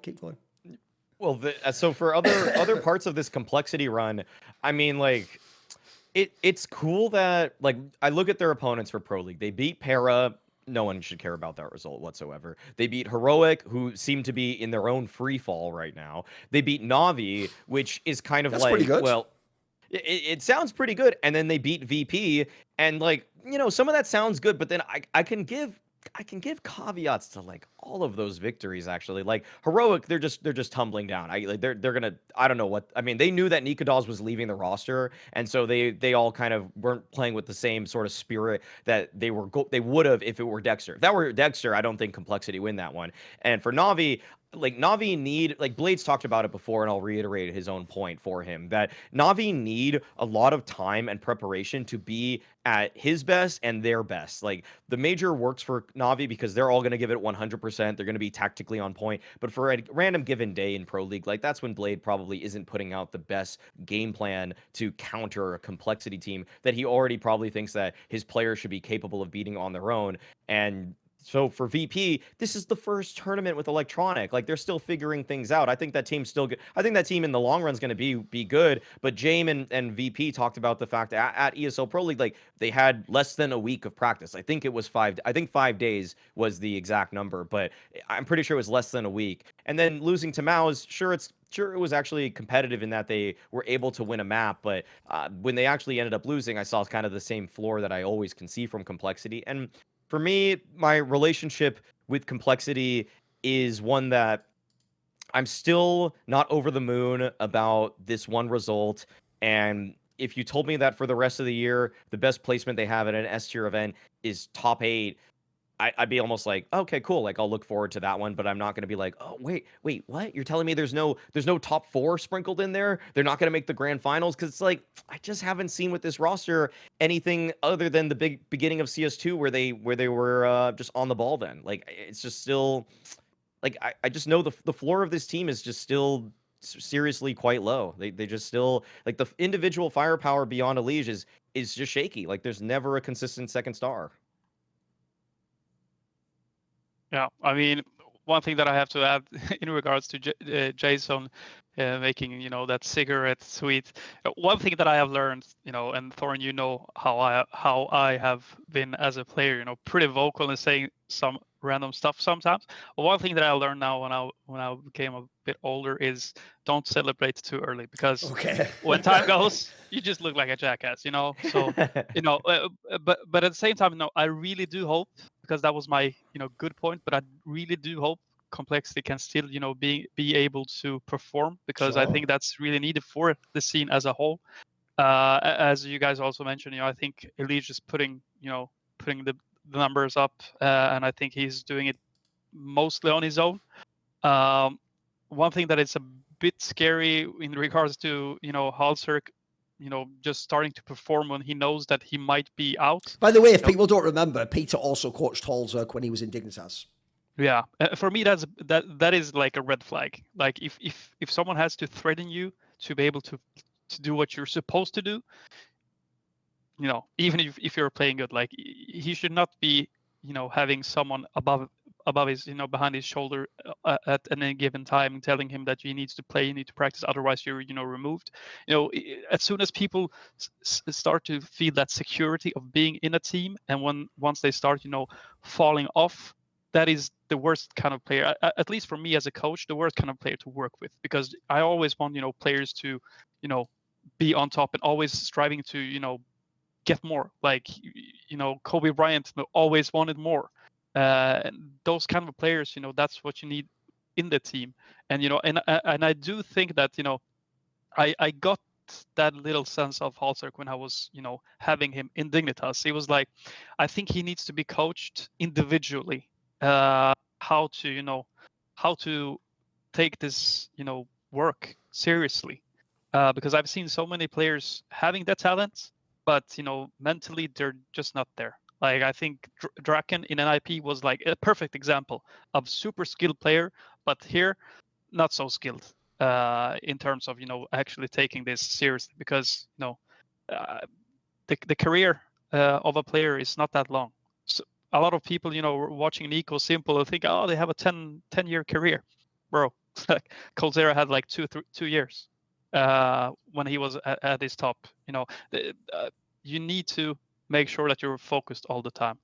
Well, so for other parts of this Complexity run, I mean, like, it's cool that, like, I look at their opponents for Pro League. They beat Para. No one should care about that result whatsoever. They beat Heroic, who seem to be in their own free fall right now. They beat Navi, which is kind of that's pretty good. Well, it sounds pretty good. And then they beat VP, and, like, you know, some of that sounds good, but then I can give I can give caveats to like all of those victories actually. Like heroic, they're just tumbling down. They're gonna, I don't know what, I mean, they knew that Nikadaz was leaving the roster, and so they all kind of weren't playing with the same sort of spirit that they would have if it were degster. If that were degster, I don't think Complexity win that one. And for Navi, like Navi need, like Blades talked about it before, and I'll reiterate his own point for him, that Navi need a lot of time and preparation to be at his best and their best. Like the major works for Navi because they're all going to give it 100%. They're going to be tactically on point. But for a random given day in Pro League, like that's when Blade probably isn't putting out the best game plan to counter a Complexity team that he already probably thinks that his players should be capable of beating on their own. And so for VP, this is the first tournament with Electronic. Like they're still figuring things out. I think that team's still good. I think that team in the long run is going to be good. But Jame and VP talked about the fact that at ESL Pro League, like they had less than a week of practice. I think it was 5 days was the exact number, but I'm pretty sure it was less than a week. And then losing to MOUZ, sure it was actually competitive in that they were able to win a map, but when they actually ended up losing, I saw kind of the same floor that I always can see from Complexity. And for me, my relationship with Complexity is one that I'm still not over the moon about this one result. And if you told me that for the rest of the year, the best placement they have at an S tier event is top 8, I'd be almost like, okay, cool. Like I'll look forward to that one, but I'm not going to be like, oh, wait, what? You're telling me there's no top 4 sprinkled in there? They're not going to make the grand finals? Because it's like, I just haven't seen with this roster anything other than the big beginning of CS2 where they were just on the ball then. Like it's just still, like I just know the floor of this team is just still seriously quite low. They just still, like the individual firepower beyond Elige is just shaky. Like there's never a consistent second star. Yeah, I mean, one thing that I have to add in regards to Jason making, that cigarette sweet. One thing that I have learned, and Thorin, how I have been as a player, pretty vocal and saying some random stuff sometimes. But one thing that I learned now when I became a bit older is don't celebrate too early, because when time goes, you just look like a jackass, So, but at the same time, I really do hope, because that was my, good point. But I really do hope Complexity can still, be able to perform, because I think that's really needed for the scene as a whole. As you guys also mentioned, I think Elige is putting the numbers up, and I think he's doing it mostly on his own. One thing that is a bit scary in regards to Halzerk, just starting to perform when he knows that he might be out. By the way, if people don't remember, Pita also coached Halzerk when he was in Dignitas. Yeah, for me that is like a red flag. Like if someone has to threaten you to be able to do what you're supposed to do, even if you're playing good, like he should not be having someone above his behind his shoulder at any given time telling him that you need to play, you need to practice, otherwise you're removed. As soon as people start to feel that security of being in a team, and once they start falling off, that is the worst kind of player, at least for me as a coach, the worst kind of player to work with, because I always want players to be on top and always striving to get more. Like Kobe Bryant always wanted more. Those kind of players, that's what you need in the team. And and I do think that I got that little sense of Halzerk when I was having him in Dignitas. He was like, I think he needs to be coached individually, how to take this work seriously, because I've seen so many players having that talent, but mentally they're just not there. Like I think Draken in NIP was like a perfect example of super skilled player, but here not so skilled in terms of actually taking this seriously, because the career of a player is not that long. So a lot of people watching Nico Simple think, oh, they have a 10-year career, bro. Like Coldzera had like 2 years when he was at his top. You need to make sure that you're focused all the time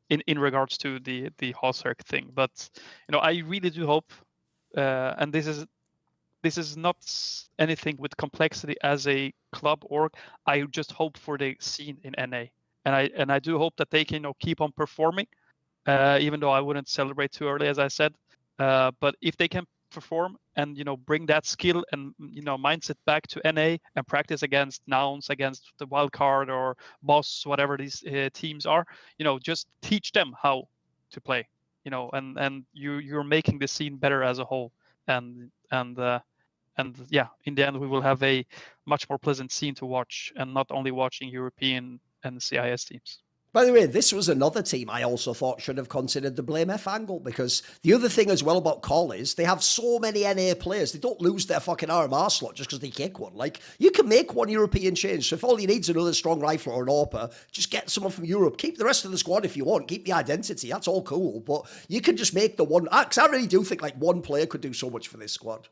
in regards to the Halzerk thing. But I really do hope, and this is not anything with Complexity as a club org. I just hope for the scene in NA, and I do hope that they can keep on performing, even though I wouldn't celebrate too early, as I said. But if they can perform and bring that skill and mindset back to NA and practice against Nouns, against the wildcard or Boss, whatever these teams are, just teach them how to play, and you're making the scene better as a whole, and yeah, in the end we will have a much more pleasant scene to watch, and not only watching European and CIS teams. By the way, this was another team I also thought should have considered the blameF angle, because the other thing as well about Col is they have so many NA players, they don't lose their fucking RMR slot just because they kick one. Like, you can make one European change, so if all you need is another strong rifler or an AWPer, just get someone from Europe. Keep the rest of the squad if you want, keep the identity, that's all cool, but you can just make the one, because I really do think like one player could do so much for this squad.